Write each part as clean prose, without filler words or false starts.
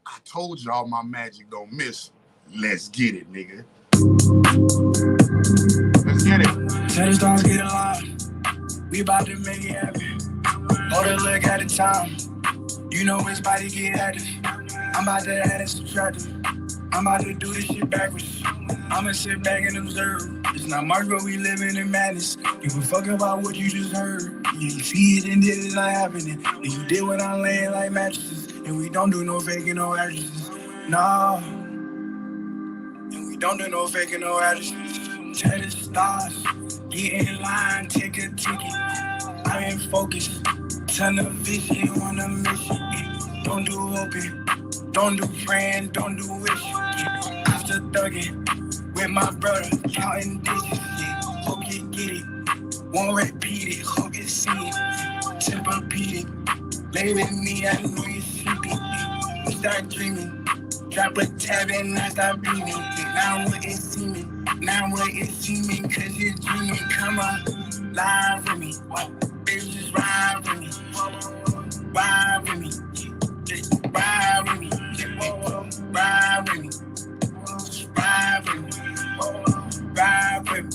I told y'all my magic don't miss. Let's get it, nigga. Let's get it. Tell the stars get alive. We about to make it happen. Hold a look at the time. You know it's about to get active. I'm about to add and subtract. I'm about to do this shit backwards. I'ma sit back and observe. It's not March, but we living in madness. You can fuck about what you just heard. You see it and did it not happening. And you did what I'm laying like mattresses. And we don't do no faking, no actresses. Nah. And we don't do no faking, no actresses. Tell the stars, get in line, take a ticket. I ain't focused. Turn the vision on a mission. Don't do hoping. Don't do praying, don't do wishing. After thugging with my brother, counting digits. Hope you get it, won't repeat it. Hope you see it, Tempur-Pedic. Lay with me, I know you sleepy. We start dreaming, drop a tab and I start beaming. Now what it's seeming, now what it's seeming, cause you're dreaming. Come on, live with me, baby, just ride with me, ride with me, just ride with me. Ride with me, just ride with me, ride with me,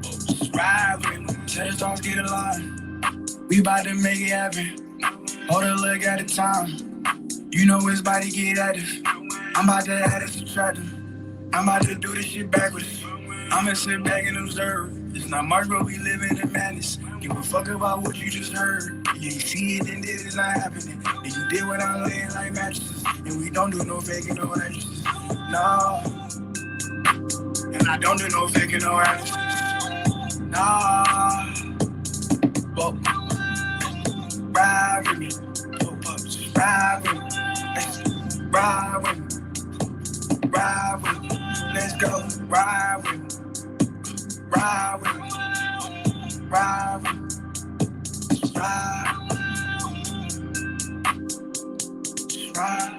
just ride with me. Tell the stars get alive. We about to make it happen. Hold a look at the time. You know it's about to get active. I'm about to add and subtract. I'm about to do this shit backwards. I'ma sit back and observe. It's not March, but we living in madness. Give a fuck about what you just heard. You ain't see it and did it's not happening. And you did what I'm laying like mattresses. And we don't do no faking, no actresses. No. And I don't do no faking, no actresses. Nah. Whoa. Ride with me. Just ride with me. Ride with me. Ride with me. Let's go. Ride with me. Ride with me. Ride with me. Just ride. Just ride.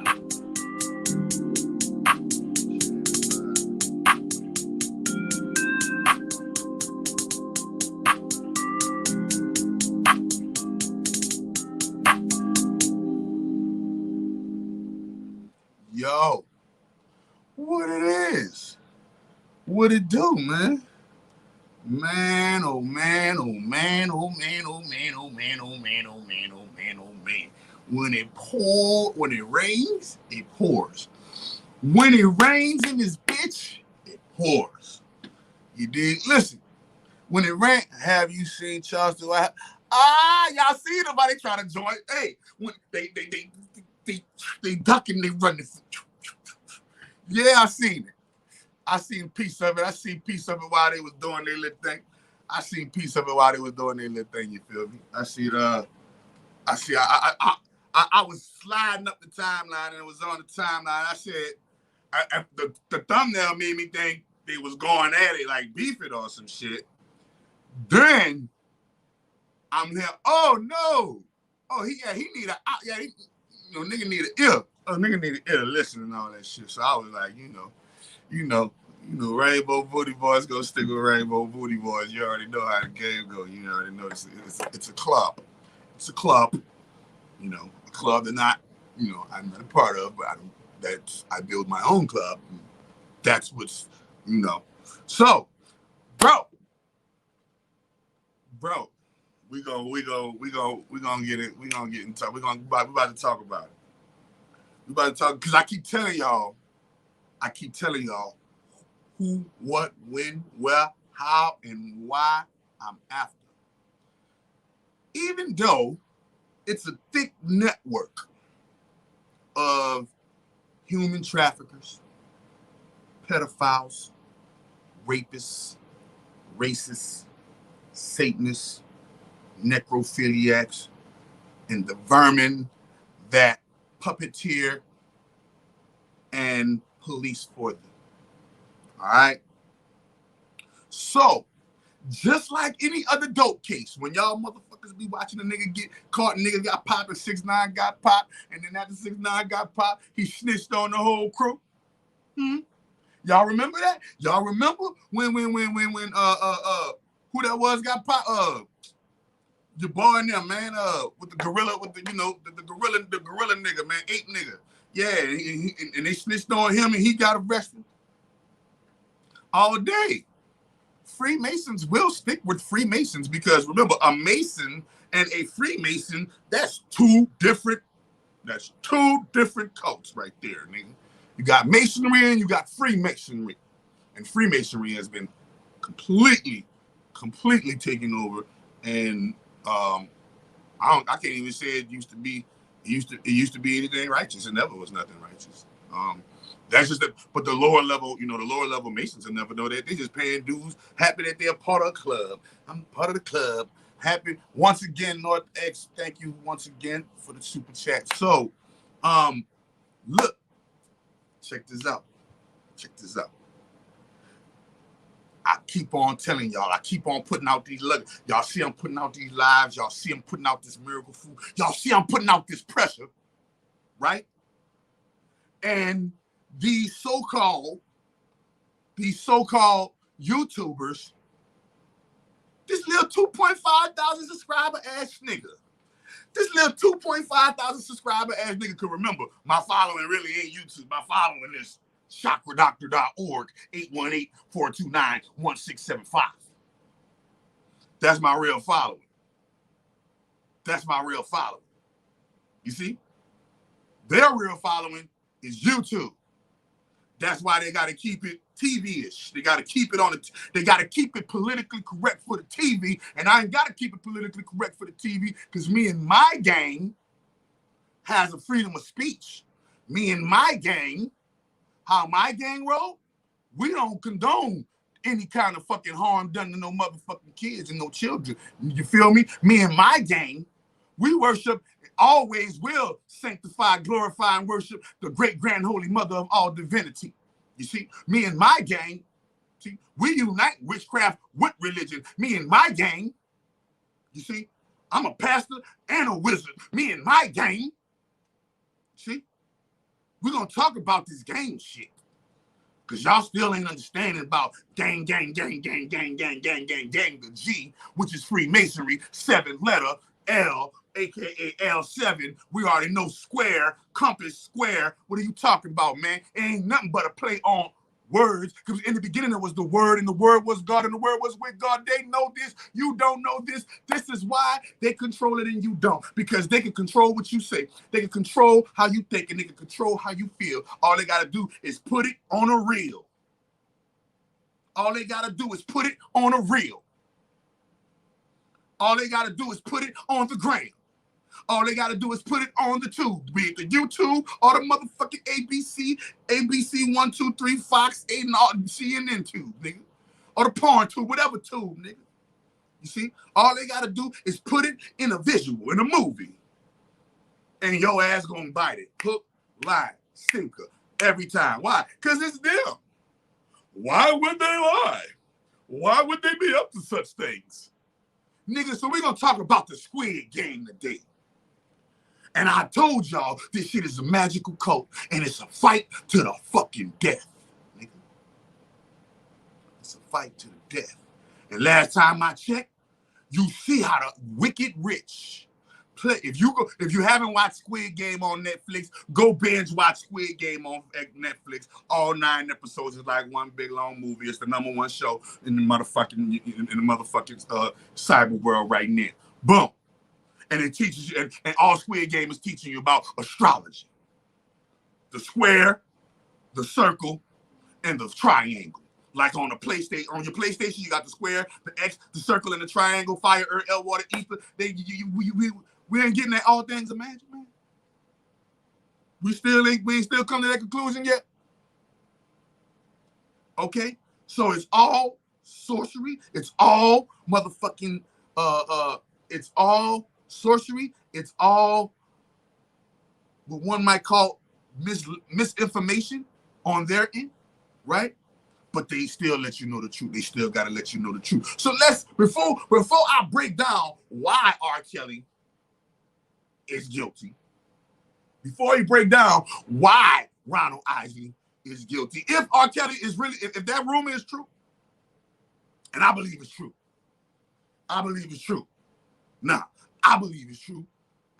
Yo, what it is? What it do, man? Man, oh man, oh man, oh man, oh man, oh man, oh man, oh man, oh man, oh man. When it rains, it pours. When it rains in this bitch, it pours. You dig? Listen, when it rains, have you seen Charles do I? Y'all see nobody trying to join? Hey, when they duck and they run. Yeah, I seen it. I seen piece of it. I seen piece of it while they was doing their little thing. I seen piece of it while they was doing their little thing. You feel me? I was sliding up the timeline and it was on the timeline. I said, the thumbnail made me think they was going at it like beefing or some shit. Then I'm there. Oh no! Oh he need a nigga need an ear. Oh nigga need an ear to listen and all that shit. So I was like, Rainbow Booty Boys go stick with Rainbow Booty Boys. You already know how the game go. You already know it's a club. It's a club. A club that I'm not a part of, but I build my own club. That's what's So, bro, we gonna get it. We gonna get in touch. We about to talk about it. We about to talk because I keep telling y'all who, what, when, where, how, and why I'm after. Even though it's a thick network of human traffickers, pedophiles, rapists, racists, Satanists, necrophiliacs, and the vermin that puppeteer and police for them. All right? So, just like any other dope case, when y'all motherfuckers be watching a nigga get caught, nigga got popped, and 6ix9ine got popped, and then after 6ix9ine got popped, he snitched on the whole crew. Y'all remember that? Y'all remember when who that was got popped? Your boy in there, man, with the gorilla, with the gorilla nigga, man, ape nigga. Yeah, and they snitched on him, and he got arrested all day. Freemasons will stick with Freemasons because remember, a Mason and a Freemason, that's two different cults right there, nigga. You got Masonry and you got Freemasonry. And Freemasonry has been completely taken over. And I can't even say it used to be anything righteous. It never was nothing righteous. That's just that. But the lower level, the lower level Masons will never know that. They just paying dues, happy that they're part of a club. I'm part of the club. Happy once again, North X. Thank you once again for the super chat. So, look, check this out. I keep on telling y'all. I keep on putting out these. Look, y'all see I'm putting out these lives. Y'all see I'm putting out this miracle food. Y'all see I'm putting out this pressure, right? And these so-called YouTubers, this little 2.5 thousand subscriber ass nigga, this little 2.5 thousand subscriber ass nigga can remember my following really ain't YouTube. My following is chakradoctor.org 818-429-1675. That's my real following. You see? Their real following is YouTube. That's why they got to keep it TV-ish. They got to keep it they got to keep it politically correct for the TV. And I ain't got to keep it politically correct for the TV because me and my gang has a freedom of speech. Me and my gang, how my gang roll, we don't condone any kind of fucking harm done to no motherfucking kids and no children. You feel me? Me and my gang, we worship, always will sanctify, glorify, and worship the great grand holy mother of all divinity. You see, me and my gang, see, we unite witchcraft with religion. Me and my gang, you see, I'm a pastor and a wizard. Me and my gang, see, we're going to talk about this gang shit. Because y'all still ain't understanding about gang, the G, which is Freemasonry, 7-letter L, aka L7. We already know square, compass, square. What are you talking about, man? It ain't nothing but a play on words. Because in the beginning, it was the Word, and the Word was God, and the Word was with God. They know this. You don't know this. This is why they control it and you don't. Because they can control what you say. They can control how you think, and they can control how you feel. All they got to do is put it on a reel. All they got to do is put it on a reel. All they got to do is put it on the gram. All they got to do is put it on the tube, be it the YouTube or the motherfucking ABC 1, 2, 3, Fox 8, and all CNN tube, nigga. Or the porn tube, whatever tube, nigga. You see? All they got to do is put it in a visual, in a movie. And your ass gonna bite it. Hook, line, sinker, every time. Why? Because it's them. Why would they lie? Why would they be up to such things? Nigga, so we're gonna talk about the Squid Game today. And I told y'all this shit is a magical cult and it's a fight to the fucking death, nigga. It's a fight to the death. And last time I checked, you see how the wicked rich play. If you haven't watched Squid Game on Netflix, go binge watch Squid Game on Netflix. All 9 episodes is like one big long movie. It's the #1 show in the motherfucking cyber world right now. Boom. And it teaches you, and all Squid Game is teaching you about astrology. The square, the circle, and the triangle. Like on your PlayStation, you got the square, the X, the circle, and the triangle, fire, earth, air, water, ether. We ain't getting that all things imagined, man. We ain't still come to that conclusion yet. Okay? So it's all sorcery. It's all motherfucking it's all sorcery. It's all what one might call misinformation on their end, right? But they still let you know the truth. They still got to let you know the truth. So before I break down why R. Kelly is guilty, before you break down why Ronald Isley is guilty, if R. Kelly is really, if that rumor is true, and I believe it's true. Now, I believe it's true.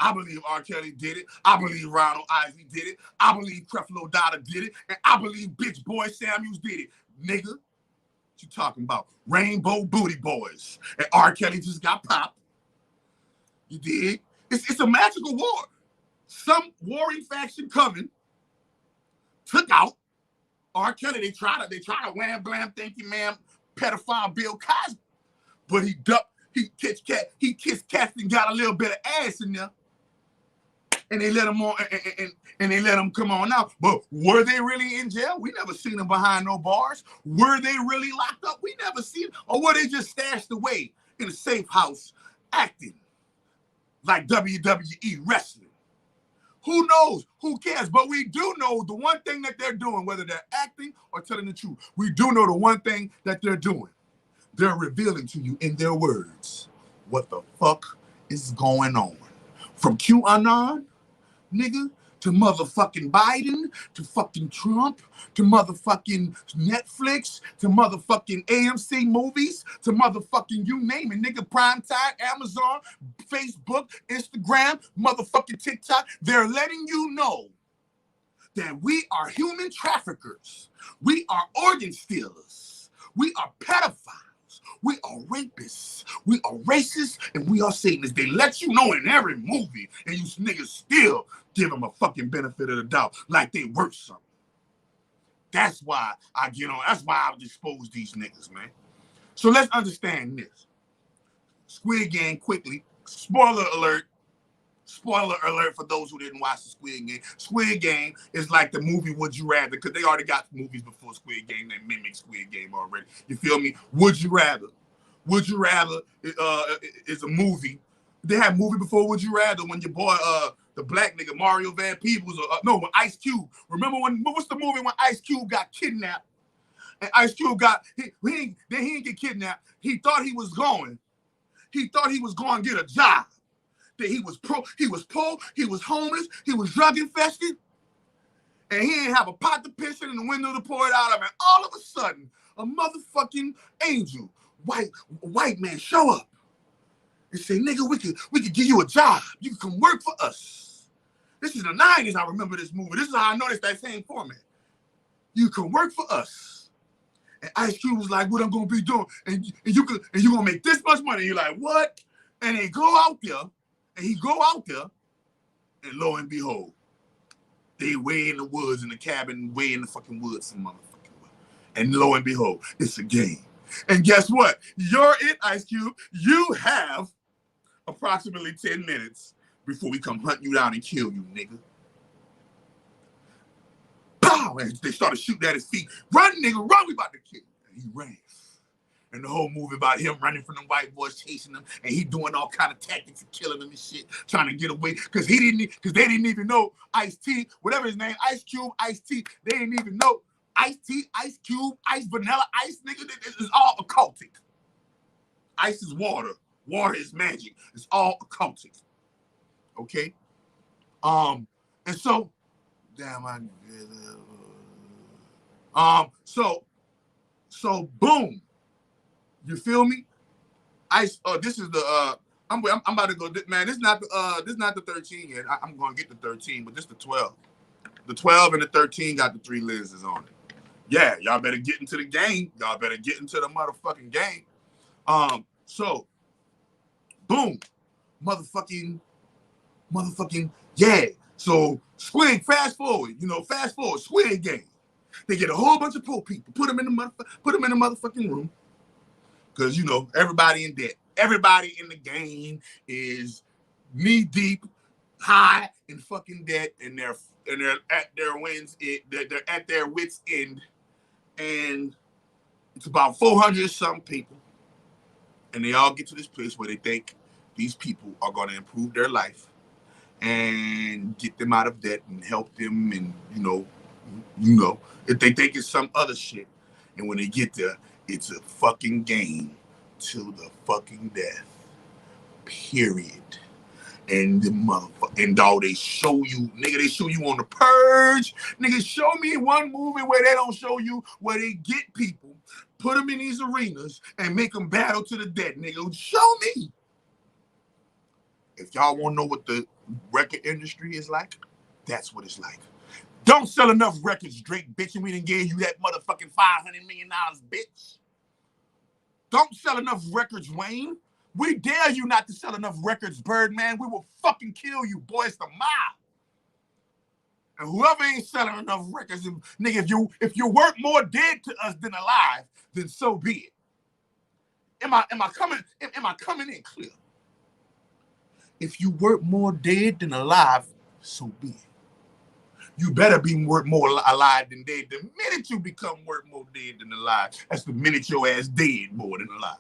I believe R. Kelly did it. I believe Ronald Isley did it. I believe Creflo Dollar did it. And I believe Bitch Boy Samuels did it. Nigga, what you talking about? Rainbow Booty Boys. And R. Kelly just got popped. You dig? It's a magical war. Some warring faction coming took out R. Kelly. They try to wham blam, thank you, ma'am, pedophile Bill Cosby. But he kissed cats and got a little bit of ass in there. And they let him on, and they let him come on out. But were they really in jail? We never seen them behind no bars. Were they really locked up? We never seen them. Or were they just stashed away in a safe house acting like WWE wrestling? Who knows? Who cares? But we do know the one thing that they're doing, whether they're acting or telling the truth. We do know the one thing that they're doing. They're revealing to you in their words what the fuck is going on. From QAnon, nigga, to motherfucking Biden, to fucking Trump, to motherfucking Netflix, to motherfucking AMC movies, to motherfucking you name it, nigga, Primetime, Amazon, Facebook, Instagram, motherfucking TikTok. They're letting you know that we are human traffickers. We are organ stealers. We are pedophiles. We are rapists, we are racist, and we are Satanists. They let you know in every movie, and you niggas still give them a fucking benefit of the doubt, like they worth something. That's why I get on. That's why I would expose these niggas, man. So let's understand this. Squid Game, quickly. Spoiler alert. Spoiler alert for those who didn't watch the Squid Game. Squid Game is like the movie Would You Rather, because they already got movies before Squid Game that mimic Squid Game already. You feel me? Would You Rather? Would You Rather is a movie. They had a movie before Would You Rather when your boy, the black nigga Mario Van Peebles, when Ice Cube. Remember what's the movie when Ice Cube got kidnapped? And Ice Cube he didn't get kidnapped. He thought he was going. He thought he was going to get a job. That he was poor, he was homeless, he was drug infested, and he didn't have a pot to piss in and a window to pour it out of. And all of a sudden, a motherfucking angel, white man show up and say, nigga, we could give you a job. You can come work for us. This is the 90s, I remember this movie. This is how I noticed that same format. You can work for us. And Ice Cube was like, what I'm gonna be doing? And you're gonna make this much money. You're like, what? And they go out there. And he go out there, and lo and behold, they way in the woods, in the cabin, way in the fucking woods, some motherfucking way. And lo and behold, it's a game. And guess what? You're it, Ice Cube. You have approximately 10 minutes before we come hunt you down and kill you, nigga. Pow! And they started shooting at his feet. Run, nigga, run, we about to kill you. And he ran. And the whole movie about him running from the white boys, chasing them, and he doing all kind of tactics and killing them and shit, trying to get away. Because they didn't even know Ice-T, whatever his name, Ice Cube, Ice-T, they didn't even know Ice-T, Ice Cube, Ice Vanilla, Ice, nigga. This is all occultic. Ice is water. Water is magic. It's all occultic. Okay? And so, damn, so boom. You feel me? Ice. This is the. I'm about to go. Man, this is not the 13 yet. I'm gonna get the 13, but this is the 12. The 12 and the 13 got the 3 lenses on it. Yeah, y'all better get into the game. Y'all better get into the motherfucking game. So, boom, motherfucking, yeah. So Squid, fast forward, Squid Game. They get a whole bunch of poor people, put them in the motherfucking room. Because, everybody in debt. Everybody in the game is knee deep, high in fucking debt, and they're at their they're at their wits' end. And it's about 400 some people. And they all get to this place where they think these people are going to improve their life and get them out of debt and help them. And, if they think it's some other shit. And when they get there, it's a fucking game till the fucking death. Period. And the motherfucker, and dog, they show you, nigga, they show you on The Purge. Nigga, show me one movie where they don't show you where they get people, put them in these arenas, and make them battle to the death, nigga. Show me. If y'all want to know record industry is like, that's what it's like. Don't sell enough records, Drake, bitch, and we done gave you that motherfucking $500 million, bitch. Don't sell enough records, Wayne. We dare you not to sell enough records, Birdman. We will fucking kill you, boy. It's the mob. And whoever ain't selling enough records, nigga, if you work more dead to us than alive, then so be it. Am I coming in clear? If you work more dead than alive, so be it. You better be work more alive than dead. The minute you become work more dead than alive, that's the minute your ass dead more than alive.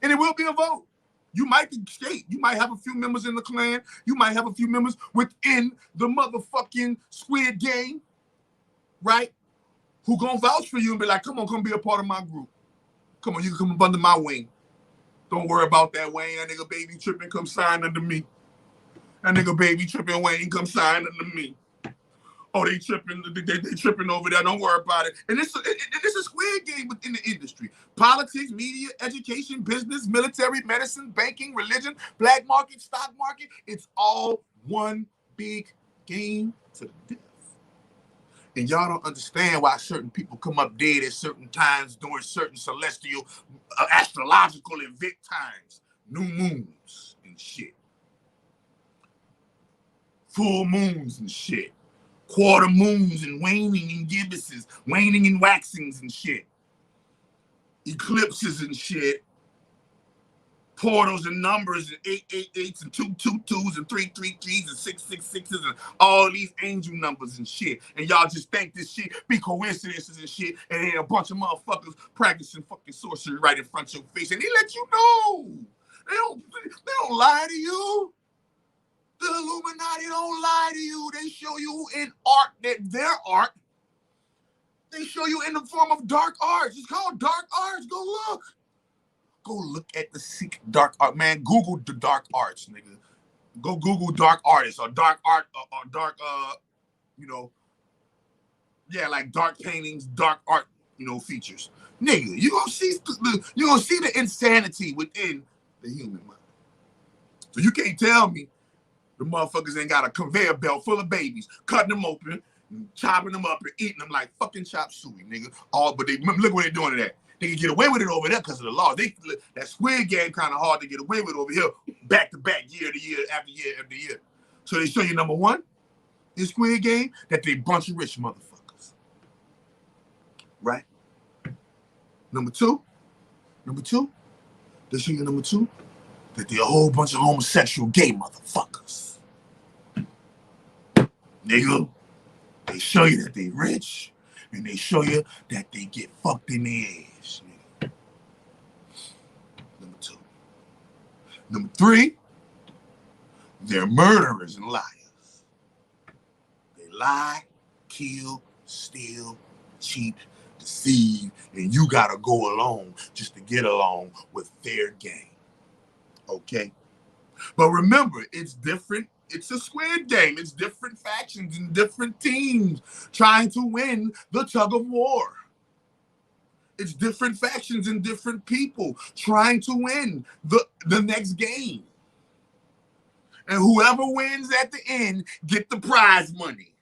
And it will be a vote. You might escape. You might have a few members in the clan. You might have a few members within the motherfucking Squid Game, right? Who gonna vouch for you and be like, come on, come be a part of my group. Come on, you can come up under my wing. Don't worry about that, Wayne. That nigga baby tripping, come sign under me. That nigga baby tripping, Wayne, come sign under me. Oh, they tripping over there. Don't worry about it. And this is a Squid Game within the industry. Politics, media, education, business, military, medicine, banking, religion, black market, stock market. It's all one big game to the death. And y'all don't understand why certain people come up dead at certain times during certain celestial, astrological event times. New moons and shit. Full moons and shit. Quarter moons and waning and gibbuses, waning and waxings and shit. Eclipses and shit. Portals and numbers and 888s and 222s and 333s and 666s and all these angel numbers and shit. And y'all just think this shit be coincidences and shit. And then a bunch of motherfuckers practicing fucking sorcery right in front of your face. And they let you know. They don't lie to you. The Illuminati don't lie to you. They show you in art, that their art. They show you in the form of dark arts. It's called dark arts. Go look. Go look at the sick dark art. Man, Google the dark arts, nigga. Go Google dark artists or dark art or dark, like dark paintings, dark art, features. Nigga, you gonna see the insanity within the human mind. So you can't tell me the motherfuckers ain't got a conveyor belt full of babies, cutting them open, chopping them up, and eating them like fucking chop suey, nigga. But look what they're doing to that. They can get away with it over there because of the law. That Squid Game kind of hard to get away with over here, back to back, year to year, after year after year. So they show you, number one, in Squid Game, that they a bunch of rich motherfuckers. Right? Number two, they show you that they a whole bunch of homosexual gay motherfuckers. Nigga, they show you that they rich, and they show you that they get fucked in the ass, nigga. Number two. Number three, they're murderers and liars. They lie, kill, steal, cheat, deceive, and you gotta go along just to get along with their game. Okay? But remember, it's different. It's a Squid Game. It's different factions and different teams trying to win the tug of war. It's different factions and different people trying to win the next game. And whoever wins at the end get the prize money.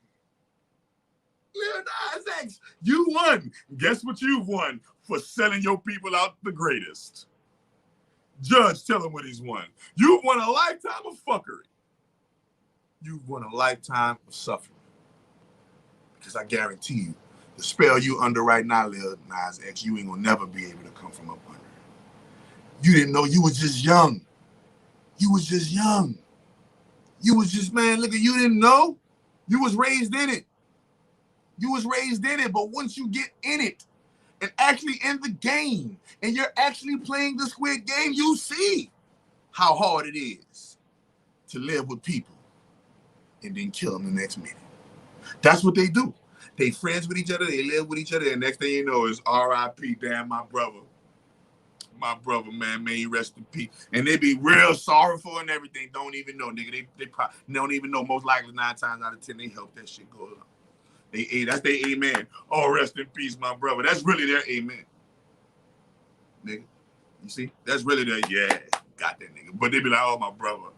Lil Nas X, you won. Guess what you've won? For selling your people out the greatest. Judge, tell him what he's won. You've won a lifetime of fuckery. You've won a lifetime of suffering. Because I guarantee you, the spell you under right now, Lil Nas X, you ain't gonna never be able to come from up under. You didn't know. You was just young. You was just young. You was just, man, look at you, didn't know. You was raised in it. You was raised in it, but once you get in it and actually in the game and you're actually playing the Squid Game, you see how hard it is to live with people and then kill them the next minute. That's what they do. They friends with each other, they live with each other, and next thing you know is R.I.P. Damn, my brother. My brother, man, may he rest in peace. And they be real sorrowful and everything. Don't even know, nigga. They probably don't even know. Most likely 9 times out of 10, they help that shit go along. That's their amen. Oh, rest in peace, my brother. That's really their amen. Nigga. You see? That's really their, yeah, got that nigga. But they be like, oh, my brother.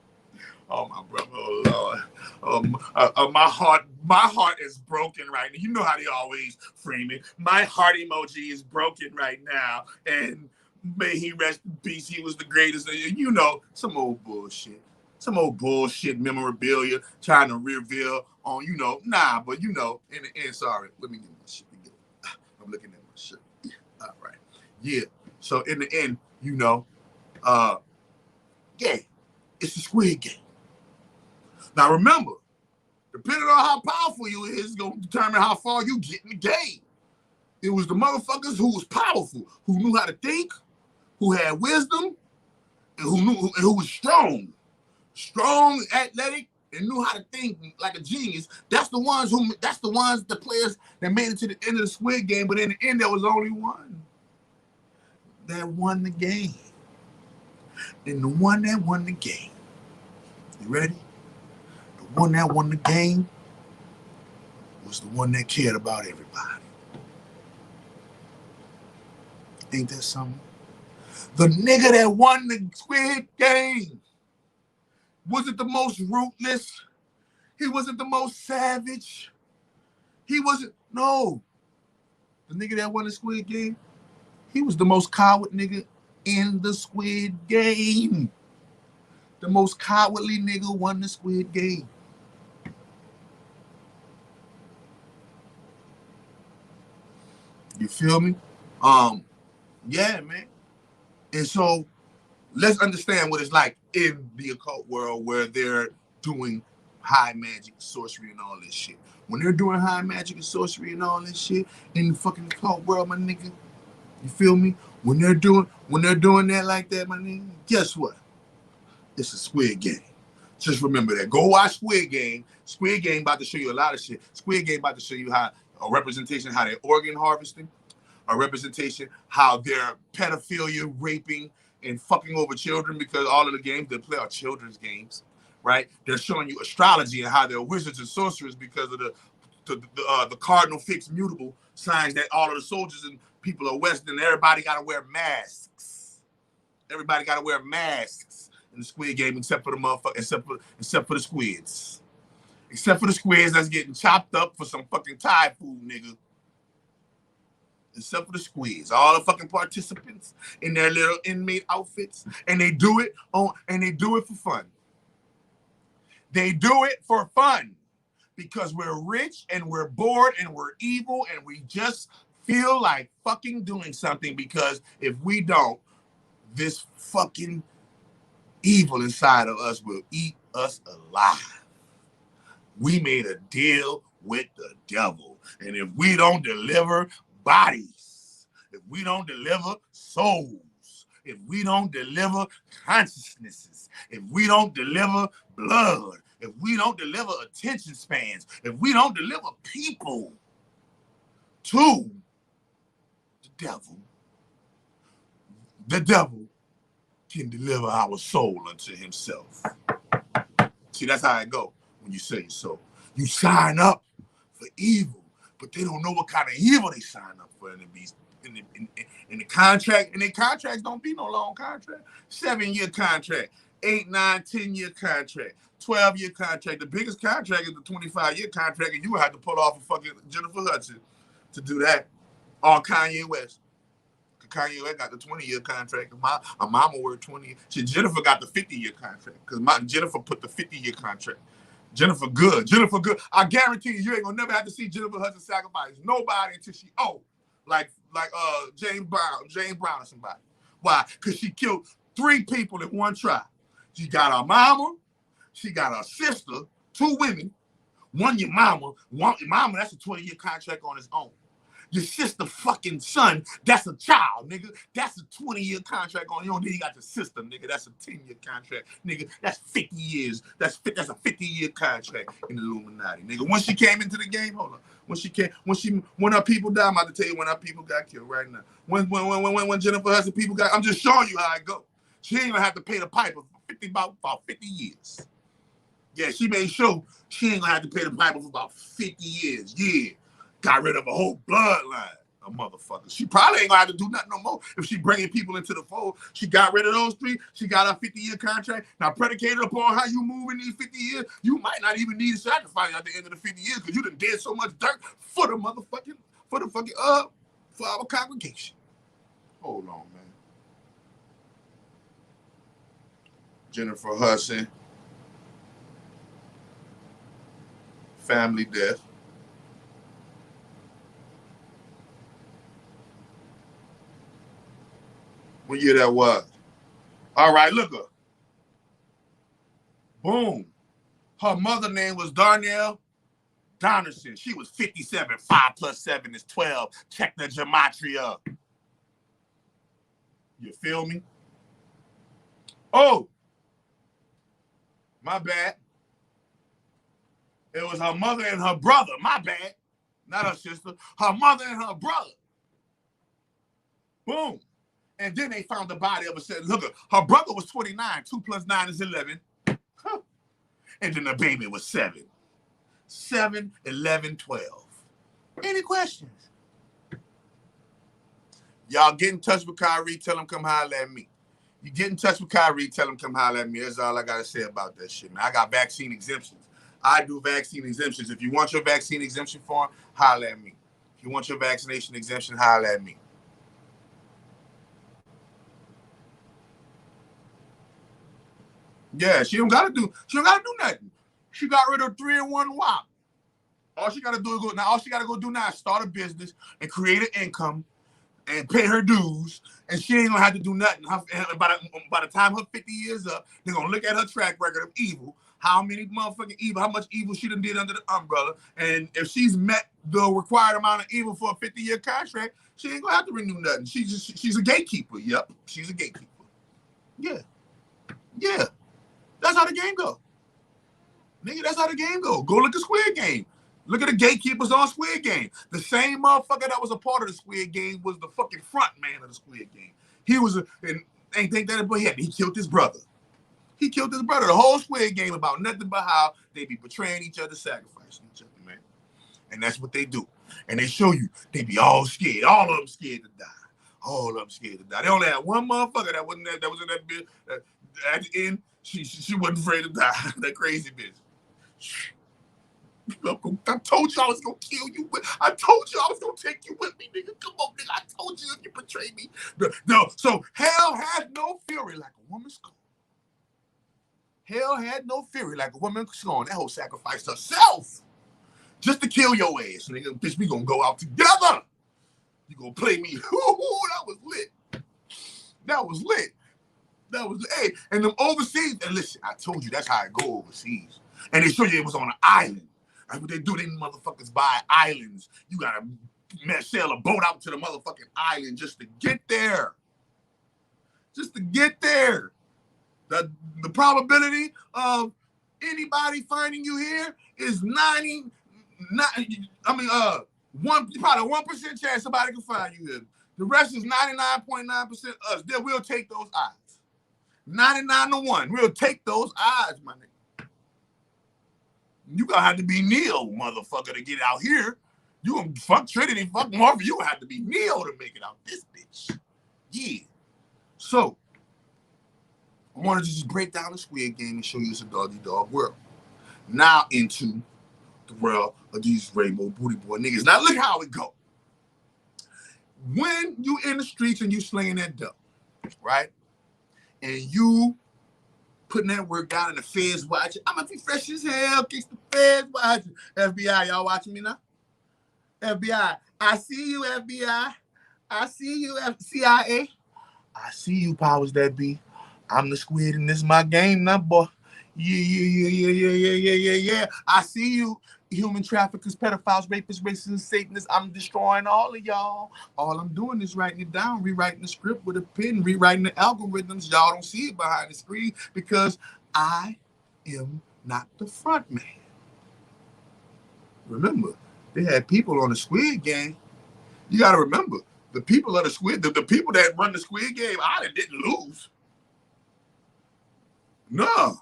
Oh my brother, oh Lord. My heart is broken right now. You know how they always frame it. My heart emoji is broken right now, and may he rest in peace. He was the greatest. You know, some old bullshit. Some old bullshit memorabilia trying to reveal on, you know, nah, but you know, in the end, sorry, let me get my shit together. I'm looking at my shit. All right. Yeah. So in the end, you know, yeah, it's the Squid Game. Now remember, depending on how powerful you is, it's gonna determine how far you get in the game. It was the motherfuckers who was powerful, who knew how to think, who had wisdom, and who was strong, athletic, and knew how to think like a genius. That's the the players that made it to the end of the Squid Game. But in the end, there was only one that won the game, and the one that won the game. You ready? The one that won the game was the one that cared about everybody. Ain't that something? The nigga that won the Squid Game wasn't the most ruthless. He wasn't the most savage. He wasn't, no. The nigga that won the Squid Game, he was the most coward nigga in the Squid Game. The most cowardly nigga won the Squid Game. You feel me? Yeah, man. And so let's understand what it's like in the occult world where they're doing high magic, sorcery, and all this shit. When they're doing high magic and sorcery and all this shit in the fucking occult world, my nigga, you feel me? When they're doing that like that, my nigga, guess what? It's a Squid Game. Just remember that. Go watch Squid Game. Squid Game about to show you a lot of shit. Squid Game about to show you how a representation, how they're organ harvesting, a representation how they're pedophilia, raping, and fucking over children, because all of the games they play are children's games, right? They're showing you astrology and how they're wizards and sorcerers because of the cardinal fixed mutable signs that all of the soldiers and people are Western. Everybody got to wear masks. Everybody got to wear masks in the Squid Game, except for the motherfucker, except for the squids, except for the squids that's getting chopped up for some fucking Thai food, nigga. Except for the squids, all the fucking participants in their little inmate outfits, and they do it for fun. They do it for fun because we're rich and we're bored and we're evil and we just feel like fucking doing something, because if we don't, this fucking evil inside of us will eat us alive. We made a deal with the devil, and if we don't deliver bodies, if we don't deliver souls, if we don't deliver consciousnesses, if we don't deliver blood, if we don't deliver attention spans, if we don't deliver people to the devil can deliver our soul unto himself. See, that's how it goes when you sell your soul. You sign up for evil, but they don't know what kind of evil they sign up for in the contract. And their contracts don't be no long contract. 7-year contract, 8, 9, 10-year contract, 12-year contract. The biggest contract is the 25-year contract, and you would have to pull off a fucking Jennifer Hudson to do that. Or Kanye West. Kanye West got the 20-year contract. My mama worked 20. Jennifer got the 50-year contract because Jennifer put the 50-year contract. Jennifer good. I guarantee you ain't gonna never have to see Jennifer Hudson sacrifice nobody until she like James Brown or somebody. Why? Because she killed 3 people in one tribe. She got her mama, she got her sister, 2 women, one your mama, that's a 20-year contract on its own. Your sister fucking son, that's a child, nigga. That's a 20-year contract on your own. Then you got your sister, nigga. That's a 10-year contract, nigga. That's 50 years. That's a 50-year contract in the Illuminati, nigga. When she came into the game, hold on. When her people died, I'm about to tell you when her people got killed right now. When Jennifer Hudson people got, I'm just showing you how it go. She ain't gonna have to pay the piper for about 50 years. Yeah, she made sure she ain't gonna have to pay the piper for about 50 years. Yeah. Got rid of a whole bloodline. A motherfucker. She probably ain't gonna have to do nothing no more if she bringing people into the fold. She got rid of those 3. She got a 50-year contract. Now, predicated upon how you move in these 50 years, you might not even need a sacrifice at the end of the 50 years because you done did so much dirt for the motherfucking, for our congregation. Hold on, man. Jennifer Hudson. Family death. What year that was? All right, look her. Boom. Her mother name was Darnell Donaldson. She was 57. 5 plus 7 is 12. Check the gematria. You feel me? Oh, my bad. It was her mother and her brother. My bad. Not her sister. Her mother and her brother. Boom. And then they found the body of a, look, her brother was 29. 2 plus 9 is 11. Huh. And then the baby was 7. 7, 11, 12. Any questions? Y'all get in touch with Kyrie. Tell him come holler at me. You get in touch with Kyrie. Tell him come holler at me. That's all I got to say about that shit, man. I got vaccine exemptions. I do vaccine exemptions. If you want your vaccine exemption form, holler at me. If you want your vaccination exemption, holler at me. Yeah, she don't gotta do nothing. She got rid of 3-in-1 WAP. All she gotta do is go now is start a business and create an income and pay her dues, and she ain't gonna have to do nothing. By the time her 50 years up, they're gonna look at her track record of evil, how much evil she done did under the umbrella, and if she's met the required amount of evil for a 50-year contract, she ain't gonna have to renew nothing. She's a gatekeeper. Yep, she's a gatekeeper. Yeah. That's how the game go. Nigga, that's how the game go. Go look at Squid Game. Look at the gatekeepers on Squid Game. The same motherfucker that was a part of the Squid Game was the fucking front man of the Squid Game. He was ain't think that, but he killed his brother. He killed his brother. The whole Squid Game about nothing but how they be betraying each other, sacrificing each other, man. And that's what they do. And they show you they be all scared. All of them scared to die. All of them scared to die. They only had one motherfucker that was in that bitch. At the end, she wasn't afraid to die. That crazy bitch. I told you I was gonna kill you. I told you I was gonna take you with me, nigga. Come on, nigga. I told you if you betray me. No. So hell has no fury like a woman scorned. Hell had no fury like a woman scorned. That hoe sacrificed herself just to kill your ass, nigga. Bitch, we gonna go out together. You gonna play me? Ooh, that was lit. That was lit. That was, hey, and them overseas, and listen, I told you that's how it go overseas. And they show you it was on an island. That's what they do. They motherfuckers buy islands. You gotta sail a boat out to the motherfucking island just to get there. Just to get there. The probability of anybody finding you here is probably 1% chance somebody can find you here. The rest is 99.9% us. Then we'll take those odds. 99 to 1. We'll take those odds, my nigga. You gonna have to be Neil, motherfucker, to get out here. You gonna fuck Trinity, fuck Marvin. You gonna have to be Neil to make it out this bitch. Yeah. So, I wanted to just break down the Squid Game and show you it's a doggy-dog world. Now into the world of these rainbow booty boy niggas. Now look how it go. When you in the streets and you slinging that dope, right? And you putting that work down and the feds watching. I'm gonna be fresh as hell, case the feds watching. FBI, y'all watching me now? FBI, I see you, FBI. I see you, CIA. I see you, powers that be. I'm the squid and this is my game now, boy. Yeah. I see you, human traffickers, pedophiles, rapists, racists, Satanists. I'm destroying all of y'all. All I'm doing is writing it down, rewriting the script with a pen, rewriting the algorithms. Y'all don't see it behind the screen because I am not the front man. Remember, they had people on the Squid Game. You got to remember, the people of the Squid, the people that run the Squid Game, I didn't lose. No.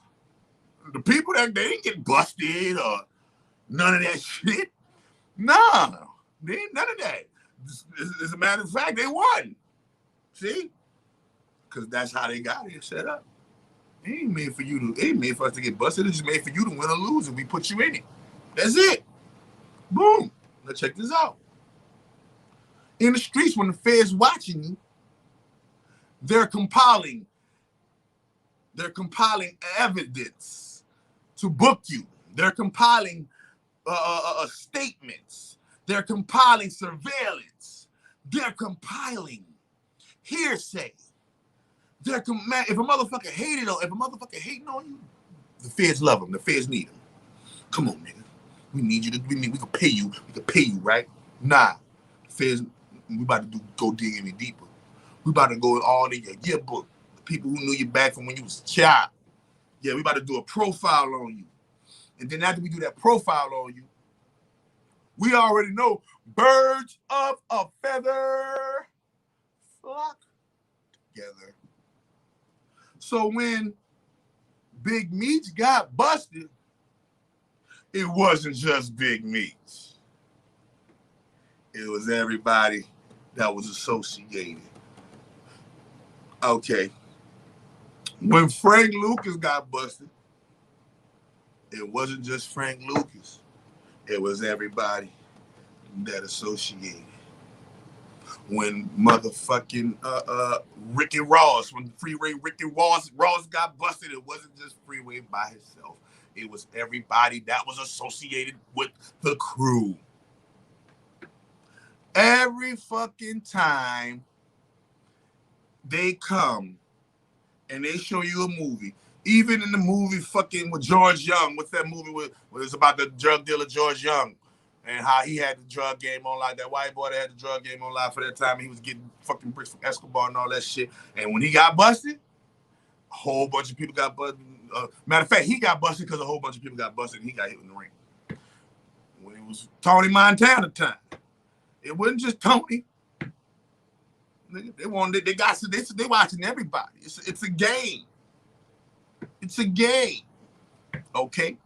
The people that they didn't get busted or none of that shit. No, they ain't none of that. As a matter of fact, they won. See? Because that's how they got it set up. It ain't made for you to. It ain't made for us to get busted. It's just made for you to win or lose, and we put you in it. That's it. Boom. Now check this out. In the streets, when the Fed's watching you, they're compiling evidence to book you. They're compiling statements. They're compiling surveillance. They're compiling hearsay. If a motherfucker hated on, if a motherfucker hating on you, the feds love them. The feds need them. Come on, nigga. We need you to. We can pay you. We can pay you, right? Nah, the feds. We about to go dig any deeper. We about to go all in your yearbook. The people who knew you back from when you was a child. Yeah, we about to do a profile on you. And then after we do that profile on you, we already know birds of a feather flock together. So when Big Meats got busted, it wasn't just Big Meats. It was everybody that was associated. Okay. When Frank Lucas got busted, it wasn't just Frank Lucas. It was everybody that associated. When motherfucking Ricky Ross, when Freeway Ricky Ross got busted, it wasn't just Freeway by himself. It was everybody that was associated with the crew. Every fucking time they come and they show you a movie, even in the movie fucking with George Young, what's that movie with it's about the drug dealer George Young and how he had the drug game on lock, that white boy that had the drug game on lock for that time, he was getting fucking bricks from Escobar and all that shit. And when he got busted, a whole bunch of people got busted. Matter of fact, he got busted because a whole bunch of people got busted and he got hit in the ring. When it was Tony Montana time, it wasn't just Tony. They watching everybody. It's a game. It's a game. Okay.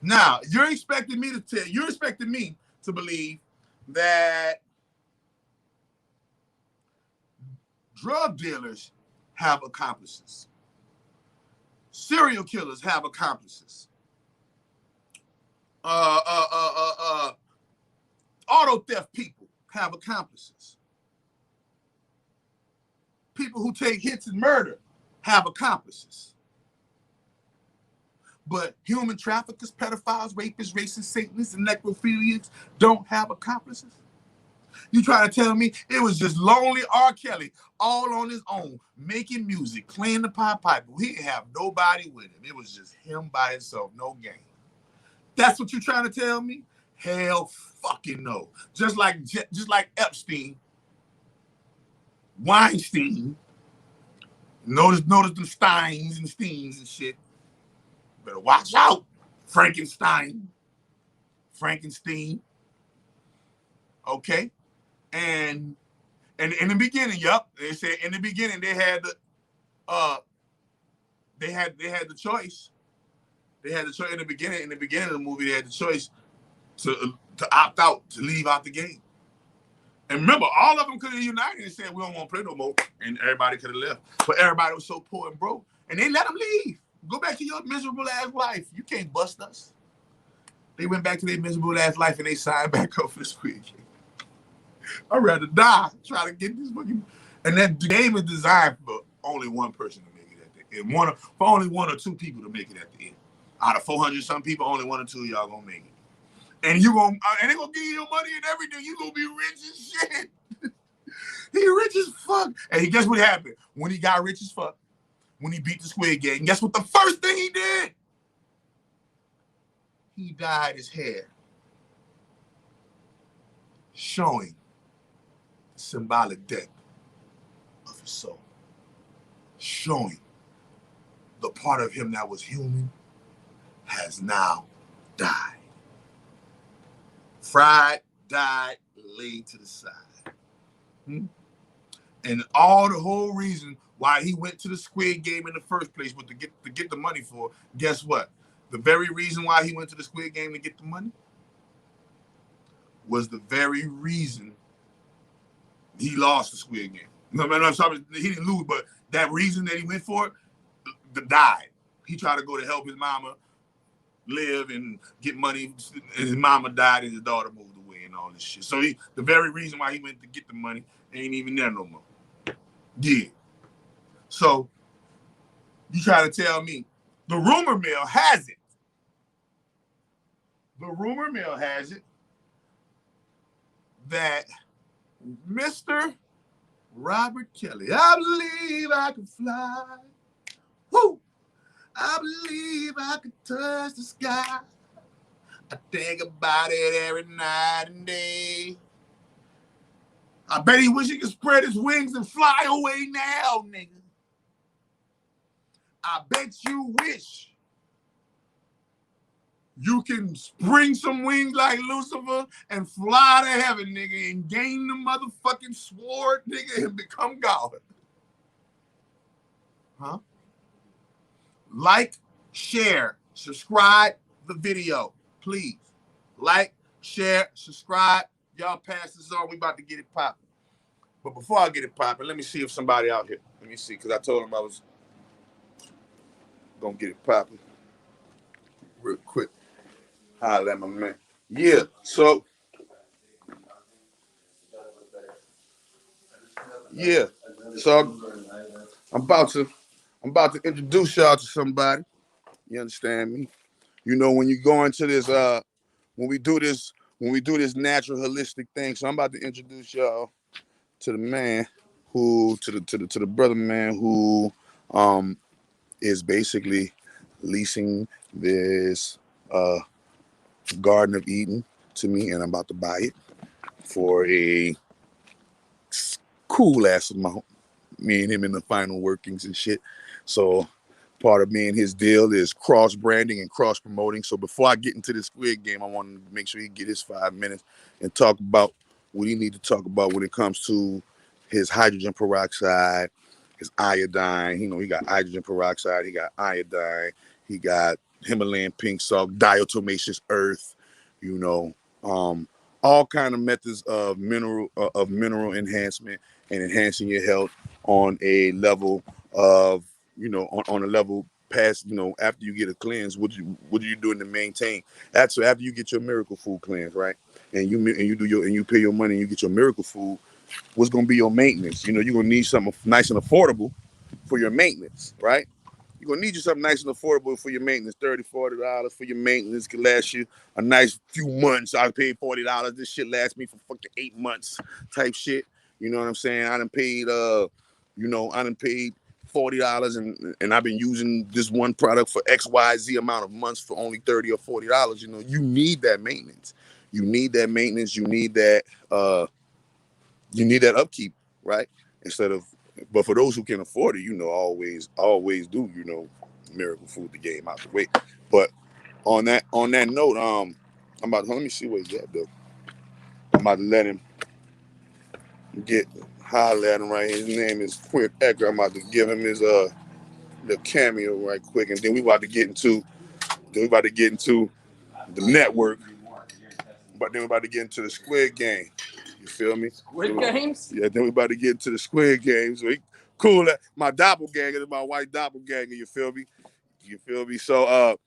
Now you're expecting me to believe that drug dealers have accomplices. Serial killers have accomplices. Auto theft people have accomplices. People who take hits and murder have accomplices. But human traffickers, pedophiles, rapists, racists, Satanists, and necrophiliacs don't have accomplices? You trying to tell me it was just lonely R. Kelly all on his own, making music, playing the Pied Piper. He didn't have nobody with him. It was just him by himself, no game. That's what you're trying to tell me? Hell fucking no. Just like Epstein, Weinstein, notice them Steins and Steens and shit. Better watch out, Frankenstein. Okay? And in the beginning, they said in the beginning they had the choice. They had the choice in the beginning of the movie, they had the choice to opt out, to leave out the game. And remember, all of them could have united and said, we don't want to play no more. And everybody could have left. But everybody was so poor and broke. And they let them leave. Go back to your miserable ass life. You can't bust us. They went back to their miserable ass life and they signed back up for the Squid Game. I'd rather die trying to get this fucking. And that game is designed for only one person to make it at the end. For only one or two people to make it at the end. Out of 400 some people, only one or two of y'all gonna make it. And they gonna give you your money and everything. You gonna be rich as shit. He rich as fuck. And guess what happened? When he got rich as fuck, when he beat the Squid Game, guess what the first thing he did? He dyed his hair, showing the symbolic death of his soul. Showing the part of him that was human has now died. Fried, died, laid to the side. And the whole reason why he went to the Squid Game in the first place was to get the money for, guess what? The very reason why he went to the Squid Game to get the money was the very reason he lost the Squid Game. No, sorry, he didn't lose, but that reason that he went for it, died. He tried to go to help his mama live and get money, and his mama died and his daughter moved away and all this shit. So the very reason why he went to get the money ain't even there no more. Yeah. So you try to tell me the rumor mill has it. The rumor mill has it that Mr. Robert Kelly, I believe I can fly. Woo! I believe I can touch the sky. I think about it every night and day. I bet he wish he could spread his wings and fly away now, nigga. I bet you wish you can spring some wings like Lucifer and fly to heaven, nigga, and gain the motherfucking sword, nigga, and become God. Huh? Like, share, subscribe the video, please. Like, share, subscribe. Y'all pass this on. We about to get it popping. But before I get it popping, let me see if somebody out here. Let me see, because I told him I was going to get it popping real quick. Holla at my man. Yeah, so. Yeah, so I'm about to introduce y'all to somebody. You understand me? You know, when you go into this, when we do this natural holistic thing. So I'm about to introduce y'all to the man who, to the brother man who, is basically leasing this Garden of Eden to me, and I'm about to buy it for a cool ass amount. Me and him in the final workings and shit. So part of me and his deal is cross branding and cross promoting. So before I get into this Squid Game, I want to make sure he get his 5 minutes and talk about what he need to talk about when it comes to his hydrogen peroxide, his iodine. You know, he got hydrogen peroxide, he got iodine, he got Himalayan pink salt, diatomaceous earth, you know, all kind of methods of mineral enhancement and enhancing your health on a level of, you know, on a level past, you know, after you get a cleanse, what are you doing to maintain? After you get your miracle food cleanse, right? And you pay your money and you get your miracle food, what's gonna be your maintenance? You know, you're gonna need something nice and affordable for your maintenance, right? You're gonna need you something nice and affordable for your maintenance. $30, $40 for your maintenance can last you a nice few months. I paid $40. This shit lasts me for fucking 8 months type shit. You know what I'm saying? I done paid $40 and I've been using this one product for XYZ amount of months for only $30 or $40. You know, you need that maintenance. You need that maintenance. You need that upkeep, right? But for those who can afford it, you know, always do, you know, miracle food the game out the way. But on that note, let me see what he's at though. I'm about to let him holler at him right here. His name is Quick Ecker. I'm about to give him his little cameo right quick, and then we about to get into the network. But then we about to get into the Squid Game. You feel me? Squid Games? Yeah, then we about to get into the Squid Games. So cool. My doppelganger is my white doppelganger. You feel me? So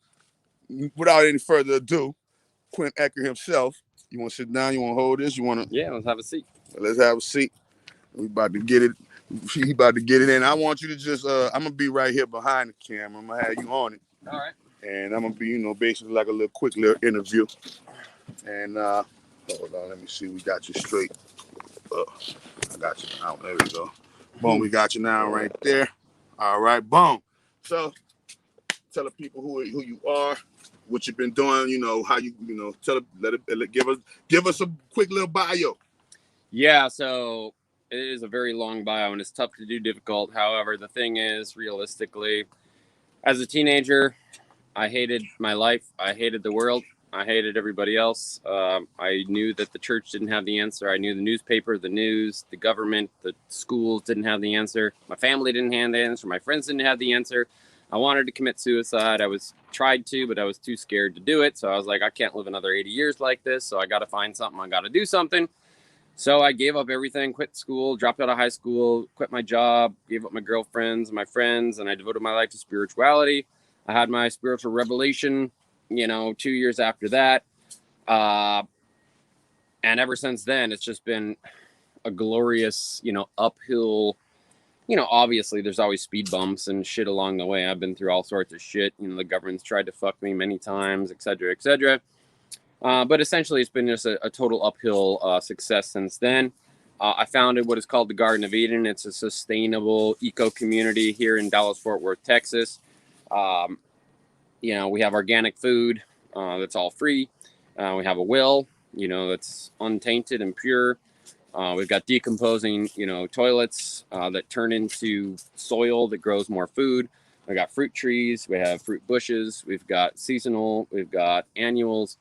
without any further ado, Quint Ecker himself. You want to sit down? You want to hold this? You want to? Yeah, let's have a seat. Let's have a seat. We about to get it. He about to get it in. I want you to just. I'm gonna be right here behind the camera. I'm gonna have you on it. All right. And I'm gonna be, you know, basically like a quick little interview. And hold on, let me see. We got you straight. I got you now. There we go. Boom, we got you now right there. All right, boom. So tell the people who you are, what you've been doing, you know, how you know, give us a quick little bio. Yeah, so it is a very long bio and it's tough to do, difficult. However, the thing is, realistically, as a teenager, I hated my life. I hated the world. I hated everybody else. I knew that the church didn't have the answer. I knew the newspaper, the news, the government, the schools didn't have the answer. My family didn't have the answer. My friends didn't have the answer. I wanted to commit suicide. I tried to, but I was too scared to do it. So I was like, I can't live another 80 years like this. So I got to find something. I got to do something. So I gave up everything, quit school, dropped out of high school, quit my job, gave up my girlfriends and my friends, and I devoted my life to spirituality. I had my spiritual revelation, 2 years after that. And ever since then, it's just been a glorious, uphill. Obviously there's always speed bumps and shit along the way. I've been through all sorts of shit. The government's tried to fuck me many times, etc., etc. But essentially, it's been just a total uphill success since then. I founded what is called the Garden of Eden. It's a sustainable eco community here in Dallas-Fort Worth, Texas. We have organic food that's all free. We have a well, that's untainted and pure. We've got decomposing, toilets that turn into soil that grows more food. We've got fruit trees. We have fruit bushes. We've got seasonal. We've got annuals.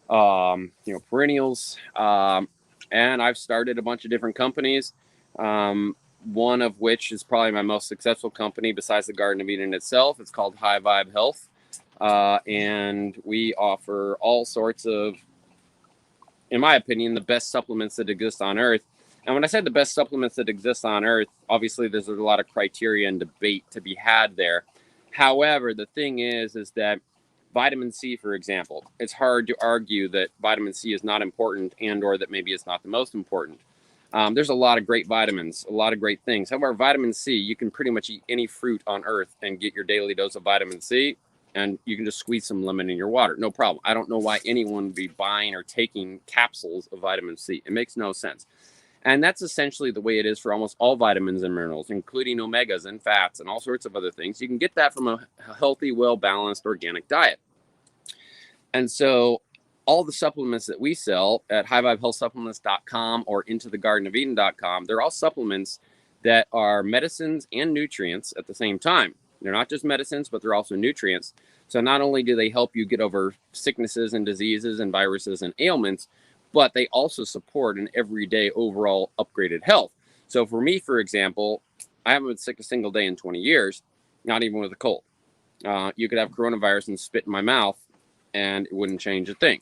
Perennials. And I've started a bunch of different companies. One of which is probably my most successful company besides the Garden of Eden itself. It's called High Vibe Health. And we offer all sorts of, in my opinion, the best supplements that exist on Earth. And when I say the best supplements that exist on Earth, obviously there's a lot of criteria and debate to be had there. However, the thing is that vitamin C, for example, it's hard to argue that vitamin C is not important and or that maybe it's not the most important. There's a lot of great vitamins, a lot of great things. However, vitamin C, you can pretty much eat any fruit on Earth and get your daily dose of vitamin C, and you can just squeeze some lemon in your water. No problem. I don't know why anyone would be buying or taking capsules of vitamin C. It makes no sense. And that's essentially the way it is for almost all vitamins and minerals, including omegas and fats and all sorts of other things. You can get that from a healthy, well-balanced organic diet. And so all the supplements that we sell at highvibehealthsupplements.com or intothegardenofeden.com, they're all supplements that are medicines and nutrients at the same time. They're not just medicines, but they're also nutrients. So not only do they help you get over sicknesses and diseases and viruses and ailments, but they also support an everyday overall upgraded health. So for me, for example, I haven't been sick a single day in 20 years, not even with a cold. You could have coronavirus and spit in my mouth and it wouldn't change a thing.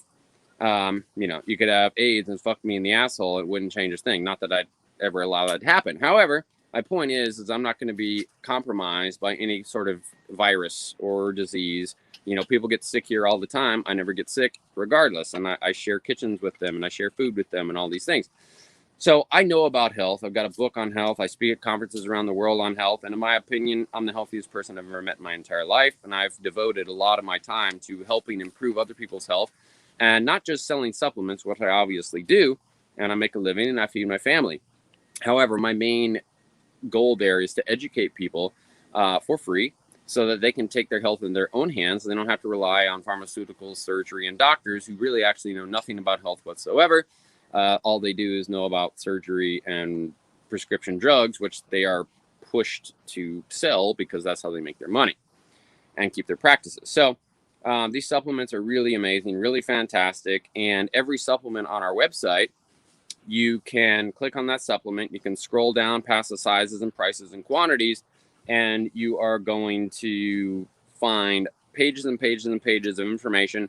You could have AIDS and fuck me in the asshole. It wouldn't change a thing. Not that I'd ever allow that to happen. However, my point is I'm not going to be compromised by any sort of virus or disease. People get sick here all the time. I never get sick regardless. And I share kitchens with them and I share food with them and all these things. So I know about health. I've got a book on health. I speak at conferences around the world on health. And in my opinion, I'm the healthiest person I've ever met in my entire life. And I've devoted a lot of my time to helping improve other people's health and not just selling supplements, which I obviously do. And I make a living and I feed my family. However, my main goal there is to educate people for free so that they can take their health in their own hands. They don't have to rely on pharmaceuticals, surgery, and doctors who really actually know nothing about health whatsoever. All they do is know about surgery and prescription drugs, which they are pushed to sell because that's how they make their money and keep their practices. So these supplements are really amazing, really fantastic. And every supplement on our website, you can click on that supplement. You can scroll down past the sizes and prices and quantities, and you are going to find pages and pages and pages of information.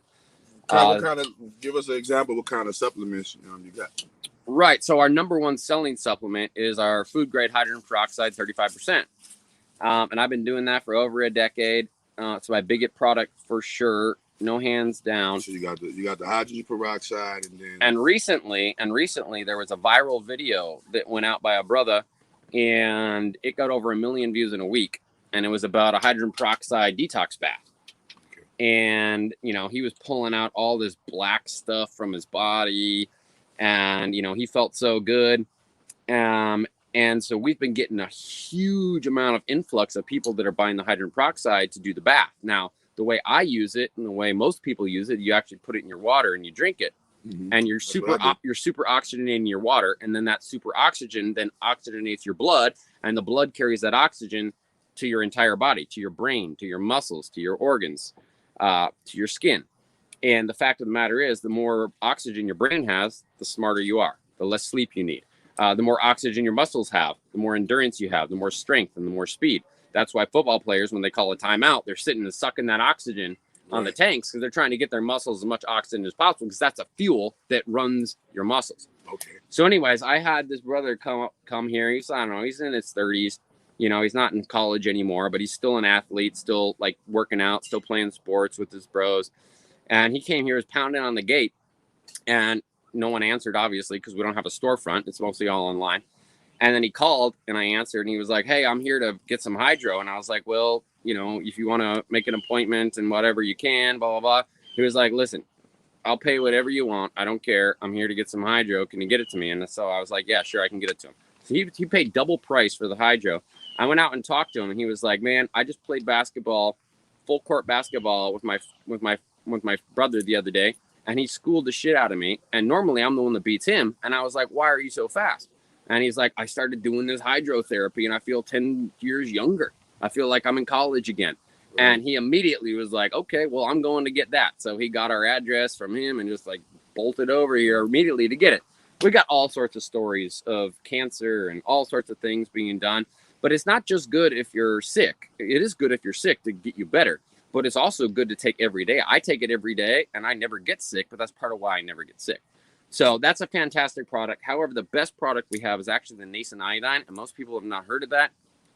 Give us an example. What kind of supplements you got? Right. So our number one selling supplement is our food grade hydrogen peroxide 35%. And I've been doing that for over a decade. It's my biggest product for sure. No hands down. So you got the hydrogen peroxide and recently there was a viral video that went out by a brother and it got over 1 million views in a week. And it was about a hydrogen peroxide detox bath. And, he was pulling out all this black stuff from his body and, he felt so good. And so we've been getting a huge amount of influx of people that are buying the hydrogen peroxide to do the bath. Now, the way I use it and the way most people use it, you actually put it in your water and you drink it. Mm-hmm. And you're super oxygenating your water. And then that super oxygen then oxygenates your blood. And the blood carries that oxygen to your entire body, to your brain, to your muscles, to your organs, to your skin. And the fact of the matter is, the more oxygen your brain has, the smarter you are, the less sleep you need. The more oxygen your muscles have, the more endurance you have, the more strength and the more speed. That's why football players, when they call a timeout, they're sitting and sucking that oxygen on the tanks because they're trying to get their muscles as much oxygen as possible because that's a fuel that runs your muscles. Okay. So anyways, I had this brother come here. He's, I don't know, he's in his 30s. You know, he's not in college anymore, but he's still an athlete, still like working out, still playing sports with his bros. And he came here, was pounding on the gate, and no one answered, obviously, because we don't have a storefront. It's mostly all online. And then he called, and I answered, and he was like, "Hey, I'm here to get some hydro." And I was like, "Well, you know, if you want to make an appointment and whatever you can, blah, blah, blah." He was like, "Listen, I'll pay whatever you want. I don't care. I'm here to get some hydro. Can you get it to me?" And so I was like, "Yeah, sure, I can get it to him." So he paid double price for the hydro. I went out and talked to him, and he was like, "Man, I just played basketball, full court basketball with my brother the other day, and he schooled the shit out of me. And normally I'm the one that beats him." And I was like, "Why are you so fast?" And he's like, "I started doing this hydrotherapy, and I feel 10 years younger. I feel like I'm in college again." Right. And he immediately was like, "Okay, well, I'm going to get that." So he got our address from him and just like bolted over here immediately to get it. We got all sorts of stories of cancer and all sorts of things being done. But it's not just good if you're sick. It is good if you're sick to get you better. But it's also good to take every day. I take it every day, and I never get sick, but that's part of why I never get sick. So that's a fantastic product. However, the best product we have is actually the nascent iodine, and most people have not heard of that.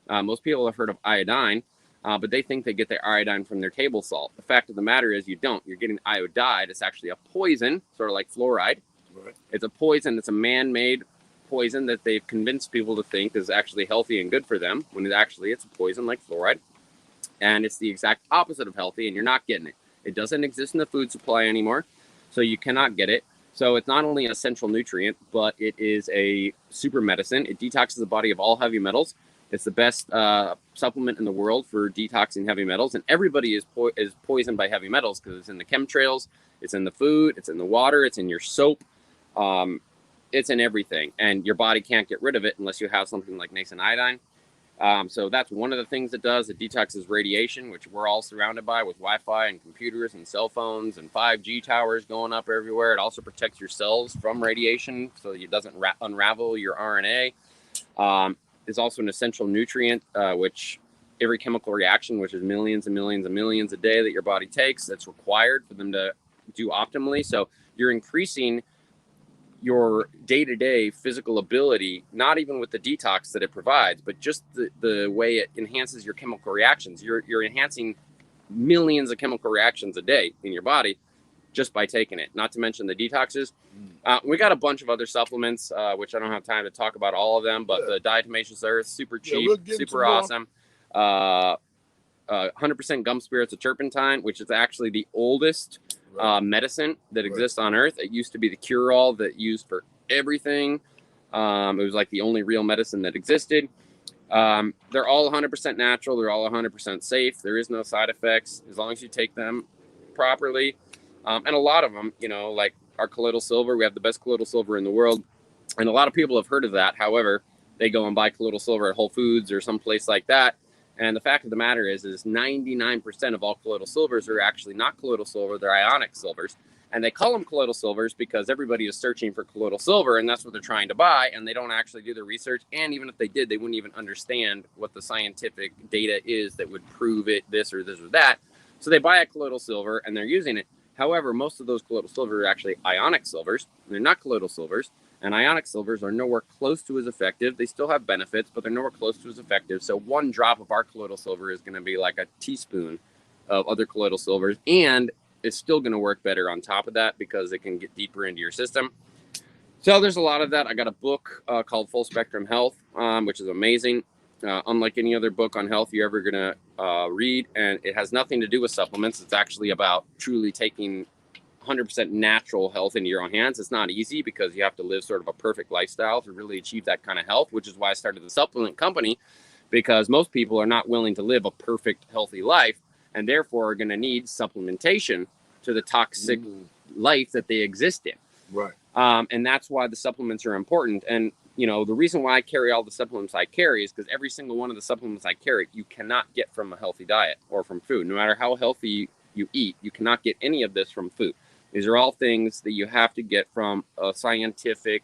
Most people have heard of iodine, but they think they get their iodine from their table salt. The fact of the matter is you don't. You're getting iodide. It's actually a poison, sort of like fluoride. Right. It's a poison. It's a man-made poison that they've convinced people to think is actually healthy and good for them, when it's a poison like fluoride. And it's the exact opposite of healthy, and you're not getting it. It doesn't exist in the food supply anymore, so you cannot get it. So it's not only an essential nutrient, but it is a super medicine. It detoxes the body of all heavy metals. It's the best supplement in the world for detoxing heavy metals. And everybody is poisoned by heavy metals because it's in the chemtrails, it's in the food, it's in the water, it's in your soap. It's in everything. And your body can't get rid of it unless you have something like nascent iodine. So that's one of the things it does. It detoxes radiation, which we're all surrounded by with Wi-Fi and computers and cell phones and 5G towers going up everywhere. It also protects your cells from radiation so it doesn't unravel your RNA. It's also an essential nutrient, which every chemical reaction, which is millions and millions and millions a day that your body takes, that's required for them to do optimally. So you're increasing your day-to-day physical ability, not even with the detox that it provides, but just the way it enhances your chemical reactions. You're enhancing millions of chemical reactions a day in your body just by taking it, not to mention the detoxes. We got a bunch of other supplements, which I don't have time to talk about all of them, but the diatomaceous earth, super cheap, super awesome. 100% gum spirits of turpentine, which is actually the oldest medicine that exists on Earth. It used to be the cure-all that used for everything. It was like the only real medicine that existed. They're all 100% natural. They're all 100% safe. There is no side effects as long as you take them properly. And a lot of them, you know, like our colloidal silver, we have the best colloidal silver in the world. And a lot of people have heard of that. However, they go and buy colloidal silver at Whole Foods or someplace like that. And the fact of the matter is 99% of all colloidal silvers are actually not colloidal silver, they're ionic silvers. And they call them colloidal silvers because everybody is searching for colloidal silver, and that's what they're trying to buy, and they don't actually do the research. And even if they did, they wouldn't even understand what the scientific data is that would prove it, this or this or that. So they buy a colloidal silver, and they're using it. However, most of those colloidal silver are actually ionic silvers. They're not colloidal silvers. And ionic silvers are nowhere close to as effective. They still have benefits, but they're nowhere close to as effective. So one drop of our colloidal silver is going to be like a teaspoon of other colloidal silvers. And it's still going to work better on top of that because it can get deeper into your system. So there's a lot of that. I got a book called Full Spectrum Health, which is amazing. Unlike any other book on health you're ever going to read. And it has nothing to do with supplements. It's actually about truly taking 100% natural health into your own hands. It's not easy because you have to live sort of a perfect lifestyle to really achieve that kind of health, which is why I started the supplement company, because most people are not willing to live a perfect, healthy life, and therefore are going to need supplementation to the toxic life that they exist in. Right. And that's why the supplements are important. And, you know, the reason why I carry all the supplements I carry is because every single one of the supplements I carry, you cannot get from a healthy diet or from food. No matter how healthy you eat, you cannot get any of this from food. These are all things that you have to get from a scientific,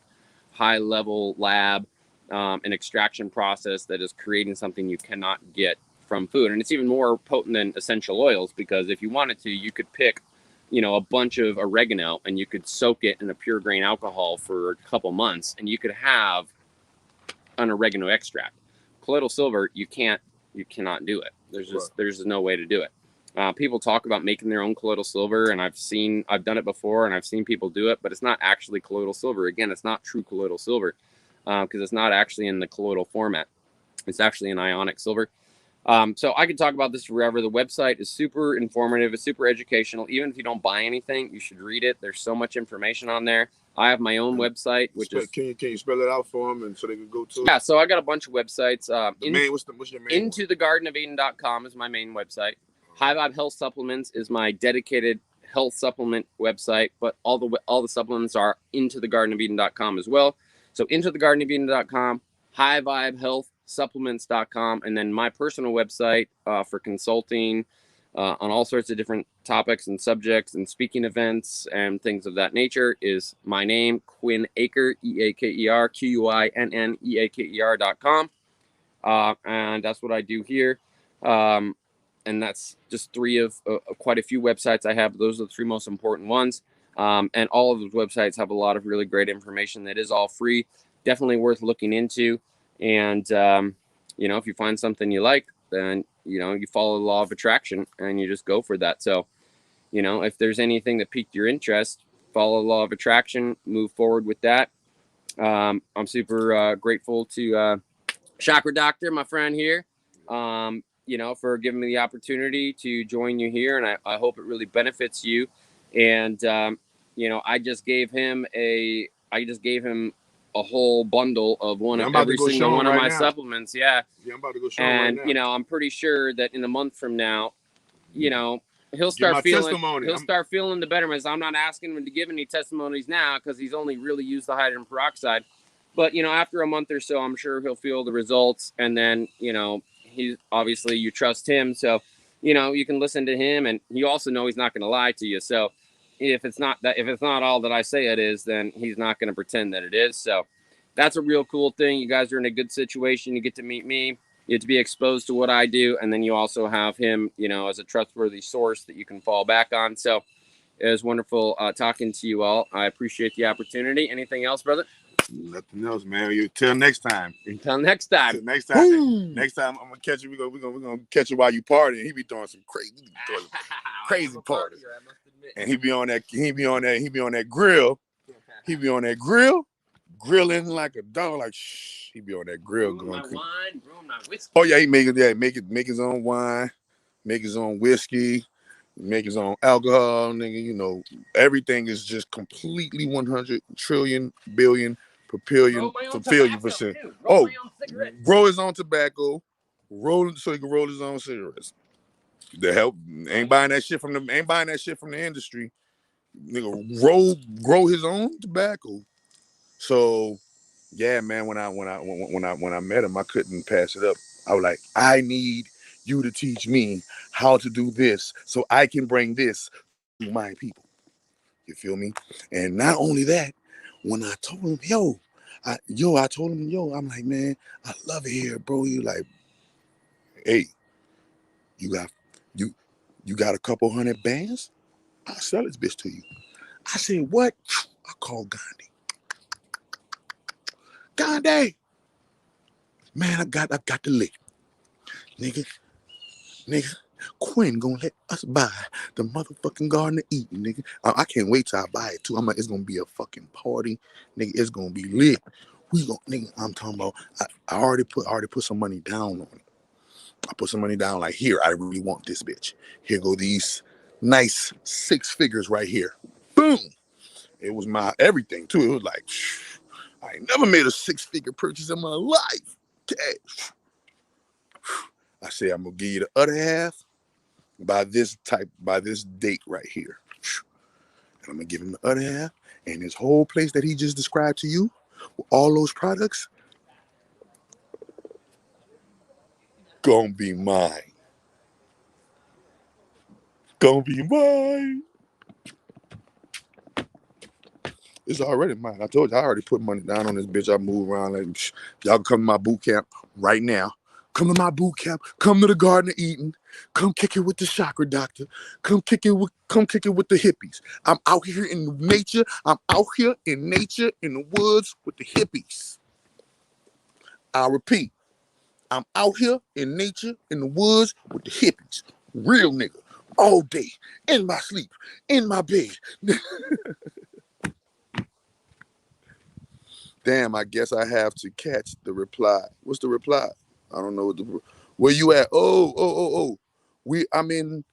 high-level lab, an extraction process that is creating something you cannot get from food. And it's even more potent than essential oils because if you wanted to, you could pick you know, a bunch of oregano, and you could soak it in a pure grain alcohol for a couple months, and you could have an oregano extract. Colloidal silver, you cannot do it. There's no way to do it. People talk about making their own colloidal silver, and I've done it before, and I've seen people do it, but it's not actually colloidal silver. Again, it's not true colloidal silver because it's not actually in the colloidal format. It's actually an ionic silver. So I could talk about this forever. The website is super informative. It's super educational. Even if you don't buy anything, you should read it. There's so much information on there. I have my own website, which is... Can you spell it out for them and so they can go to it? Yeah, so I got a bunch of websites. What's your main IntoTheGardenOfEden.com is my main website. High Vibe Health Supplements is my dedicated health supplement website, but all the supplements are IntoTheGardenOfEden.com as well. So IntoTheGardenOfEden.com, High Vibe Health Supplements.com, and then my personal website for consulting on all sorts of different topics and subjects and speaking events and things of that nature is my name, Quinn Aker, EAKER, QUINNEAKER.com. And that's what I do here. And that's just three of quite a few websites I have. Those are the three most important ones. And all of those websites have a lot of really great information that is all free. Definitely worth looking into. And, you know, if you find something you like, then, you know, you follow the law of attraction and you just go for that. So, you know, if there's anything that piqued your interest, follow the law of attraction, move forward with that. I'm super grateful to Chakra Doctor, my friend here, you know, for giving me the opportunity to join you here. And I hope it really benefits you. And, you know, I just gave him a whole bundle of every single one of my supplements. Yeah. Yeah, I'm about to go show him right now. You know, I'm pretty sure that in a month from now, you know, he'll start feeling the betterments. I'm not asking him to give any testimonies now because he's only really used the hydrogen peroxide. But, you know, after a month or so, I'm sure he'll feel the results. And then, you know, he's obviously, you trust him. So, you know, you can listen to him, and you also know he's not going to lie to you. So if it's not all that I say it is, then he's not going to pretend that it is. So that's a real cool thing. You guys are in a good situation. You get to meet me. You get to be exposed to what I do. And then you also have him, you know, as a trustworthy source that you can fall back on. So it was wonderful talking to you all. I appreciate the opportunity. Anything else, brother? Nothing else, man. Until next time. Until next time. Next time. Next time I'm gonna catch you. We're gonna catch you while you partying. He be doing some crazy parties. And he be on that grill. He be on that grill, grilling like a dog. Like he be on that grill brewing going. My wine, brewing my whiskey. Oh yeah, he make his own wine, make his own whiskey, make his own alcohol, nigga. You know, everything is just completely 100 trillion billion per billion %. Oh, grow his own tobacco, so he can roll his own cigarettes. The help ain't buying that shit from the industry. Nigga, grow his own tobacco. So, yeah, man. When I met him, I couldn't pass it up. I was like, I need you to teach me how to do this so I can bring this to my people. You feel me? And not only that, when I told him, I'm like, man, I love it here, bro. You like, hey, you got a couple hundred bands? I'll sell this bitch to you. I said, what? I called Gandhi. Gandhi! Man, I got the lick. Nigga, Quinn gonna let us buy the motherfucking Garden of Eden, nigga. I can't wait till I buy it too. I'm like, it's gonna be a fucking party, nigga. It's gonna be lit. Nigga, I'm talking about. I already put some money down on it. I put some money down. Like, here, I really want this bitch. Here go these nice 6 figures right here. Boom. It was my everything too. It was like, I ain't never made a 6-figure purchase in my life. Cash. I said, I'm gonna give you the other half by this date right here. And I'm gonna give him the other half. And this whole place that he just described to you, with all those products, gonna be mine. Gonna be mine. It's already mine. I told you, I already put money down on this bitch. I move around like, y'all can come to my boot camp right now. Come to my boot camp. Come to the Garden of Eden. Come kick it with the chakra doctor. Come kick it with the hippies. I'm out here in nature. I'm out here in nature in the woods with the hippies. I'll repeat. I'm out here in nature in the woods with the hippies. Real nigga. All day. In my sleep. In my bed. Damn, I guess I have to catch the reply. What's the reply? I don't know where you at. Oh. I'm in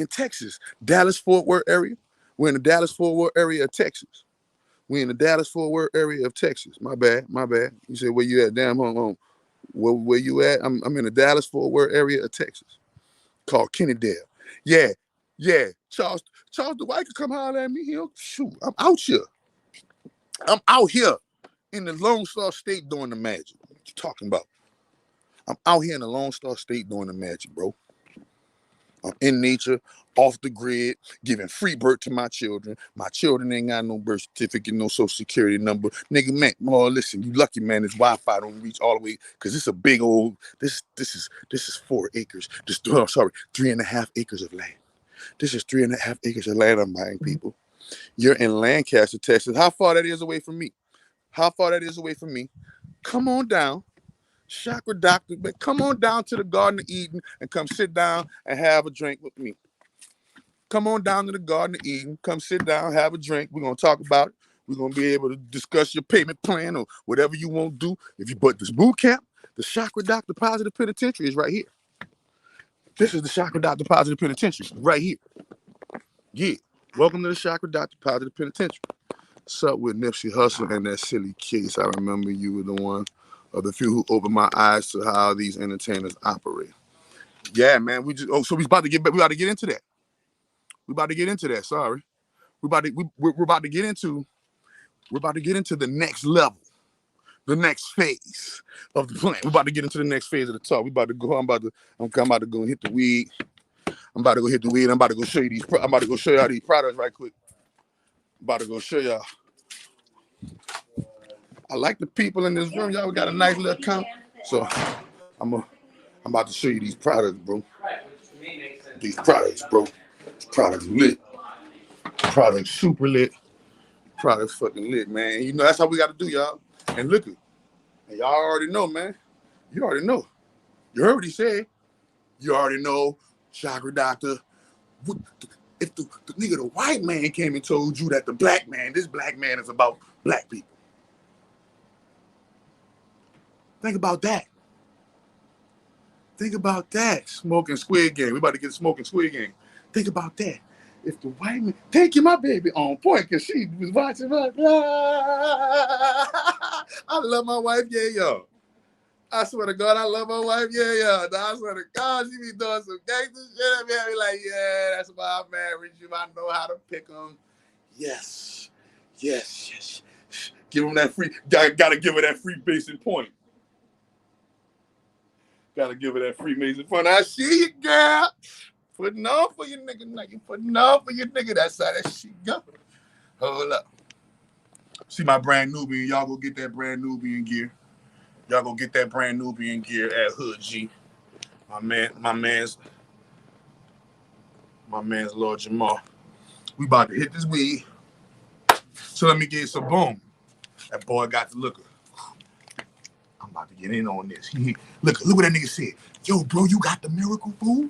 Texas, Dallas-Fort Worth area. We're in the Dallas-Fort Worth area of Texas. We're in the Dallas-Fort Worth area of Texas. My bad. You said where you at? Damn, hold on. Where you at? I'm in the Dallas-Fort Worth area of Texas, called Kennedale. Yeah. Charles Dwight could come holler at me. Shoot, I'm out here. I'm out here in the Lone Star State doing the magic. What you talking about? I'm out here in the Lone Star State doing the magic, bro. I'm in nature, off the grid, giving free birth to my children. My children ain't got no birth certificate, no social security number. Nigga, man, listen, you lucky, man. This Wi-Fi don't reach all the way, because it's a big old, this is 4 acres. 3.5 acres of land. This is 3.5 acres of land I'm buying, people. You're in Lancaster, Texas. How far that is away from me? Come on down. Chakra doctor, but come on down to the Garden of Eden and come sit down and have a drink with me. Come on down to the Garden of Eden. Come sit down, have a drink. We're going to talk about it. We're going to be able to discuss your payment plan or whatever you want to do. But this boot camp, the Chakra Doctor Positive Penitentiary is right here. This is the Chakra Doctor Positive Penitentiary right here. Yeah. Welcome to the Chakra Doctor Positive Penitentiary. What's up with Nipsey Hussle and that silly case? I remember you were the one of the few who opened my eyes to how these entertainers operate. Yeah, man. So we're about to get into that. Sorry. We're about to get into the next level, the next phase of the plan. We're about to get into the next phase of the talk. I'm about to go and hit the weed. I'm about to go show you y'all these products right quick. I'm about to go show y'all. I like the people in this room. Y'all got a nice little account. So I'm about to show you these products, bro. These products, bro. Products lit. Products super lit. Products fucking lit, man. You know, that's how we got to do, y'all. And look it. And y'all already know, man. You already know. You heard what he said. You already know. Chakra Doctor. If the nigga, the white man came and told you that this black man is about black people. Think about that. Smoking Squid Game. We about to get smoking Squid Game. Think about that. If the white man, thank you, my baby, on point, because she was watching my. I love my wife, y'all. I swear to God, I love my wife, y'all. I swear to God, she be doing some gangster shit. I be like, yeah, that's why I married you. I know how to pick them. Yes. Give them that free. Gotta give her that free basic point. Gotta give her that Freemason fun. I see you, girl. Putting on for your nigga. That's how that shit go. Hold up. See my brand Nubian. Y'all go get that brand Nubian gear. Y'all go get that brand Nubian gear at Hood G. My man's Lord Jamal. We about to hit this weed. So let me get some boom. That boy got the looker. I'm about to get in on this. Look what that nigga said. Yo, bro, you got the miracle food?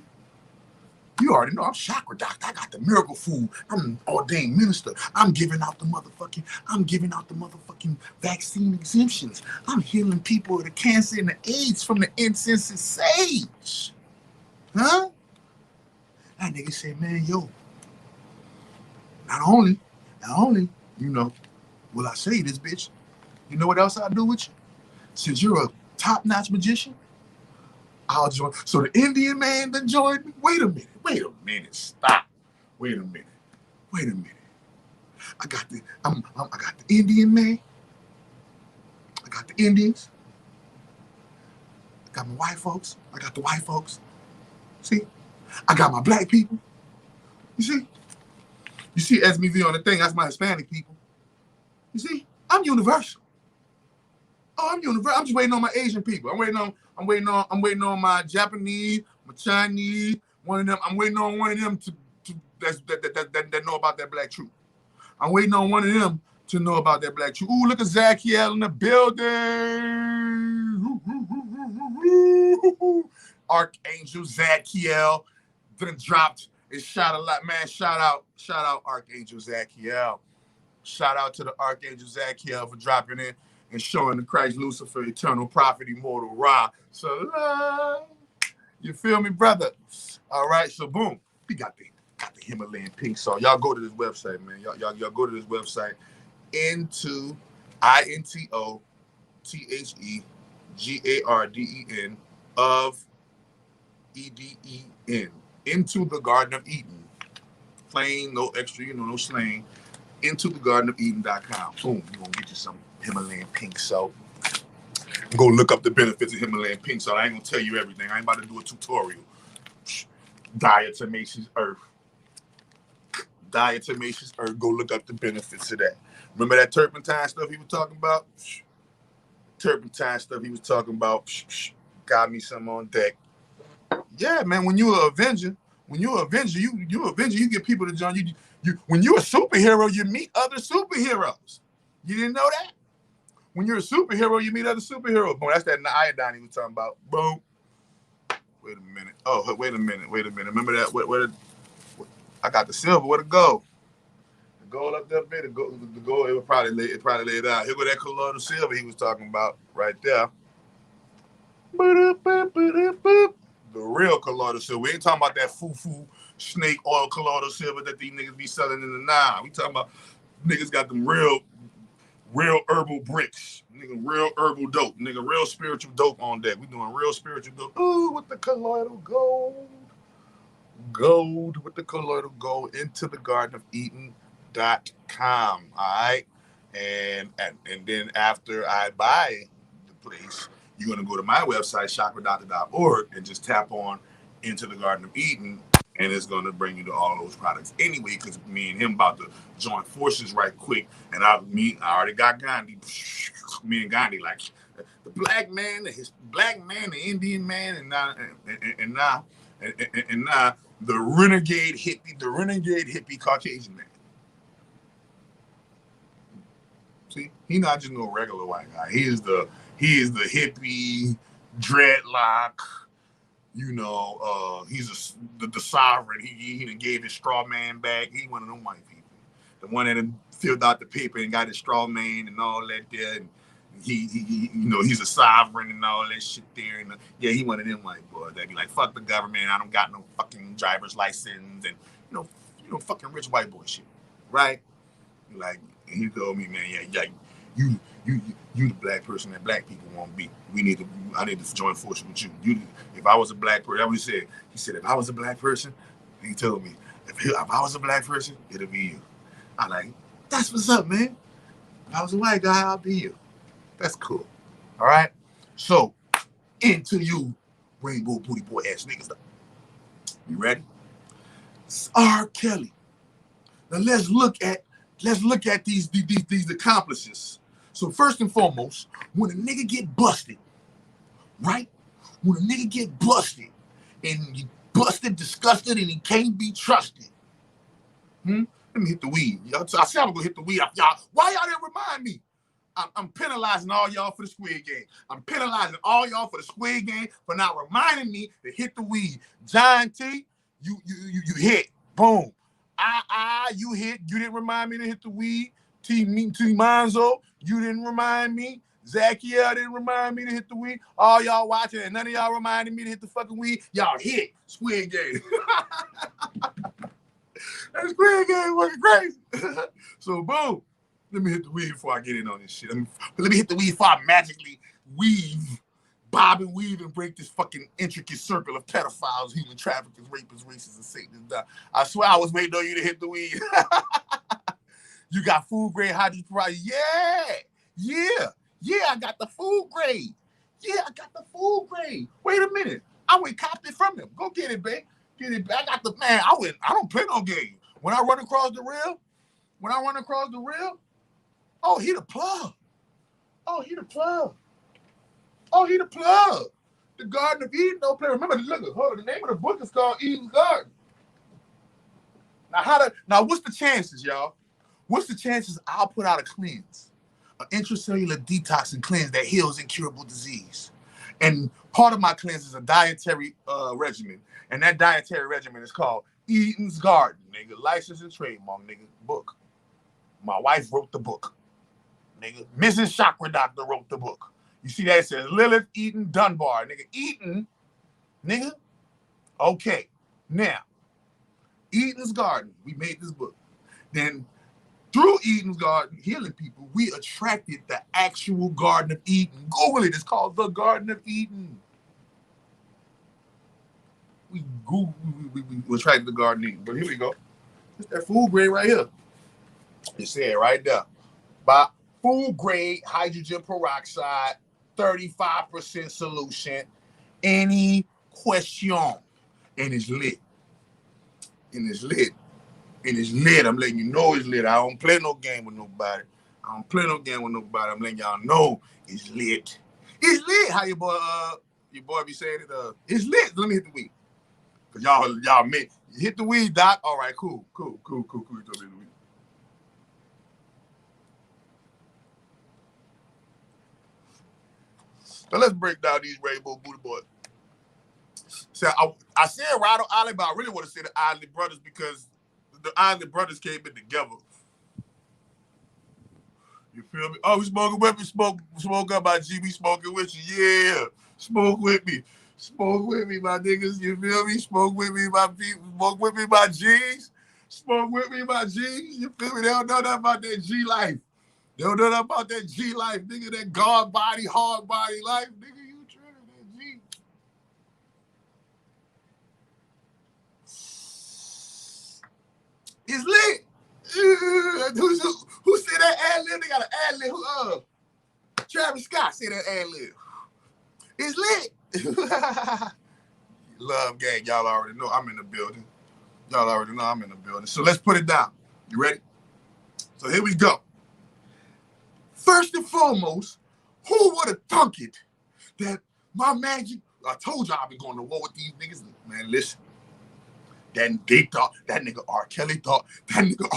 You already know I'm Chakra Doctor. I got the miracle food. I'm an ordained minister. I'm giving out the motherfucking vaccine exemptions. I'm healing people with the cancer and the AIDS from the incense and sage. Huh? That nigga said, man, yo, not only, you know, will I say this, bitch? You know what else I do with you? Since you're a top-notch magician, I'll join. So the Indian man that joined me. Wait a minute. Stop. Wait a minute. I got the Indian man. I got the Indians. I got my white folks. I got the white folks. See? I got my black people. You see? You see SMV on the thing. That's my Hispanic people. You see? I'm universal. Oh, I'm universal. I'm just waiting on my Asian people. I'm waiting on my Japanese, my Chinese. One of them. I'm waiting on one of them that know about that black truth. I'm waiting on one of them to know about that black truth. Ooh, look at Zachiel in the building. Archangel Zachiel then dropped and shot a lot, man. Shout out Archangel Zachiel. Shout out to the Archangel Zachiel for dropping in and showing the Christ Lucifer, eternal prophet, immortal Ra. So you feel me, brother? All right, so boom, we got the Himalayan pink salt. Y'all go to this website, man. Y'all go to this website. Into INTOTHEGARDEN of EDEN. Into the Garden of Eden. Plain, no extra, no slang. Into the Garden of Eden.com. Boom, you're gonna get you some Himalayan pink salt. Go look up the benefits of Himalayan pink salt. I ain't gonna tell you everything. I ain't about to do a tutorial. Diatomaceous earth. Diatomaceous earth. Go look up the benefits of that. Remember that turpentine stuff he was talking about? Got me some on deck. Yeah, man. When you're an Avenger, you get people to join you. When you're a superhero, you meet other superheroes. You didn't know that? When you're a superhero, you meet other superheroes. Boom, that's that iodine he was talking about. Boom. Wait a minute. Oh, wait a minute. Remember that? Where I got the silver. Where the gold? The gold up there, the gold. It would probably lay it out. Here go that colloidal silver he was talking about right there. The real colloidal silver. We ain't talking about that foo-foo snake oil colloidal silver that these niggas be selling in the nine. We talking about niggas got them real herbal bricks. Nigga, real herbal dope. Nigga, real spiritual dope on deck. We doing real spiritual dope. Ooh, with the colloidal gold. Gold with the colloidal gold into the Garden of Eden.com. All right. And then after I buy the place, you're going to go to my website, chakradoctor.org, and just tap on Into the Garden of Eden, and it's going to bring you to all those products anyway, because me and him about to join forces right quick. And I already got Gandhi. Me and Gandhi, like the black man, the Indian man, and now the renegade hippie Caucasian man. See, he's not just no regular white guy. He is the hippie dreadlock. He's the sovereign. He done gave his straw man back. He one of them white people, the one that filled out the paper and got his straw man and all that there. And he's a sovereign and all that shit there. And he one of them white boys that be like, fuck the government. I don't got no fucking driver's license and fucking rich white boy shit, right? Like, and he told me, man, you the black person that black people want to be. I need to join forces with you. If I was a black person, that's what he said. He said, if I was a black person, he told me, if I was a black person, it'll be you. I'm like, that's what's up, man. If I was a white guy, I'll be you. That's cool. All right. So, into you, rainbow booty boy ass niggas. You ready? R. Kelly. Now let's look at these accomplices. So first and foremost, when a nigga get busted, right? When a nigga get busted and you busted, disgusted, and he can't be trusted. Let me hit the weed. I said I'm gonna hit the weed off y'all. Why y'all didn't remind me? I'm penalizing all y'all for the Squid Game. I'm penalizing all y'all for the Squid Game for not reminding me to hit the weed. John T, you hit. Boom. You hit. You didn't remind me to hit the weed. T Monzo, you didn't remind me. Zachiel didn't remind me to hit the weed. All y'all watching and none of y'all reminded me to hit the fucking weed. Y'all hit Squid Game. That Squid Game working crazy. So boom. Let me hit the weed before I get in on this shit. Let me hit the weed before I magically bob and weave and break this fucking intricate circle of pedophiles, human traffickers, rapists, racists, and Satanists. I swear I was waiting on you to hit the weed. You got food grade hydrogen peroxide. Yeah, I got the food grade. Wait a minute. I went copped it from him. Go get it, babe. Get it back. I got the man. I don't play no game. When I run across the rail, oh, he the plug. Oh, he the plug. The Garden of Eden don't play. Remember, look, hold on, the name of the book is called Eden's Garden. Now what's the chances, y'all? What's the chances I'll put out a cleanse, an intracellular detox and cleanse that heals incurable disease? And part of my cleanse is a dietary regimen. And that dietary regimen is called Eden's Garden, nigga. License and trademark, nigga. Book. My wife wrote the book, nigga. Mrs. Chakra Doctor wrote the book. You see that? It says Lilith Eden Dunbar, nigga. Eden, nigga. Okay. Now, Eden's Garden, we made this book. Then through Eden's Garden, healing people, we attracted the actual Garden of Eden. Google it. It's called the Garden of Eden. We attracted the Garden of Eden. But here we go. It's that food grade right here. It said right there. By food grade hydrogen peroxide, 35% solution. Any question? And it's lit. And it's lit. And it's lit. I'm letting you know it's lit. I don't play no game with nobody. I'm letting y'all know it's lit. It's lit. How your boy be saying it? It's lit. Let me hit the weed. Cause y'all meant hit the weed, Doc. All right, cool. Now let's break down these rainbow booty boys. So I said Rado Island, but I really want to say the Isley Brothers because the Isley Brothers came in together. You feel me? Oh, we smoking with me, smoke up my G, we smoking with you. Yeah, smoke with me. Smoke with me, my niggas. You feel me? Smoke with me, my people. Smoke with me, my G's. Smoke with me, my G's. You feel me? They don't know nothing about that G life. They don't know nothing about that G life, nigga. That God body, hard body life, nigga. You tripping that G. It's lit. Who said that ad lib? They got an ad lib. Travis Scott said that ad lib. It's lit. Love gang, y'all already know I'm in the building. So let's put it down. You ready? So here we go. First and foremost, who would have thunk it that my magic? I told y'all I've been going to war with these niggas. Man, listen. That nigga R. Kelly thought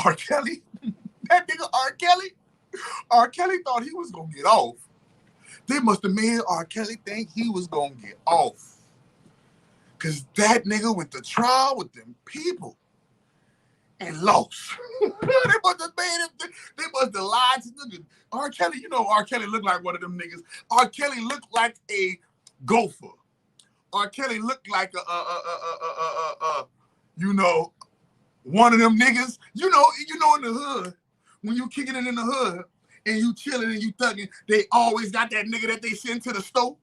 R. Kelly thought he was gonna get off. They must have made R. Kelly think he was gonna get off. Cause that nigga went to trial with them people and lost. They must have lied to niggas. R. Kelly, you know R. Kelly looked like one of them niggas. R. Kelly looked like a gopher. R. Kelly looked like one of them niggas. You know in the hood, when you kicking it in the hood and you chilling and you thugging, they always got that nigga that they send to the store.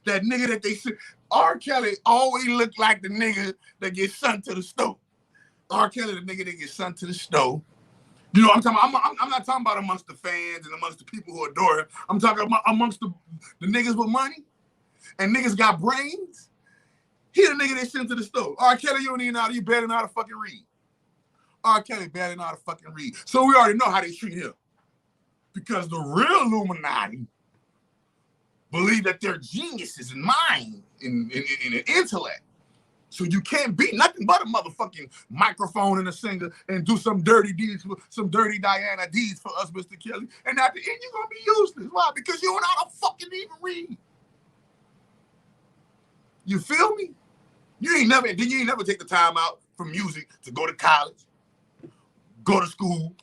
That nigga that they send. R. Kelly always looked like the nigga that gets sent to the store. R. Kelly, the nigga that gets sent to the store. You know what I'm talking about? I'm not talking about amongst the fans and amongst the people who adore him. I'm talking about amongst the niggas with money and niggas got brains. He the nigga they sent to the store. R. Kelly, you don't even know you better not how to fucking read. R. Kelly better not how to fucking read. So we already know how they treat him. Because the real Illuminati believe that they're geniuses in mind, in intellect. So you can't be nothing but a motherfucking microphone and a singer and do some dirty deeds, some dirty Diana deeds for us, Mr. Kelly. And at the end, you're going to be useless. Why? Because you don't know how to fucking even read. You feel me? You ain't never take the time out from music to go to college, go to school,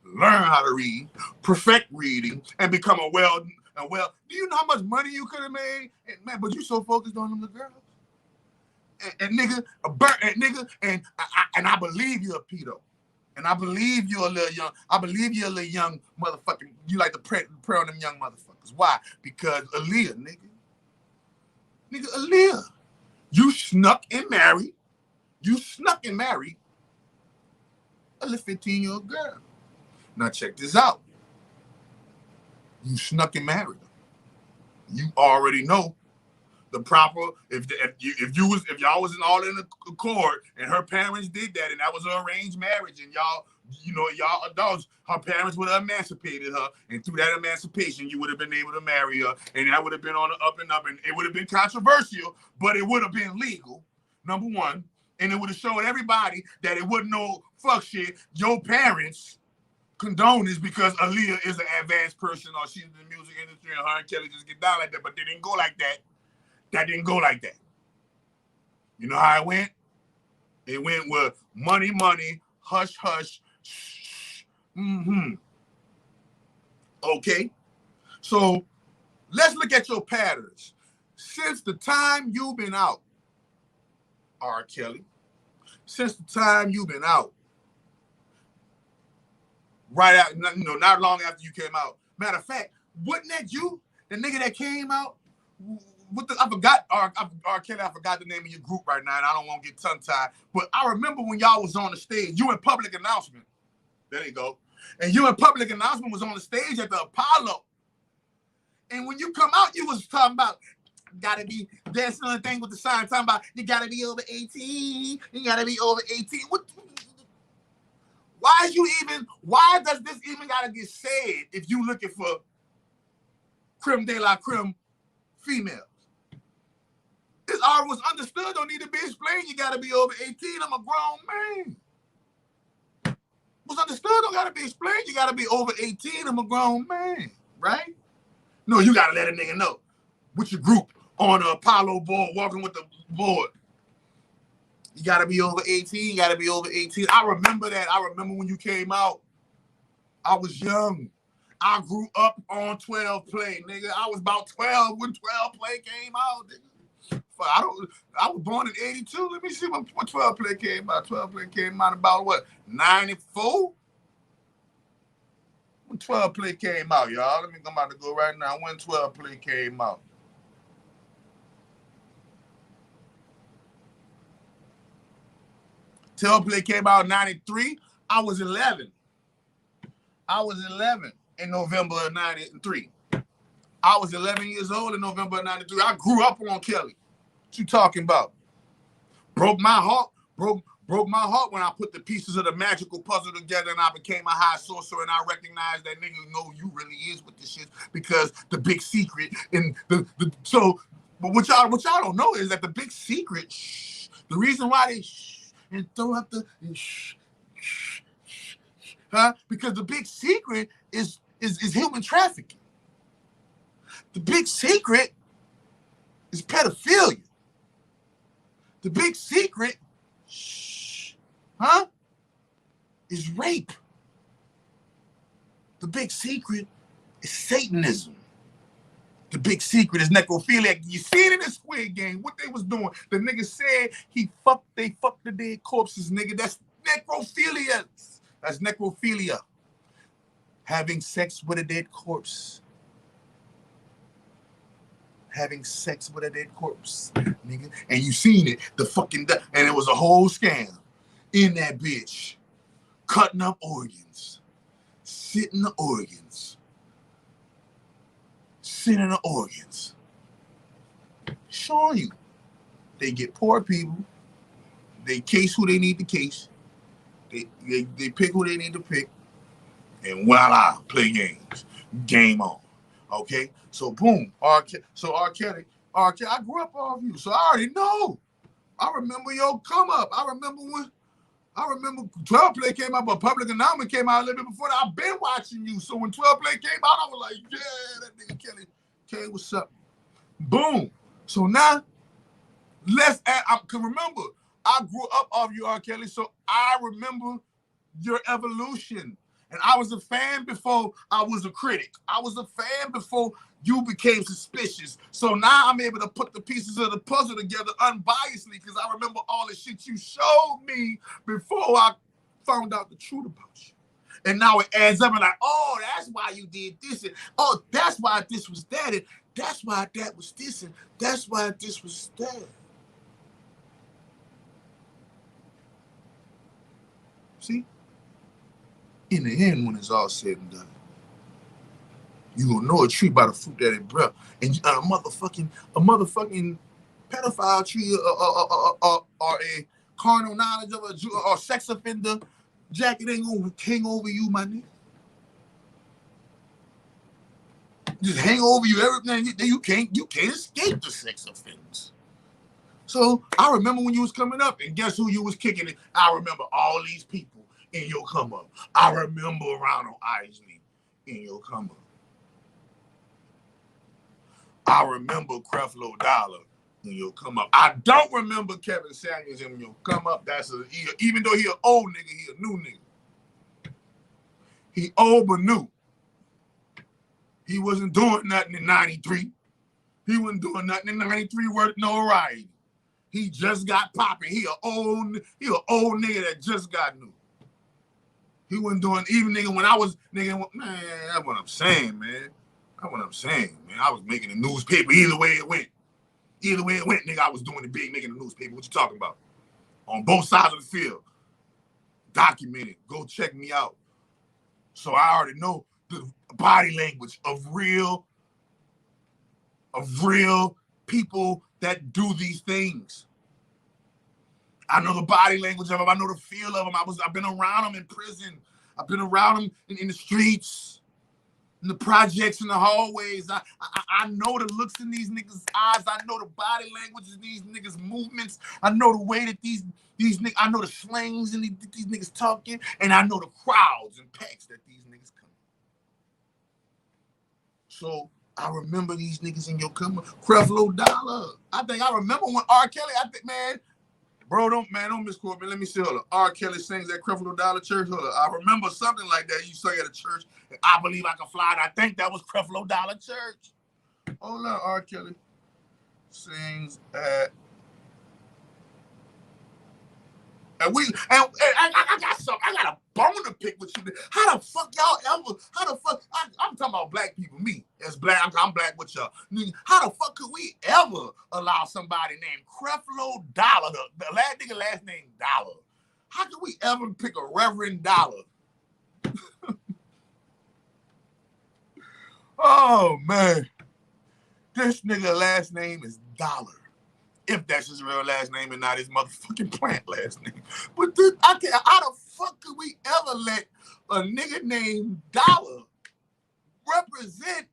learn how to read, perfect reading, and become a well. Do you know how much money you could have made? And man, but you so focused on them little girls. And nigga, I believe you're a pedo. And I believe you're a little young. I believe you're a little young motherfucker. You like to pray on them young motherfuckers. Why? Because Aaliyah, nigga, Aaliyah, you snuck and married a little 15-year-old girl. Now check this out. You snuck and married her. You already know the proper, if y'all wasn't all in accord and her parents did that and that was an arranged marriage and y'all you know, y'all adults, her parents would have emancipated her, and through that emancipation, you would have been able to marry her, and that would have been on the up and up, and it would have been controversial, but it would have been legal, number one, and it would have shown everybody that it wasn't no fuck shit. Your parents condone this because Aaliyah is an advanced person, or she's in the music industry, and her and Kelly just get down like that, but they didn't go like that. That didn't go like that. You know how it went? It went with money, money, hush, hush, shh, Okay? So let's look at your patterns. Since the time you've been out, R. Kelly, since the time you've been out, right out, you know, not long after you came out. Matter of fact, wasn't that you, the nigga that came out? I forgot R. Kelly, I forgot the name of your group right now, and I don't want to get tongue-tied. But I remember when y'all was on the stage, you in Public Announcement. There you go. And you in Public Announcement was on the stage at the Apollo. And when you come out, you was talking about, gotta be dancing on the thing with the sign, talking about you gotta be over 18. You gotta be over 18. Why does this even gotta get said if you looking for creme de la creme females? This already was understood, don't need to be explained. You gotta be over 18. I'm a grown man. Was understood, don't gotta be explained. You gotta be over 18. I'm a grown man, right? No, you gotta let a nigga know with your group on the Apollo board, walking with the board. You gotta be over 18. You gotta be over 18. I remember that. I remember when you came out. I was young. I grew up on 12 Play, nigga. I was about 12 when 12 Play came out, nigga. I was born in 82. Let me see when 12 Play came out. 12 Play came out about what? 94? When 12 Play came out, y'all. I'm about to go right now. When 12 Play came out. Play came out in 93. I was 11. I was 11 in November of 93. I was 11 years old in November of 93. I grew up on Kelly. What you talking about? Broke my heart. Broke my heart when I put the pieces of the magical puzzle together and I became a high sorcerer and I recognized that nigga know you really is with this shit because the big secret and but what y'all don't know is that the big secret, the reason why they and throw up the because the big secret is human trafficking. The big secret is pedophilia. The big secret, is rape. The big secret is Satanism. The big secret is necrophilia. You see it in the Squid Game, what they was doing. The nigga said they fucked the dead corpses, nigga. That's necrophilia. That's necrophilia. Having sex with a dead corpse. Having sex with a dead corpse, nigga. And you seen it, and it was a whole scam in that bitch. Cutting up organs. Sitting the organs. Sitting the organs. Showing you. They get poor people. They case who they need to case. They pick who they need to pick. And voila, play games. Game on. Okay? So boom. R. Kelly, I grew up off you. So I already know. I remember your come up. I remember 12 Play came out, but Public Announcement came out a little bit before that. I've been watching you. So when 12 Play came out, I was like, yeah, that nigga Kelly, what's up? Boom. So now, let's add, because remember, I grew up off you, R. Kelly, so I remember your evolution. And I was a fan before I was a critic. I was a fan before you became suspicious. So now I'm able to put the pieces of the puzzle together unbiasedly because I remember all the shit you showed me before I found out the truth about you. And now it adds up and like, oh, that's why you did this. And, oh, that's why this was that. And that's why that was this. And that's why this was that. See? In the end, when it's all said and done, you gonna know a tree by the fruit that it brought. And a motherfucking pedophile tree or a carnal knowledge of a Jew or sex offender jacket ain't gonna hang over you, my nigga. Just hang over you everything. You can't escape the sex offense. So I remember when you was coming up, and guess who you was kicking it? I remember all these people in your come up. I remember Ronald Isley in your come up. I remember Creflo Dollar in your come up. I don't remember Kevin Samuels in your come up. Even though he an old nigga, he a new nigga. He old but new. He wasn't doing nothing in 93. He wasn't doing nothing in 93 worth notoriety. He just got popping. He an old nigga that just got new. He wasn't doing even nigga when I was nigga. Man, that's what I'm saying, man. That's what I'm saying, man. I was making the newspaper either way it went. Either way it went, nigga, I was doing it big, making the newspaper. What you talking about? On both sides of the field. Documented. Go check me out. So I already know the body language of real people that do these things. I know the body language of them. I know the feel of them. I've been around them in prison. I've been around them in the streets, in the projects, in the hallways. I know the looks in these niggas' eyes. I know the body language of these niggas' movements. I know the way that these niggas, I know the slangs and these niggas talking, and I know the crowds and packs that these niggas come. So I remember these niggas in your come up. Creflo Dollar. I think I remember when R. Kelly, I think, man, bro, don't misquote me. Let me see. Hold up. R. Kelly sings at Creflo Dollar Church. Hold up. I remember something like that. You sang at a church. And I believe I can fly. And I think that was Creflo Dollar Church. Hold on. R. Kelly sings at. And I got something. I got a bone to pick with you. How the fuck y'all ever? I'm talking about black people. Me as black. I'm black with y'all. How the fuck could we ever allow somebody named Creflo Dollar, the last nigga last name Dollar? How could we ever pick a Reverend Dollar? Oh man, this nigga last name is Dollar. If that's his real last name and not his motherfucking plant last name. But dude, how the fuck could we ever let a nigga named Dollar represent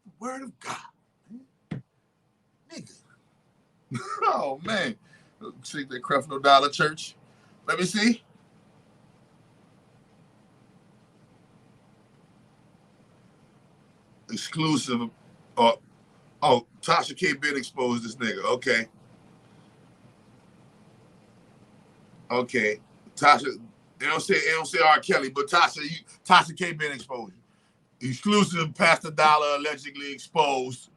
the word of God? Nigga. Oh, man. See the Creflo Dollar Church. Let me see. Exclusive. Oh, Tasha K. been exposed this nigga. Okay. Tasha, they don't say R. Kelly, but Tasha K. been exposed. Exclusive Pastor Dollar allegedly exposed.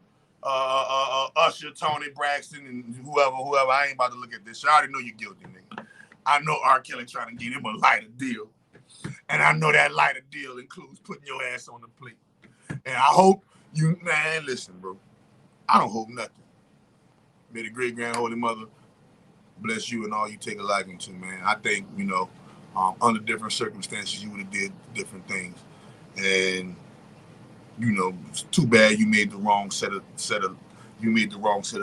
Usher, Tony Braxton, and whoever. I ain't about to look at this. I already know you're guilty, nigga. I know R. Kelly trying to get him a lighter deal. And I know that lighter deal includes putting your ass on the plate. And I hope you, man, listen, bro. I don't hope nothing. May the great grand holy mother bless you and all you take a liking to, man. I think, under different circumstances, you would have did different things. And, it's too bad you made the wrong set of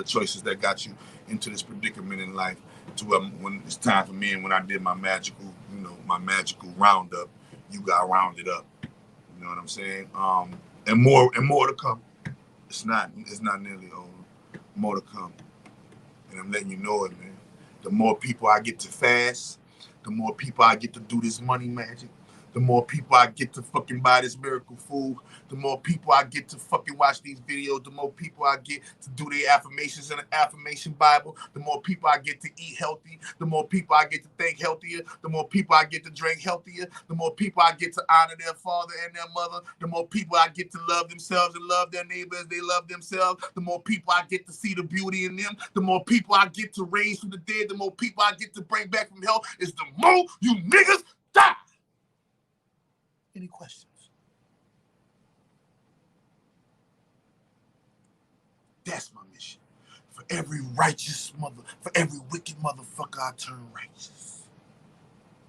choices that got you into this predicament in life to when it's time for me and when I did my magical roundup, you got rounded up. You know what I'm saying? And more to come. It's not nearly over. More to come. And I'm letting you know it, man. The more people I get to fast, the more people I get to do this money magic, the more people I get to fucking buy this miracle food, the more people I get to fucking watch these videos, the more people I get to do their affirmations in the affirmation Bible, the more people I get to eat healthy, the more people I get to think healthier, the more people I get to drink healthier, the more people I get to honor their father and their mother, the more people I get to love themselves and love their neighbors, they love themselves, the more people I get to see the beauty in them, the more people I get to raise from the dead, the more people I get to bring back from hell, is the more you niggas die. Any questions? That's my mission. For every wicked motherfucker I turn righteous,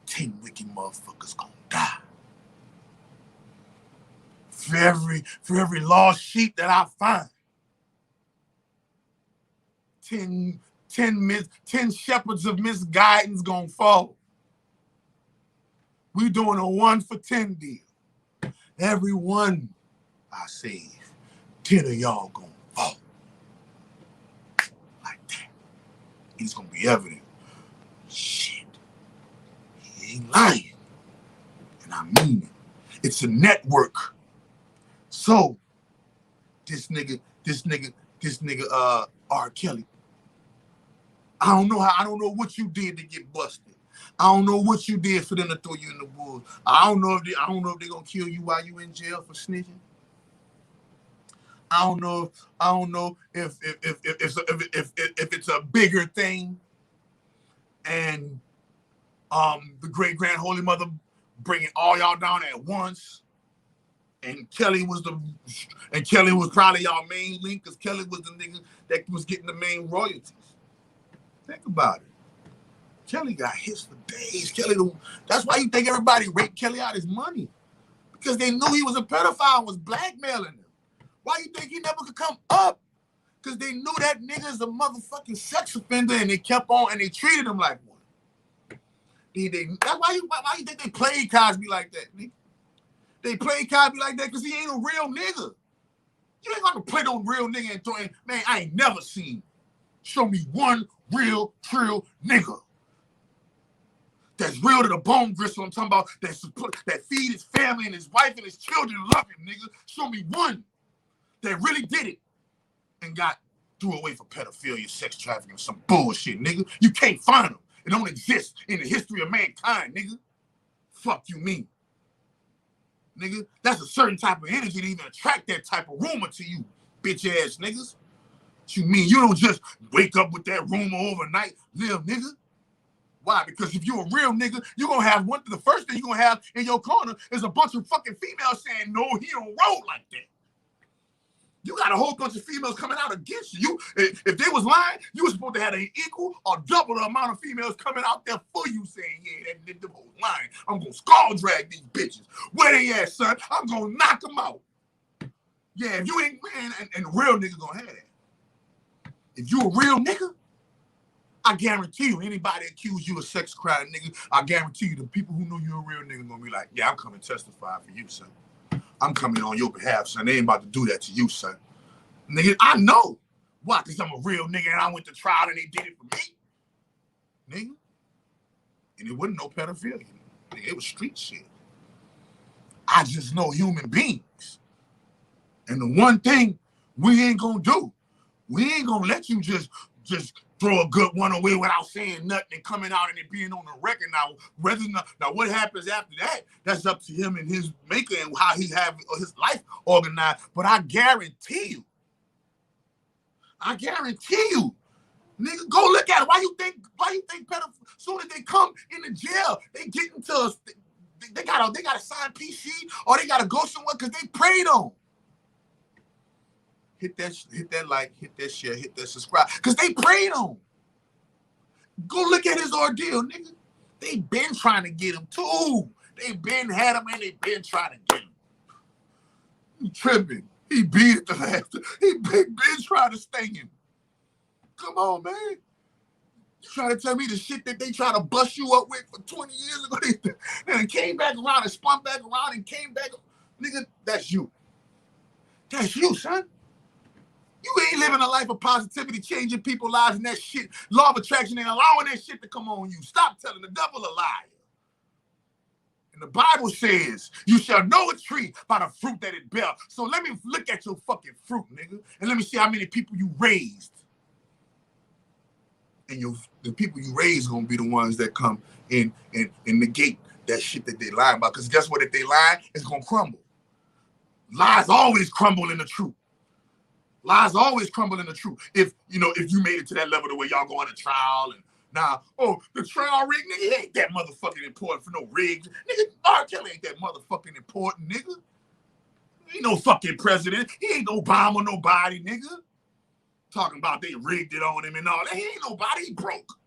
10 wicked motherfuckers gonna die. For every lost sheep that I find, 10 shepherds of misguidance gonna fall. We doing a 1 for 10 deal. Every one I save, 10 of y'all gonna vote. Like that. It's gonna be evident. Shit. He ain't lying. And I mean it. It's a network. So this nigga, R. Kelly. I don't know what you did to get busted. I don't know what you did for them to throw you in the woods. I don't know if they're gonna kill you while you in jail for snitching. I don't know if it's a bigger thing, and the great grand holy mother bringing all y'all down at once, and Kelly was probably y'all main link, because Kelly was the nigga that was getting the main royalties. Think about it. Kelly got hits for days. That's why you think everybody raped Kelly out his money, because they knew he was a pedophile and was blackmailing them. Why you think he never could come up? Because they knew that nigga's a motherfucking sex offender, and they kept on, and they treated him like one. That's why you think they played Cosby like that, nigga? They played Cosby like that because he ain't a real nigga. You ain't gonna play no real nigga and throw in. Man, I ain't never seen. Show me one real, true nigga that's real to the bone gristle. I'm talking about that feed his family and his wife and his children love him, nigga. Show me one that really did it and got threw away for pedophilia, sex trafficking, some bullshit, nigga. You can't find them. It don't exist in the history of mankind, nigga. Fuck you mean? Nigga, that's a certain type of energy to even attract that type of rumor to you, bitch ass niggas. What you mean? You don't just wake up with that rumor overnight, little nigga. Why? Because if you're a real nigga, you're gonna have the first thing you're gonna have in your corner is a bunch of fucking females saying, no, he don't roll like that. You got a whole bunch of females coming out against you. If they was lying, you was supposed to have an equal or double the amount of females coming out there for you saying, yeah, that the whole lying. I'm gonna skull drag these bitches. Where they at, son? I'm gonna knock them out. Yeah, if you ain't, man, and the real nigga gonna have that. If you a real nigga, I guarantee you, anybody accuse you of sex crime, nigga, I guarantee you the people who know you're a real nigga gonna be like, yeah, I'm coming to testify for you, son. I'm coming on your behalf, son. They ain't about to do that to you, son. Nigga, I know. Why? Because I'm a real nigga and I went to trial and they did it for me. Nigga. And it wasn't no pedophilia. Nigga, it was street shit. I just know human beings. And the one thing we ain't gonna do, we ain't gonna let you just throw a good one away without saying nothing and coming out and it being on the record. Now, now what happens after that, that's up to him and his maker and how he have his life organized. But I guarantee you, nigga, go look at it. Why you think pedophiles, as soon as they come into jail, they get into us, they gotta sign PC or they gotta go somewhere because they prayed on. Hit that like, hit that share, hit that subscribe. Because they prayed on. Go look at his ordeal, nigga. They been trying to get him too. They been had him and they been trying to get him. He tripping. He beat it the last. He been trying to sting him. Come on, man. You trying to tell me the shit that they try to bust you up with for 20 years ago? Then it came back around and spun back around and came back. Nigga, that's you. That's you, son. You ain't living a life of positivity, changing people's lives and that shit. Law of attraction ain't allowing that shit to come on you. Stop telling the devil a lie. And the Bible says, you shall know a tree by the fruit that it bears. So let me look at your fucking fruit, nigga, and let me see how many people you raised. And the people you raised gonna be the ones that come in and negate that shit that they lying about. Because guess what? If they lie, it's gonna crumble. Lies always crumble in the truth. Lies always crumble in the truth. If you made it to that level the way y'all go on a trial and now, the trial rig, nigga, ain't that motherfucking important for no rigs. Nigga, R. Kelly ain't that motherfucking important, nigga. He ain't no fucking president. He ain't Obama, nobody, nigga. Talking about they rigged it on him and all that. He ain't nobody. He broke.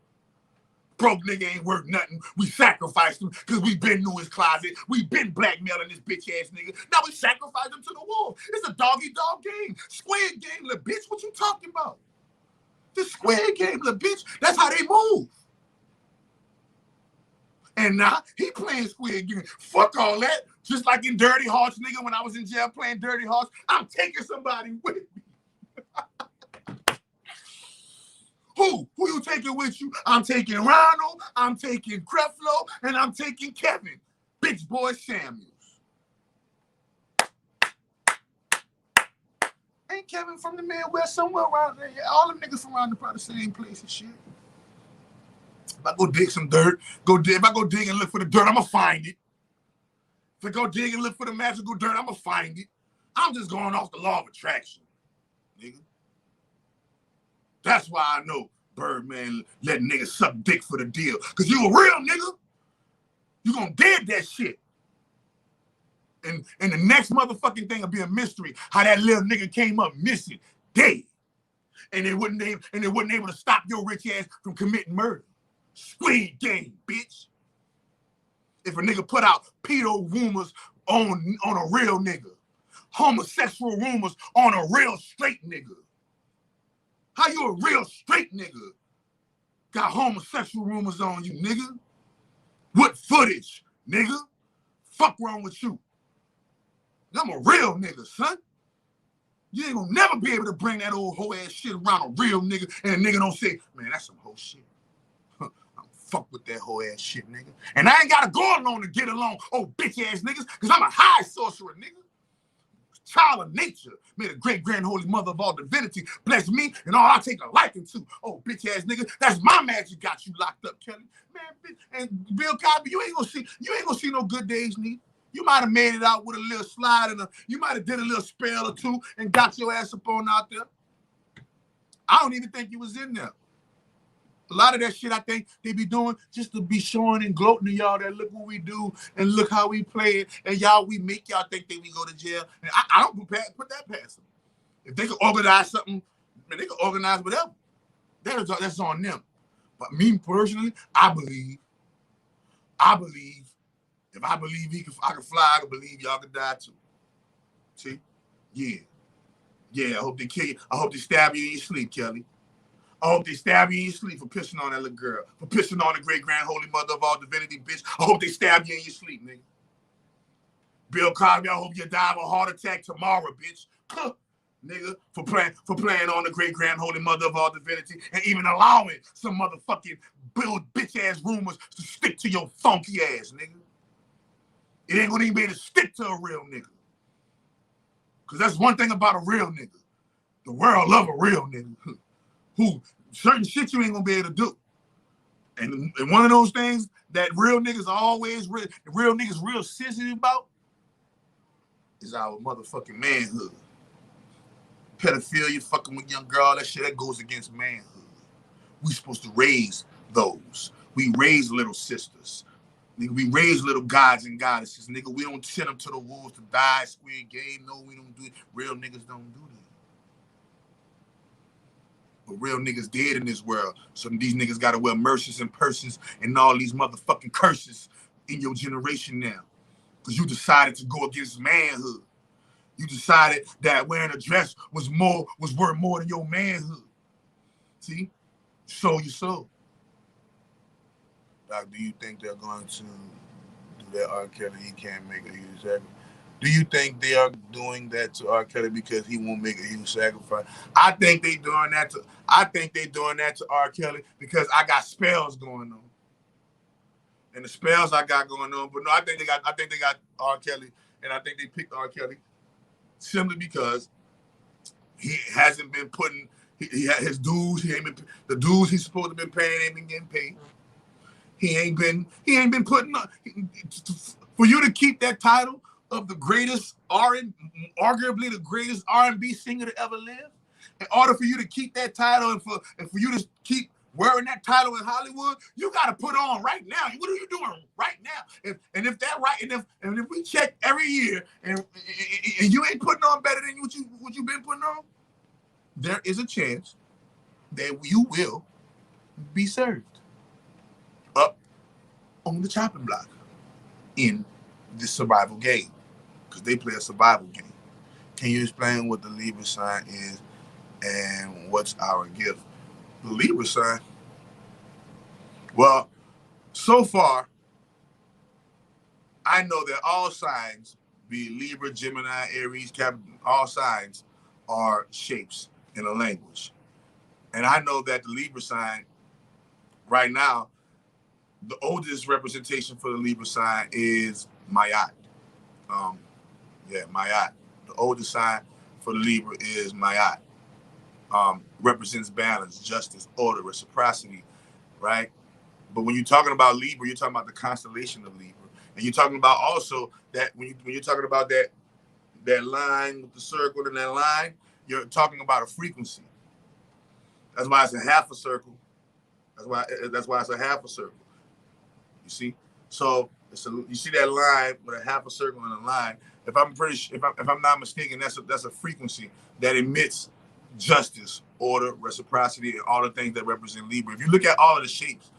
Broke nigga ain't worth nothing. We sacrificed him because we been through his closet. We been blackmailing this bitch ass nigga. Now we sacrificed him to the wolf. It's a dog-eat-dog game. Squid Game, little bitch. What you talking about? The Squid Game, little bitch. That's how they move. And now he playing Squid Game. Fuck all that. Just like in Dirty Hearts, nigga, when I was in jail playing Dirty Hearts, I'm taking somebody with me. Who you taking with you? I'm taking Ronald, I'm taking Creflo, and I'm taking Kevin. Bitch boy Samuels. Ain't Kevin from the Midwest somewhere around there? Yeah, all them niggas from around the probably same place and shit. If I go dig some dirt, if I go dig and look for the dirt, I'ma find it. If I go dig and look for the magical dirt, I'ma find it. I'm just going off the law of attraction, nigga. That's why I know Birdman letting niggas suck dick for the deal. Cause you a real nigga. You gonna dead that shit. And the next motherfucking thing will be a mystery. How that little nigga came up missing, dead. And they wasn't able to stop your rich ass from committing murder. Squid Game, bitch. If a nigga put out pedo rumors on a real nigga, homosexual rumors on a real straight nigga. How you a real straight nigga got homosexual rumors on you, nigga? What footage, nigga? Fuck wrong with you? I'm a real nigga, son. You ain't gonna never be able to bring that old hoe ass shit around a real nigga and a nigga don't say, man, that's some hoe shit. I don't fuck with that hoe ass shit, nigga. And I ain't gotta go along to get along, oh bitch ass niggas, because I'm a high sorcerer, nigga. Child of nature, may the great grand holy mother of all divinity bless me and all I take a liking to. Oh, bitch ass nigga, that's my magic got you locked up, Kelly. Man, bitch, and Bill Cosby, you ain't gonna see no good days, nigga. You might have made it out with a little slide and you might have did a little spell or two and got your ass up on out there. I don't even think you was in there. A lot of that shit I think they be doing just to be showing and gloating to y'all that look what we do and look how we play it and y'all we make y'all think that we go to jail. And I don't put that past them. If they could organize something, man, they could organize whatever. That's on them. But me personally, I believe. If I believe I can fly, I can believe y'all can die too. See? Yeah. Yeah, I hope they kill you. I hope they stab you in your sleep, Kelly. I hope they stab you in your sleep for pissing on that little girl, for pissing on the great grand holy mother of all divinity, bitch. I hope they stab you in your sleep, nigga. Bill Cosby, I hope you die of a heart attack tomorrow, bitch. Nigga, for playing on the great grand holy mother of all divinity and even allowing some motherfucking bitch ass rumors to stick to your funky ass, nigga. It ain't gonna even be able to stick to a real nigga. Cause that's one thing about a real nigga. The world love a real nigga. Who certain shit you ain't gonna be able to do. And one of those things that real niggas real niggas real sensitive about is our motherfucking manhood. Pedophilia, fucking with young girl, that shit, that goes against manhood. We supposed to raise those. We raise little sisters. Nigga, we raise little gods and goddesses. Nigga, we don't send them to the wolves to die, Squid Game. No, we don't do it. Real niggas don't do that. But real niggas dead in this world. Some of these niggas gotta wear mercies and purses and all these motherfucking curses in your generation now. Because you decided to go against manhood. You decided that wearing a dress was worth more than your manhood. See? Sold your soul. Doc, do you think they're going to do that R. Kelly? He can't make a huge sacrifice. Do you think they are doing that to R. Kelly because he won't make a huge sacrifice? I think they doing that to R. Kelly because I got spells going on. And the spells I got going on, but no, I think they got R. Kelly, and I think they picked R. Kelly simply because he hasn't been putting his dues. The dues he's supposed to have been paying ain't been getting paid. He ain't been putting up for you to keep that title of the greatest arguably the greatest R&B singer to ever live. In order for you to keep that title and for you to keep wearing that title in Hollywood, you got to put on right now. What are you doing right now? If we check every year and you ain't putting on better than what you've been putting on, there is a chance that you will be served up on the chopping block in this survival game, because they play a survival game. Can you explain what the Libra sign is and what's our gift? The Libra sign, well, so far, I know that all signs, be it Libra, Gemini, Aries, Capricorn, all signs are shapes in a language. And I know that the Libra sign right now, the oldest representation for the Libra sign is Mayat. Mayat. The oldest sign for the Libra is Mayat. Represents balance, justice, order, reciprocity, right? But when you're talking about Libra, you're talking about the constellation of Libra. And you're talking about also that when you're talking about that line with the circle and that line, you're talking about a frequency. That's why it's a half a circle. That's why it's a half a circle. You see? So you see that line with a half a circle and a line. If I'm not mistaken, that's a frequency that emits justice, order, reciprocity, and all the things that represent Libra. If you look at all of the shapes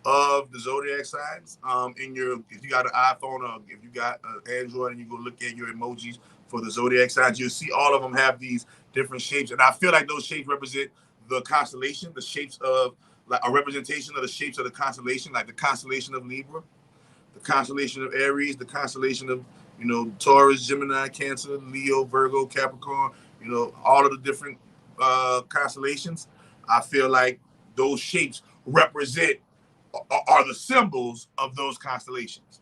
of the zodiac signs, if you got an iPhone or if you got an Android and you go look at your emojis for the zodiac signs, you'll see all of them have these different shapes, and I feel like those shapes represent the constellation, the shapes of like a representation of the shapes of the constellation, like the constellation of Libra, the constellation of Aries, the constellation of Taurus, Gemini, Cancer, Leo, Virgo, Capricorn, all of the different constellations. I feel like those shapes represent are the symbols of those constellations.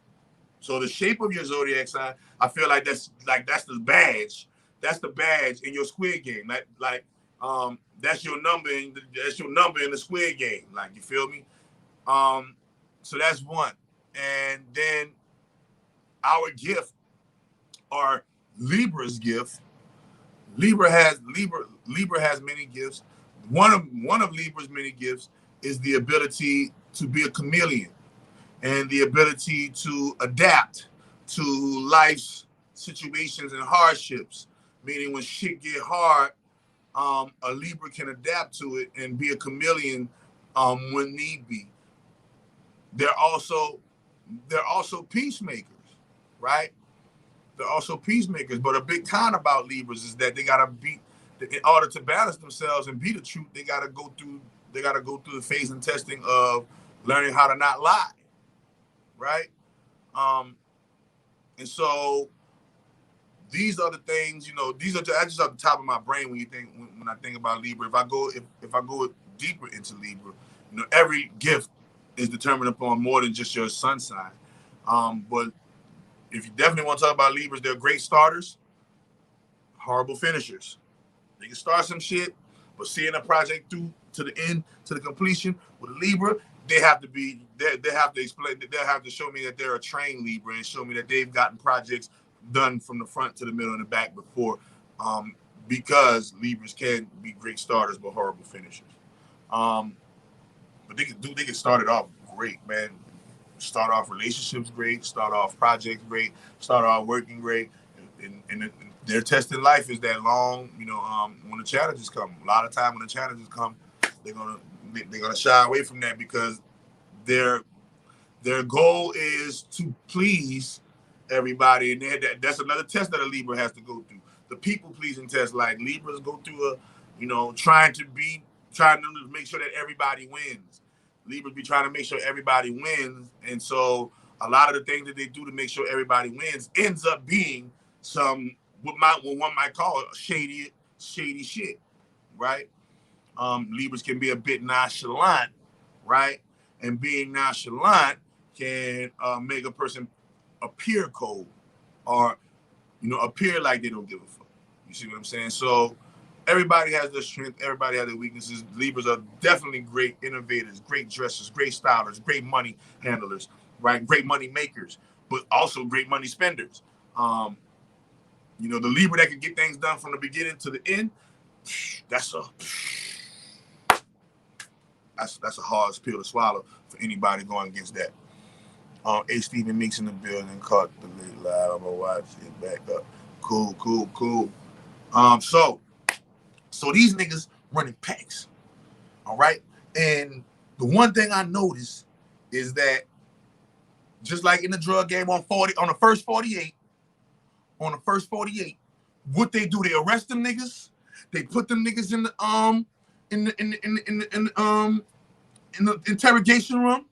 So the shape of your zodiac sign, I feel like that's the badge. That's the badge in your Squid Game. That's your number in the Squid Game. Like, you feel me? So that's one. And then our gift, or Libra's gift. Libra has many gifts. One of Libra's many gifts is the ability to be a chameleon and the ability to adapt to life's situations and hardships. Meaning when shit get hard, a Libra can adapt to it and be a chameleon when need be. They're also peacemakers, right? They're also peacemakers. But a big con about Libras is that they gotta be, in order to balance themselves and be the truth, they gotta go through the phase and testing of learning how to not lie, right? And so these are the things, these are just off the top of my brain when I think about Libra. If I go deeper into Libra, every gift is determined upon more than just your sun sign. But if you definitely want to talk about Libras, they're great starters, horrible finishers. They can start some shit, but seeing a project through to the end, to the completion with a Libra, they have to show me that they're a trained Libra and show me that they've gotten projects done from the front to the middle and the back before, because Libras can be great starters but horrible finishers. But they can start it off great, man. Start off relationships great, start off projects great, start off working great, and their test in life is that long. When the challenges come, a lot of time when the challenges come, they're gonna shy away from that because their goal is to please everybody, and that's another test that a Libra has to go through. The people pleasing test, like Libras go through trying to make sure that everybody wins. Libras be trying to make sure everybody wins, and so a lot of the things that they do to make sure everybody wins ends up being some what one might call shady shit, right? Libras can be a bit nonchalant, right? And being nonchalant can make a person appear cold or appear like they don't give a fuck. You see what I'm saying? So everybody has their strength, everybody has their weaknesses. Libras are definitely great innovators, great dressers, great stylers, great money handlers, right? Great money makers, but also great money spenders. The Libra that can get things done from the beginning to the end, that's a hard pill to swallow for anybody going against that. A Stephen Meeks in the building, caught the lead live. I'm gonna watch it back up. Cool. So these niggas running packs, all right? And the one thing I noticed is that just like in the drug game on the first 48, what they do, they arrest them niggas, they put them niggas in the interrogation room,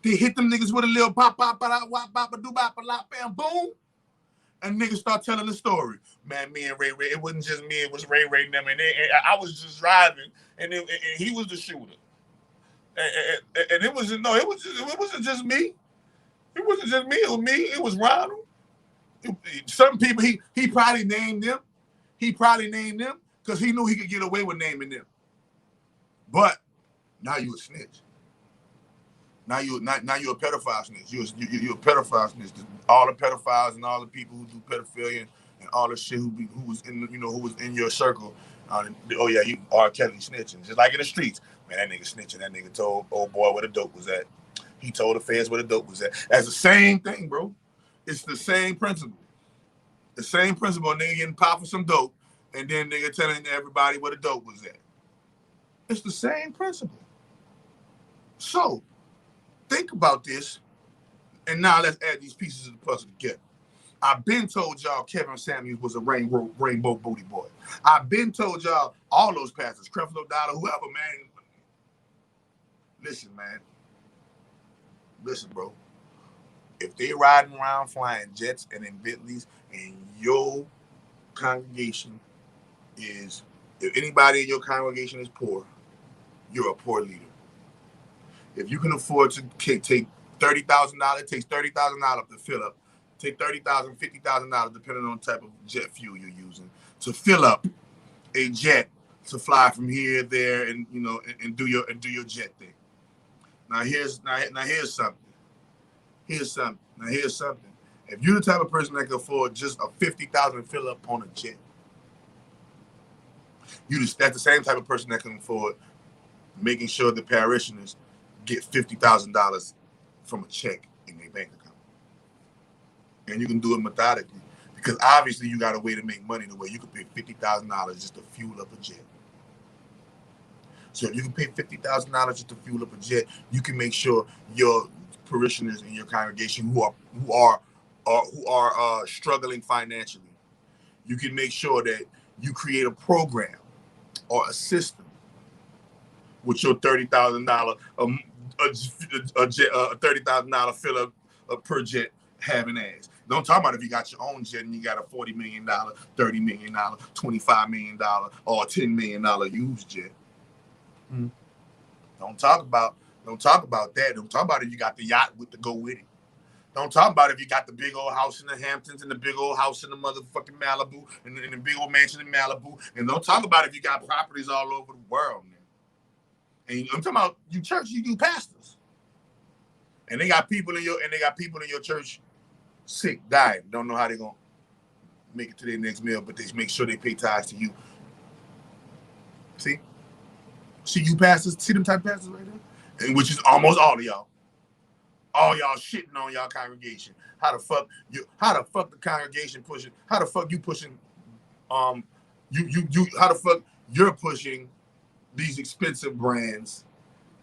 They hit them niggas with a little pop, pop, pop, wop, bop, do bop, bam, boom. And niggas start telling the story. Man, me and Ray, it wasn't just me, it was Ray and them. And I was just driving, and he was the shooter. And it wasn't just me. It wasn't just me, it was me, it was Ronald. Some people, he probably named them. He probably named them because he knew he could get away with naming them. But now you a snitch. Now you a pedophile snitch. You're a pedophile snitch. All the pedophiles and all the people who do pedophilia and all the shit who was in your circle. Oh yeah, you R. Kelly snitching. Just like in the streets. Man, that nigga snitching. That nigga told old boy where the dope was at. He told the feds where the dope was at. That's the same thing, bro. It's the same principle. The same principle. Nigga getting popped for some dope, and then nigga telling everybody where the dope was at. It's the same principle. So, think about this, and now let's add these pieces of the puzzle together. I've been told y'all Kevin Samuels was a rainbow booty boy. I've been told y'all all those pastors, Creflo Dollar, whoever, man. Listen, man. Listen, bro. If they riding around flying jets and in Bentleys, and your congregation is, if anybody in your congregation is poor, you're a poor leader. If you can afford to take $30,000, it takes $30,000 to fill up. Take $30,000, $50,000, depending on the type of jet fuel you're using, to fill up a jet to fly from here, there, and and do your jet thing. Now here's something. Here's something. If you're the type of person that can afford just a $50,000 fill up on a jet, that's the same type of person that can afford making sure the parishioners get $50,000 from a check in their bank account. And you can do it methodically, because obviously you got a way to make money the way you can pay $50,000 just to fuel up a jet. So if you can pay $50,000 just to fuel up a jet, you can make sure your parishioners in your congregation who are struggling financially, you can make sure that you create a program or a system with your $30,000 $30,000 fill up per jet having ass. Don't talk about if you got your own jet and you got a $40 million, $30 million, $25 million, or $10 million used jet. Don't talk about that. Don't talk about if you got the yacht with to go with it. Don't talk about if you got the big old house in the Hamptons and the big old house in the motherfucking Malibu and the big old mansion in Malibu. And don't talk about if you got properties all over the world, man. And I'm talking about you pastors. And they got people in your church sick, dying, don't know how they're gonna make it to their next meal, but they make sure they pay tithes to you. See you pastors, see them type of pastors right there? And which is almost all of y'all. All y'all shitting on y'all congregation. How the fuck the congregation pushing? How the fuck you pushing? How the fuck you're pushing these expensive brands,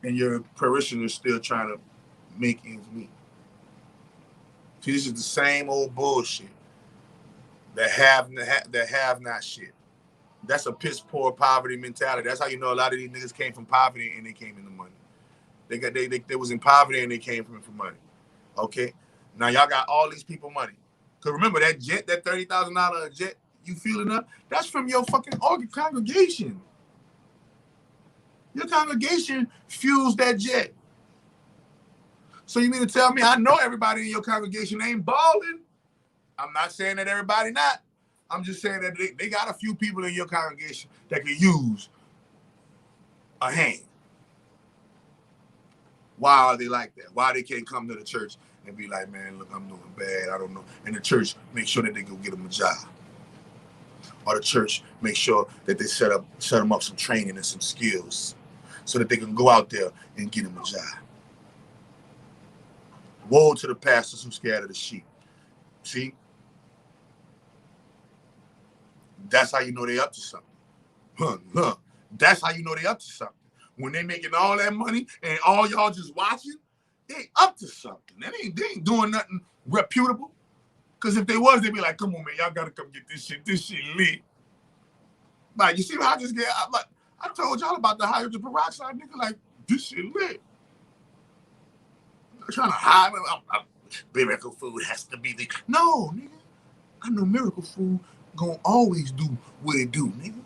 and your parishioners still trying to make ends meet? See, this is the same old bullshit. That have not shit. That's a piss poor poverty mentality. That's how you know a lot of these niggas came from poverty and they came into money. They was in poverty and they came from money. Okay? Now y'all got all these people money. Because remember that jet, that $30,000 jet you feeling up, that's from your fucking congregation. Your congregation fuels that jet. So you mean to tell me I know everybody in your congregation ain't balling? I'm not saying that everybody not. I'm just saying that they got a few people in your congregation that can use a hand. Why are they like that? Why they can't come to the church and be like, man, look, I'm doing bad. I don't know. And the church make sure that they go get them a job. Or the church make sure that they set them up some training and some skills so that they can go out there and get them a job. Woe to the pastors who scared of the sheep. See? That's how you know they up to something. That's how you know they up to something. When they making all that money and all y'all just watching, they up to something. They ain't doing nothing reputable. Because if they was, they'd be like, come on, man, y'all gotta come get this shit. This shit lit. Like, you see how I told y'all about the hydrogen peroxide, nigga, like, this shit lit. trying to hide. Miracle food has to be the no, nigga. I know miracle food gonna always do what it do, nigga.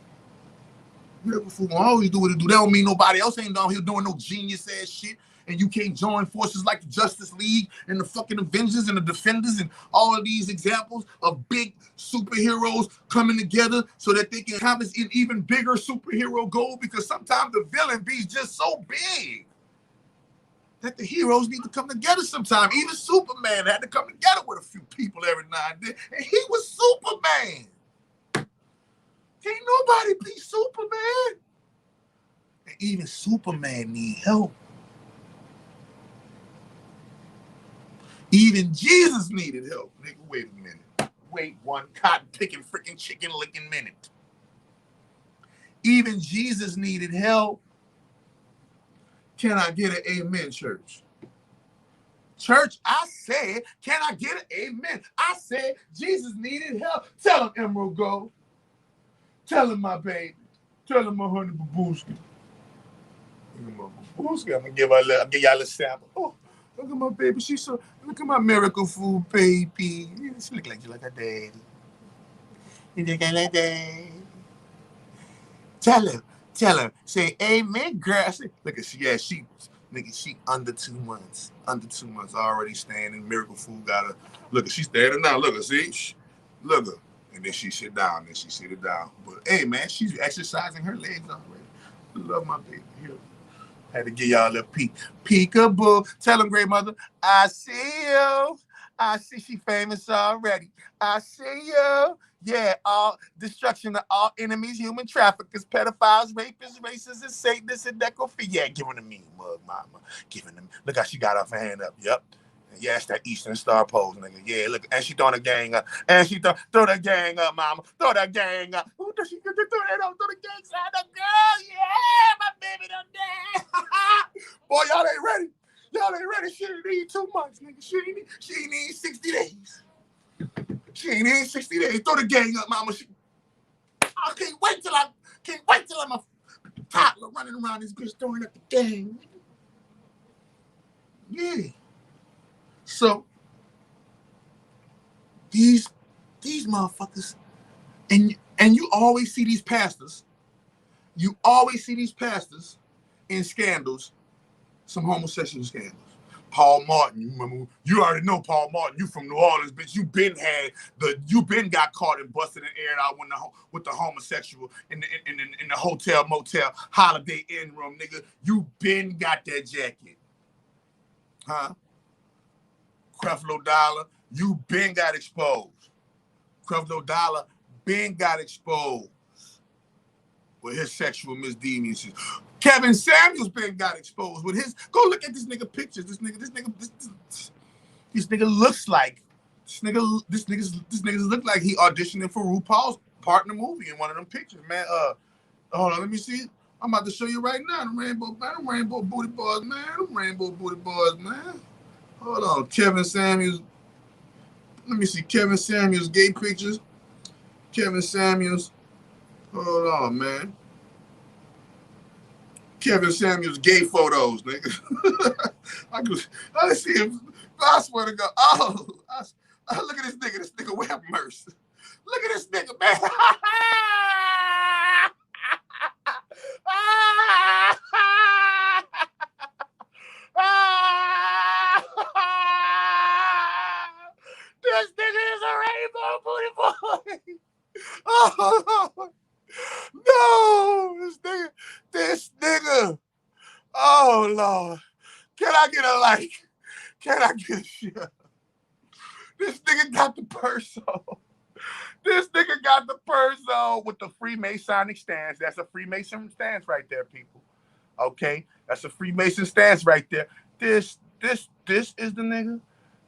Miracle food gonna always do what it do. That don't mean nobody else ain't down here doing no genius ass shit. And you can't join forces like the Justice League and the fucking Avengers and the Defenders and all of these examples of big superheroes coming together so that they can accomplish an even bigger superhero goal, because sometimes the villain be just so big that the heroes need to come together sometime. Even Superman had to come together with a few people every now and then. And he was Superman. Can't nobody be Superman. And even Superman need help. Even Jesus needed help. Nigga, wait a minute. Wait one cotton-picking, freaking chicken-licking minute. Even Jesus needed help. Can I get an amen, church? Church, I said, can I get an amen? I said Jesus needed help. Tell him, Emerald Gold. Tell him, my baby. Tell him, my honey babooski. I'm gonna give y'all a little sample. Oh, look at my baby. She's so. Look at my miracle food baby. She look like you like her daddy. You look like daddy. Tell him. Say amen, girl. Look at she nigga. She under 2 months. Under 2 months already standing. Miracle food got her. Look, she's standing now. Look, see, look her. And then she sit down. Then she sit it down. But hey, man, she's exercising her legs already. I love my baby. Here. Had to give y'all a little peek. Peekaboo. Tell him, great mother. I see you. I see she famous already. I see you. Yeah, all destruction of all enemies, human traffickers, pedophiles, rapists, racists, and Satanists, and necrophilia. Yeah, giving them me, mug mama. Giving them. Look how she got her hand up. Yep. Yeah, it's that Eastern Star pose, nigga. Yeah, look, and she throwing the gang up. And she throw the gang up, mama. Throw the gang up. Who does she throw that up? Throw the gang side up, girl. Yeah, my baby done dead. Boy, y'all ain't ready. Y'all ain't ready. She ain't need 2 months, nigga. She ain't need 60 days. She ain't need 60 days. Throw the gang up, mama. I can't wait till I'm a toddler running around this bitch throwing up the gang. Yeah. So these motherfuckers, and you always see these pastors. You always see these pastors in scandals, some homosexual scandals. Paul Martin, you remember? You already know Paul Martin. You from New Orleans, bitch. You been got caught and busted and aired out with the homosexual in the hotel motel Holiday Inn room, nigga. You been got that jacket, huh? Creflo Dollar, you been got exposed. Creflo Dollar been got exposed with his sexual misdemeanors. Kevin Samuels been got exposed with his. Go look at this nigga pictures. This nigga looks like this nigga look like he auditioning for RuPaul's partner movie in one of them pictures, man. Hold on, let me see. I'm about to show you right now. Them rainbow booty boys, man. Hold on, Kevin Samuels. Let me see Kevin Samuels gay pictures. Kevin Samuels. Hold on, man. Kevin Samuels gay photos, nigga. I see him. I swear to God. Look at this nigga. This nigga wear mercy. Look at this nigga, man. This nigga is a rainbow booty boy. Oh, no, this nigga. Oh, Lord. Can I get a like? Can I get a share? This nigga got the purse on. This nigga got the purse on with the Freemasonic stance. That's a Freemason stance right there, people. Okay? That's a Freemason stance right there. This is the nigga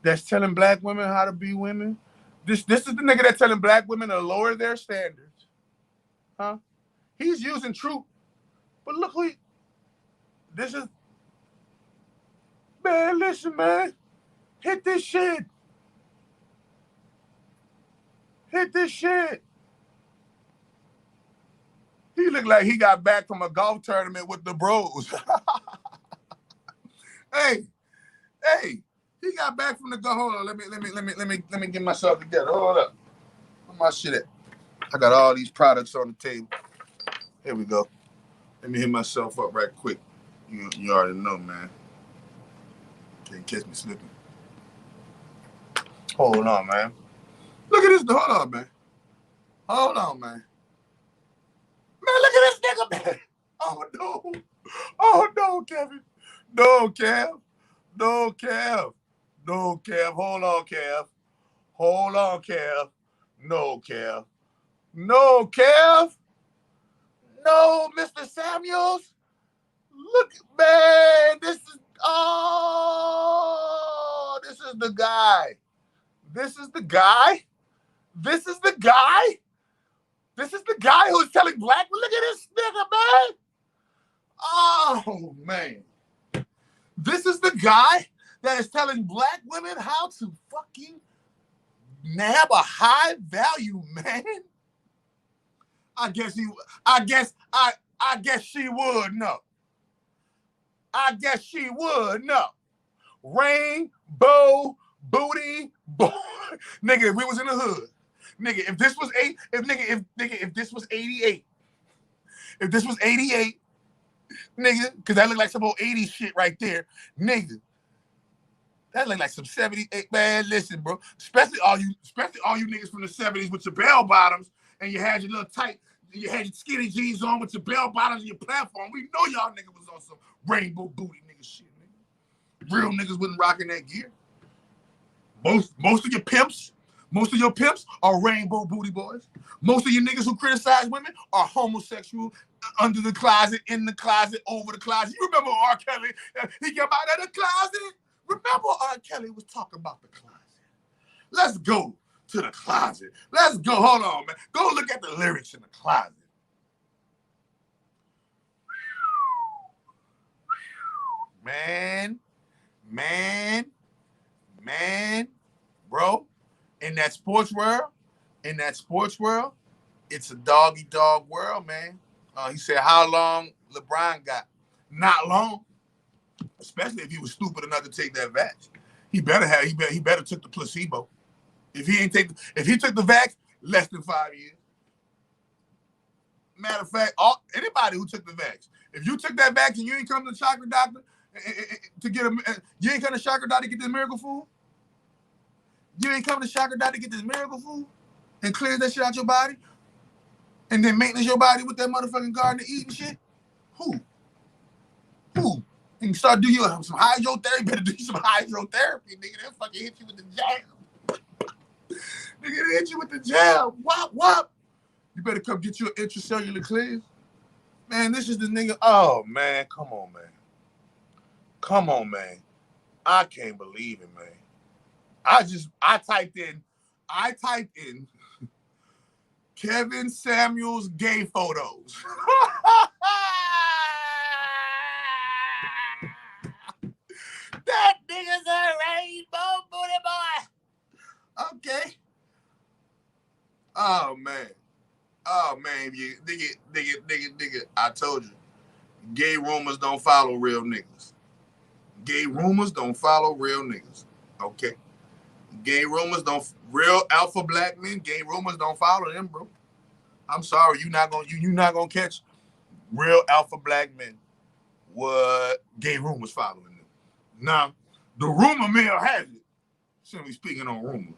that's telling black women how to be women. This is the nigga that's telling black women to lower their standards. Huh? He's using truth. But look who this is. Man, listen, man. Hit this shit. Hit this shit. He looked like he got back from a golf tournament with the bros. Hey, He got back from the go. Hold on, let me get myself together. Hold up. Where my shit at? I got all these products on the table. Here we go. Let me hit myself up right quick. You already know, man. Can't catch me slipping. Hold on, man. Look at this. Hold on, man. Hold on, man. Man, look at this nigga, man. Oh, no. Oh, no, Kevin. No, Kev. No, Kev. No, Kev. Hold on, Kev. Hold on, Kev. No, Kev. No, Kev. No, Mr. Samuels. Look, man. This is the guy. This is the guy. This is the guy. This is the guy who's telling black. Look at this nigga, man. Oh, man. This is the guy that is telling black women how to fucking nab a high value man. I guess she would know. I guess she would know. Rainbow booty boy. Nigga, if we was in the hood. Nigga, if this was if this was 88. If this was 88, nigga, because that looked like some old 80s shit right there. Nigga. That looked like some 78. Man, listen, bro. Especially all you niggas from the 70s with your bell bottoms and you had your little tight, you had your skinny jeans on with your bell bottoms and your platform. We know y'all niggas was on some rainbow booty nigga shit, nigga. Real niggas wasn't rocking that gear. Most of your pimps are rainbow booty boys. Most of you niggas who criticize women are homosexual, under the closet, in the closet, over the closet. You remember R. Kelly? He came out of the closet. Remember R. Kelly was talking about the closet. Let's go to the closet. Let's go. Hold on, man. Go look at the lyrics in the closet. Man, bro, in that sports world, it's a dog world, man. He said, how long LeBron got? Not long. Especially if he was stupid enough to take that vax. He better took the placebo. If he took the vax, less than 5 years. Matter of fact, anybody who took the vax, if you took that vax and you ain't come to the chakra doctor you ain't come to the chakra doctor to get this miracle food. You ain't come to the chakra doctor to get this miracle food and clear that shit out your body, and then maintenance your body with that motherfucking garden to eat and shit. Who? And start doing some hydrotherapy. Better do some hydrotherapy, nigga. They'll fucking hit you with the jab. Nigga, they hit you with the jab. Wop. You better come get you an intracellular cleanse. Man, this is the nigga. Oh, man. Come on, man. I can't believe it, man. I typed in Kevin Samuels gay photos. That nigga's a rainbow booty boy. Okay. Oh man, nigga. I told you, gay rumors don't follow real niggas. Okay. Real alpha black men. Gay rumors don't follow them, bro. I'm sorry, you not gonna catch real alpha black men. What gay rumors following them? Now, the rumor mill has it. Shouldn't be speaking on rumors.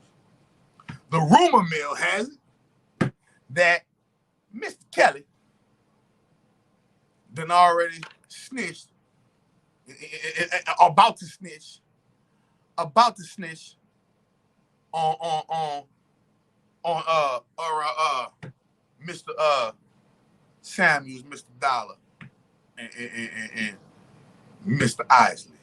The rumor mill has it that Mr. Kelly done already snitched, about to snitch on Mr. Samuels, Mr. Dollar, and Mr. Isley.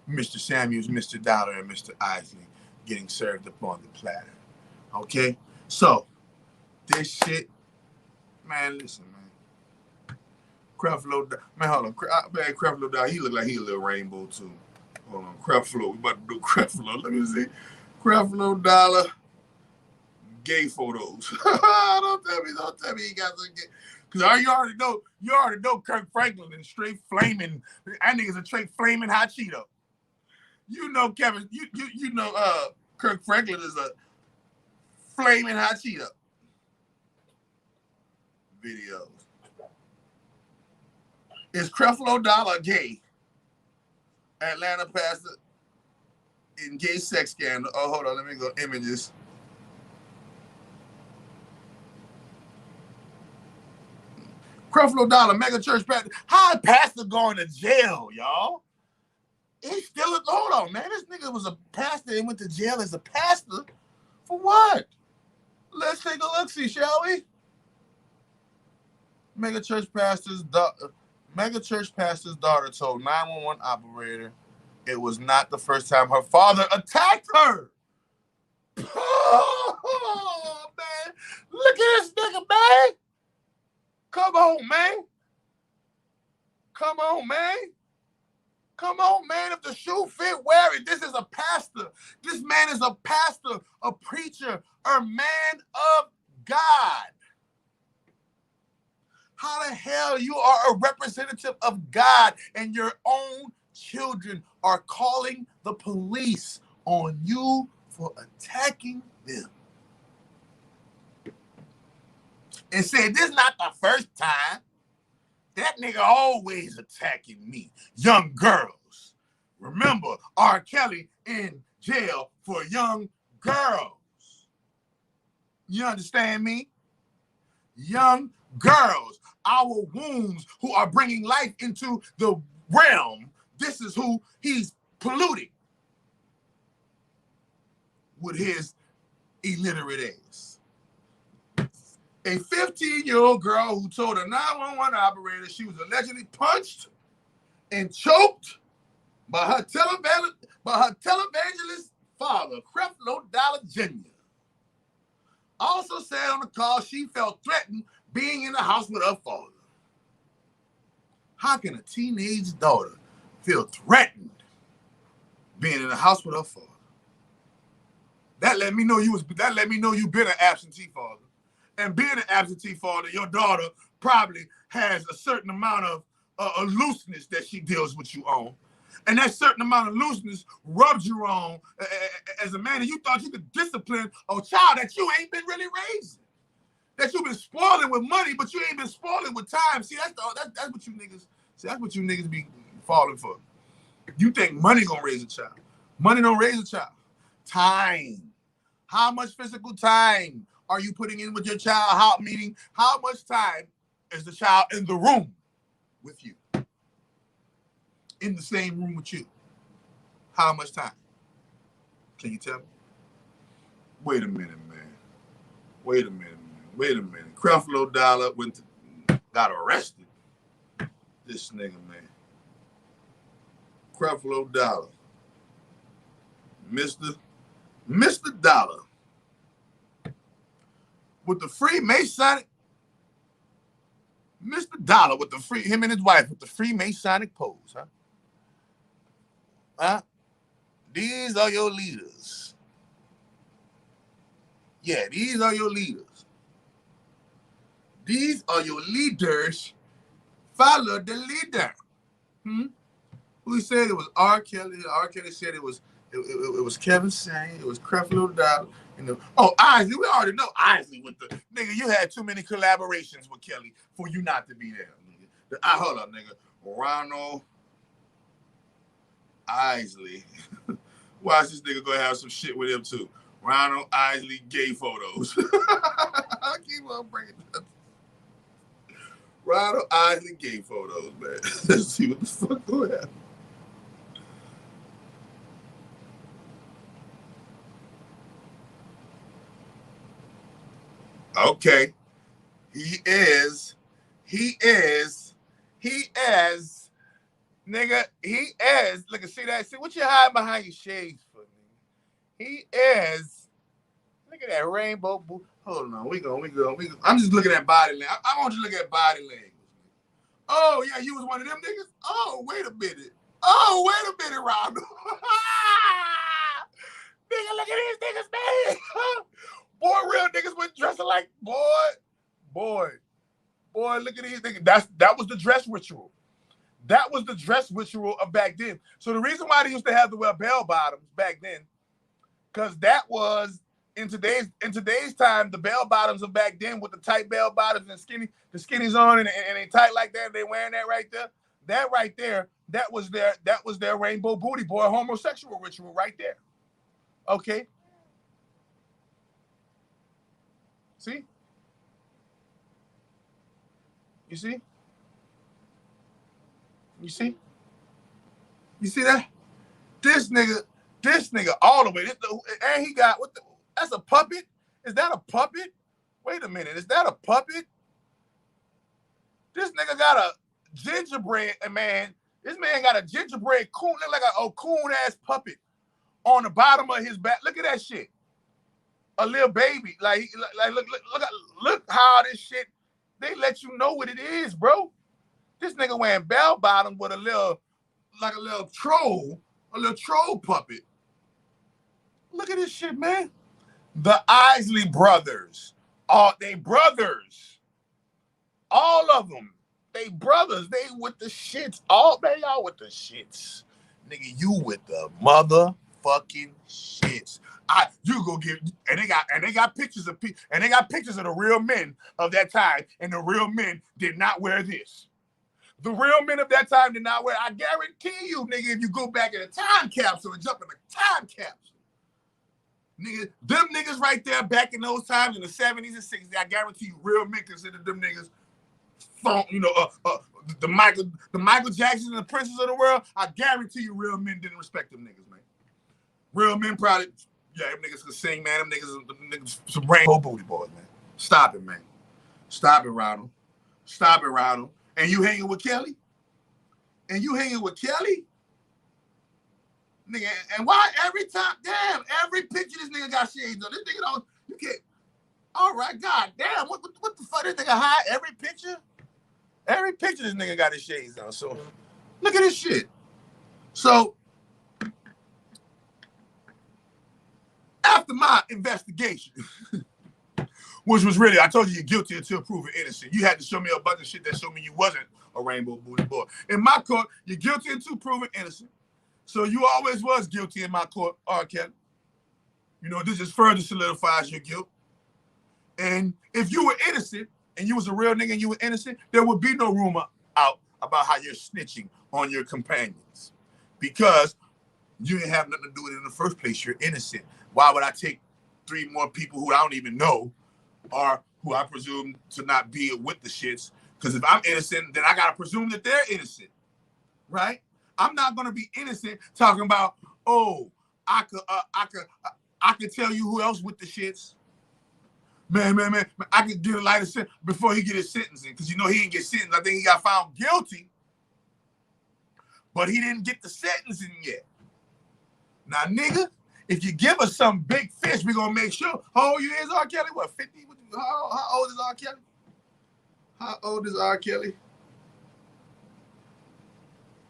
Mr. Samuels, Mr. Dollar, and Mr. Isley getting served up on the platter. Okay? So, this shit, man, listen, man. Creflo, man, hold on. Man, Creflo Dollar, he look like he a little rainbow, too. Hold on. Creflo, we about to do Creflo. Let me see. Creflo Dollar, gay photos. Don't tell me he got some gay. Because you already know Kirk Franklin is straight flaming. That nigga's a straight flaming hot Cheeto. You know Kevin, you know Kirk Franklin is a flaming hot Cheeto. Videos. Is Creflo Dollar gay? Atlanta pastor in gay sex scandal. Oh, hold on, let me go images. Creflo Dollar, mega church pastor. How is pastor going to jail, y'all? He's still a, hold on, man. This nigga was a pastor and went to jail as a pastor. For what? Let's take a look-see, shall we? Mega church pastor's daughter told 911 operator it was not the first time her father attacked her. Oh, man. Look at this nigga, man. Come on, man. Come on, man. Come on, man. If the shoe fit, wear it. This is a pastor. This man is a pastor, a preacher, a man of God. How the hell you are a representative of God and your own children are calling the police on you for attacking them? And said, this is not the first time. That nigga always attacking me. Young girls. Remember, R. Kelly in jail for young girls. You understand me? Young girls. Our wombs who are bringing life into the realm. This is who he's polluting with his illiterate ass. A 15-year-old girl who told a 911 operator she was allegedly punched and choked by her televangelist father, Creflo Dollar Jr. Also said on the call she felt threatened being in the house with her father. How can a teenage daughter feel threatened being in the house with her father? That let me know you've been an absentee father. And being an absentee father, your daughter probably has a certain amount of a looseness that she deals with you on. And that certain amount of looseness rubs you wrong as a man, and you thought you could discipline a child that you ain't been really raising. That you've been spoiling with money, but you ain't been spoiling with time. See, that's what you niggas, that's what you niggas be falling for. You think money gonna raise a child. Money don't raise a child. Time. How much physical time are you putting in with your child? Meaning, how much time is the child in the room with you? In the same room with you? How much time? Can you tell me? Wait a minute, man. Wait a minute. Creflo Dollar got arrested. This nigga, man. Creflo Dollar. Mr. Dollar. With the Freemasonic. Mr. Dollar with him and his wife with the Freemasonic pose, huh? Huh? These are your leaders. Yeah, these are your leaders. These are your leaders. Follow the leader. Who said it was R. Kelly? R. Kelly said it was Kevin Saint. It was Creflo Dollar. Isley. We already know Isley with the nigga. You had too many collaborations with Kelly for you not to be there, nigga. Hold up, nigga. Ronald Isley. Watch this nigga gonna have some shit with him too. Ronald Isley gay photos. I keep on bringing that. Ronald Isley gay photos, man. Let's see what the fuck going on. Okay. He is. Nigga, he is. Look, see that? See what you hide behind your shades for, nigga? He is. Look at that rainbow. Hold on. We go. I'm just looking at body language. I want you to look at body language. Oh, yeah, you was one of them niggas? Oh, wait a minute, Rob. Nigga, look at these niggas, man. Boy, real niggas went dressing like, boy, look at these niggas. That was the dress ritual. That was the dress ritual of back then. So the reason why they used to have to wear bell bottoms back then, because that was in today's time, the bell bottoms of back then with the tight bell bottoms and the skinnies on and they tight like that, they wearing that right there. That right there, that was their rainbow booty boy homosexual ritual right there. Okay. See? You see? You see? You see that? This nigga all the way. And he got that's a puppet? Is that a puppet? Wait a minute. Is that a puppet? This nigga got a gingerbread, man. This man got a gingerbread coon, look like a coon ass puppet on the bottom of his back. Look at that shit. A little baby. Like look how this shit, they let you know what it is, bro. This nigga wearing bell bottom with a little troll puppet. Look at this shit, man. The Isley brothers. They brothers. All of them. They brothers. They with the shits. Y'all with the shits. Nigga, you with the motherfucking shits. You go get, and they got pictures of people, and they got pictures of the real men of that time, and the real men did not wear this. The real men of that time did not wear. I guarantee you, nigga, if you go back in a time capsule and jump in a time capsule, nigga, them niggas right there back in those times in the 70s and 60s, I guarantee you, real men considered them niggas, the Michael Jacksons and the Princes of the world. I guarantee you, real men didn't respect them niggas, man. Real men probably, yeah, them niggas could sing, man. Them niggas some rainbow booty boys, man. Stop it, man. Stop it, Ronald. Stop it, Ronald. And you hanging with Kelly? Nigga, and why every time, damn, every picture this nigga got shades on. This nigga don't, you can't, all right, god damn, what the fuck, this nigga hide every picture? Every picture this nigga got his shades on, so look at this shit. So, after my investigation, which was really, I told you you're guilty until proven innocent. You had to show me a bunch of shit that showed me you wasn't a rainbow booty boy. In my court, you're guilty until proven innocent. So you always was guilty in my court, R. Kelly. You know, this just further solidifies your guilt. And if you were innocent and you was a real nigga and you were innocent, there would be no rumor out about how you're snitching on your companions. Because you didn't have nothing to do with it in the first place. You're innocent. Why would I take 3 more people who I don't even know or who I presume to not be with the shits? Because if I'm innocent, then I got to presume that they're innocent, right? I'm not going to be innocent talking about, oh, I could tell you who else with the shits. Man, I could get a lighter sentence before he get his sentencing, because you know he didn't get sentenced. I think he got found guilty, but he didn't get the sentencing yet. Now, nigga, if you give us some big fish, we're going to make sure. How old you is, R. Kelly? What, 50? How old is R. Kelly? How old is R. Kelly?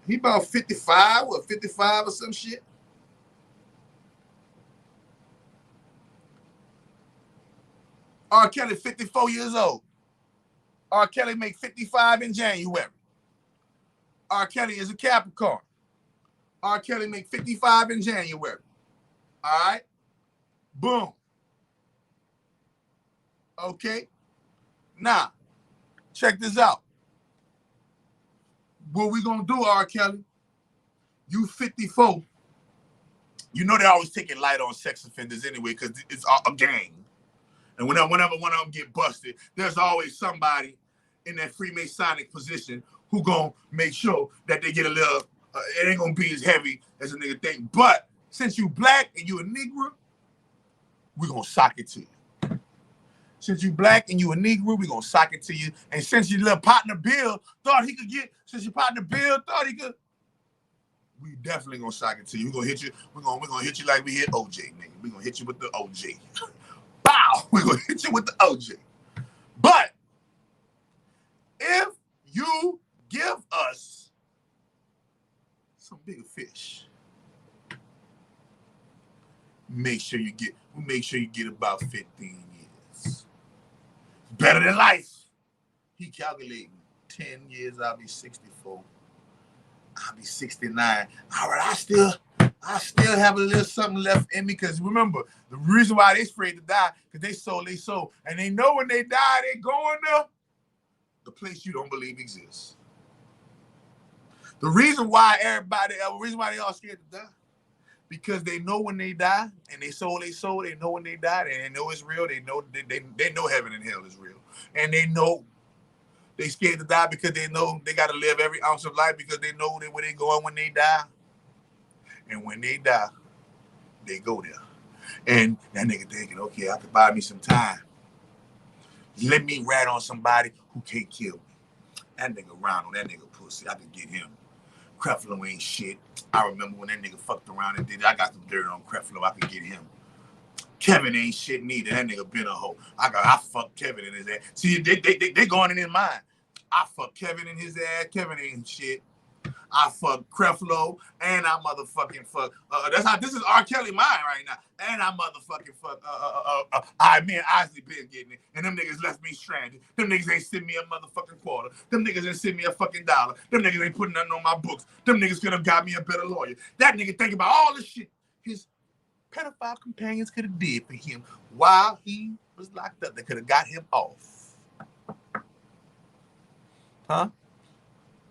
He about 55, what, 55 or some shit? R. Kelly, 54 years old. R. Kelly make 55 in January. R. Kelly is a Capricorn. R. Kelly make 55 in January. All right? Boom. Okay? Now, check this out. What we gonna do, R. Kelly? You 54. You know they always take it light on sex offenders anyway, because it's a gang. And whenever one of them get busted, there's always somebody in that Freemasonic position who gonna make sure that they get a little, it ain't gonna be as heavy as a nigga think. But since you black and you a Negro, we gonna sock it to you. Since you black and you a Negro, we gonna sock it to you. And since your little partner Bill thought he could get, since your partner Bill thought he could, we definitely gonna sock it to you. We're gonna hit you, we're gonna hit you like we hit OJ, nigga. We're gonna hit you with the OJ. Bow! We're gonna hit you with the OJ. But if you give us some bigger fish, make sure you get about 15 years. Better than life. He calculating 10 years, I'll be 64. I'll be 69. All right, I still have a little something left in me, because remember, the reason why they afraid to die, because they soul, and they know when they die, they going to the place you don't believe exists. The reason why they all scared to die, because they know when they die, and they soul, they know when they die, and they know it's real. They know they know heaven and hell is real, and they know they scared to die because they know they got to live every ounce of life, because they know where they going when they die, and when they die, they go there. And that nigga thinking, okay, I could buy me some time. Let me rat on somebody who can't kill me. That nigga Ronald, that nigga pussy, I could get him. Creflo ain't shit. I remember when that nigga fucked around and did it. I got some dirt on Creflo, I could get him. Kevin ain't shit neither. That nigga been a hoe. I fucked Kevin in his ass. See, they going in his mind. I fucked Kevin in his ass. Kevin ain't shit. I fuck Creflo, and I motherfucking fuck. That's how this is R. Kelly mind right now. And I motherfucking fuck. Me and Isley been getting it, and them niggas left me stranded. Them niggas ain't send me a motherfucking quarter. Them niggas ain't send me a fucking dollar. Them niggas ain't putting nothing on my books. Them niggas could have got me a better lawyer. That nigga think about all the shit his pedophile companions could have did for him while he was locked up. They could have got him off. Huh?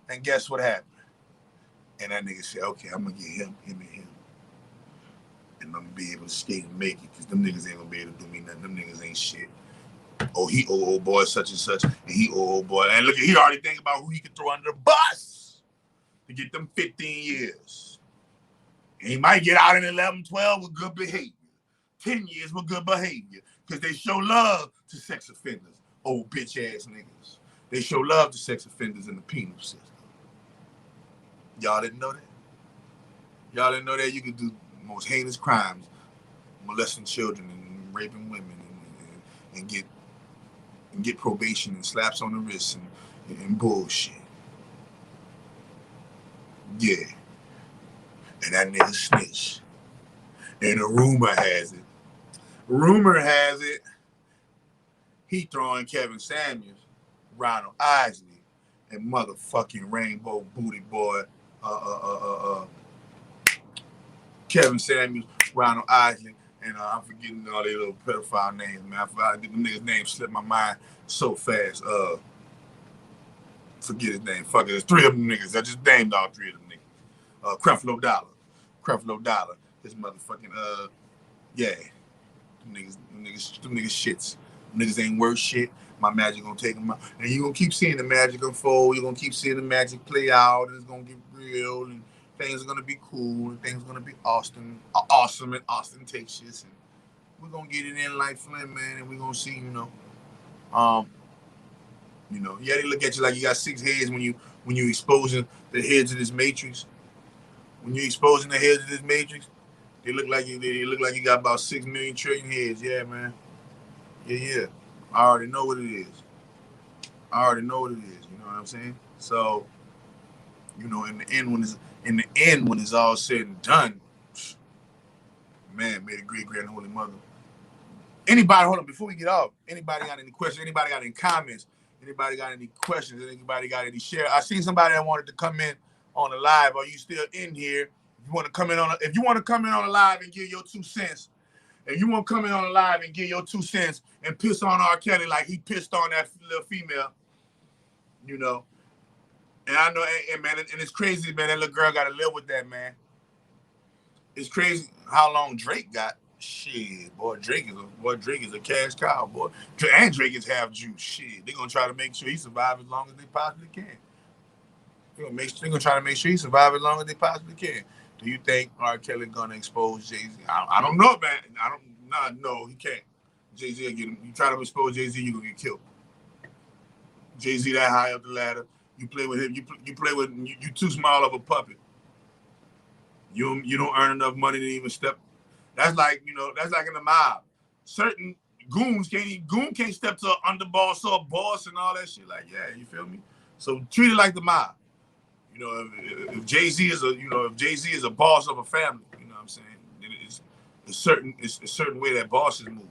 And guess what happened? And that nigga said, okay, I'm going to get him, and him. And I'm going to be able to skate and make it, because them niggas ain't going to be able to do me nothing. Them niggas ain't shit. Oh, he old boy such and such, and he old boy. And look, he already think about who he could throw under the bus to get them 15 years. And he might get out in 11, 12 with good behavior. 10 years with good behavior, because they show love to sex offenders, old bitch-ass niggas. They show love to sex offenders in the penal system. Y'all didn't know that? Y'all didn't know that you could do the most heinous crimes, molesting children and raping women, and get probation and slaps on the wrist and bullshit. Yeah. And that nigga snitch. And a rumor has it, he throwing Kevin Samuels, Ronald Isley, and motherfucking Rainbow Booty Boy, Kevin Samuels, Ronald Isley, and I'm forgetting all their little pedophile names, man. I forgot the niggas' names slipped my mind so fast. Forget his name. Fuck it. There's three of them niggas. I just named all three of them niggas. Creflo Dollar. His motherfucking yeah. Them niggas shits. Them niggas ain't worth shit. My magic gonna take them out. And you're gonna keep seeing the magic unfold. You're gonna keep seeing the magic play out, and it's gonna get real, and things are gonna be cool, and things are gonna be awesome and ostentatious, and we're gonna get it in like Flynn, man, and we're gonna see, yeah, they look at you like you got 6 heads when you exposing the heads of this matrix. When you're exposing the heads of this matrix, they look like you got about 6 million trillion heads. Yeah, man. Yeah. I already know what it is. You know what I'm saying? So, in the end when it's all said and done, man, may the great grand holy mother. Anybody, hold on, before we get off, anybody got any questions? Anybody got any comments? Anybody got any questions? Anybody got any share? I seen somebody that wanted to come in on the live. Are you still in here? If you want to come in on the live and give your 2 cents, and you want to come in on the live and give your 2 cents and piss on R. Kelly like he pissed on that little female, And I know, and man, and it's crazy, man. That little girl got to live with that, man. It's crazy how long Drake got. Shit, boy, Drake is a cash cow, boy. And Drake is half Jew. Shit, they're gonna try to make sure he survives as long as they possibly can. They're gonna try to make sure he survives as long as they possibly can. Do you think R. Kelly gonna expose Jay-Z? I don't know, man. No, he can't. Jay-Z will get him. You try to expose Jay-Z, you're gonna get killed. Jay-Z that high up the ladder. You play with him. You too small of a puppet. You don't earn enough money to even step. That's like in the mob. Certain goons can't step to an underboss or a boss and all that shit. Like, yeah, you feel me? So treat it like the mob. If Jay-Z is a boss of a family, you know what I'm saying? It's a certain way that bosses move. You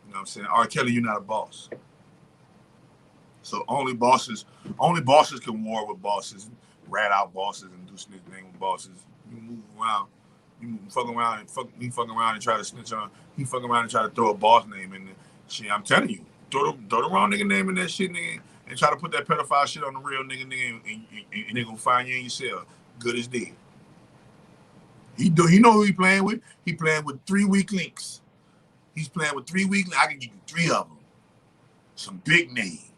know what I'm saying? R. Kelly, you're not a boss. So only bosses can war with bosses. rat out bosses and do snitch thing with bosses. You move around. You fuck around and try to snitch on. He fuck around and try to throw a boss name in there. Shit, I'm telling you, throw the wrong nigga name in that shit, nigga, and try to put that pedophile shit on the real nigga, and they gonna find you in your cell. Good as dead. He know who he playing with. He playing with 3 weak links. He's playing with 3 weak links. I can give you 3 of them. Some big names.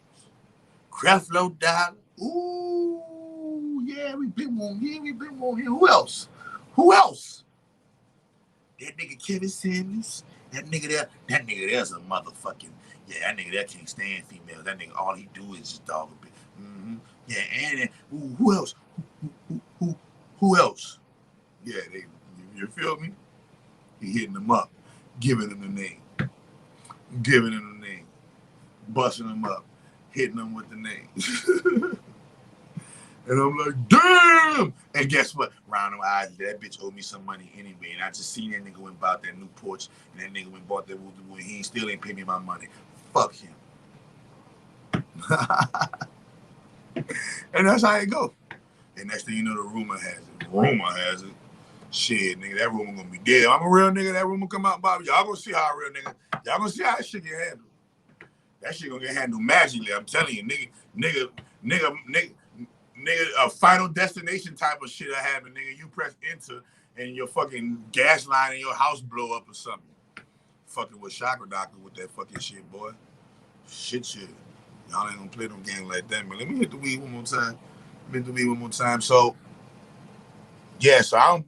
Creflo Dollar. Ooh, yeah, we been on here. Who else? That nigga Kevin Samuels. That nigga there's a motherfucking, yeah, that nigga there can't stand females. That nigga, all he do is just dog a bit. Mm-hmm. Yeah, and who else? Who else? Yeah, you feel me? He hitting them up, giving them the name, busting them up, hitting them with the name. And I'm like, damn! And guess what? Round of eyes, that bitch owed me some money anyway. And I just seen that nigga went bought that new porch, and that nigga went bought that wood. He still ain't pay me my money. Fuck him. And that's how it go. And next thing you know, the rumor has it. Shit, nigga, that rumor gonna be dead. I'm a real nigga, that rumor come out, Bobby. Y'all gonna see how a real nigga. Y'all gonna see how that shit get handled. That shit gonna get handled magically. I'm telling you, nigga, a Final Destination type of shit that happen, nigga. You press enter and your fucking gas line in your house blow up or something. Fucking with Chakra Doctor with that fucking shit, boy. Shit. Y'all ain't gonna play them games like that, man. Let me hit the weed one more time. So, yeah, so our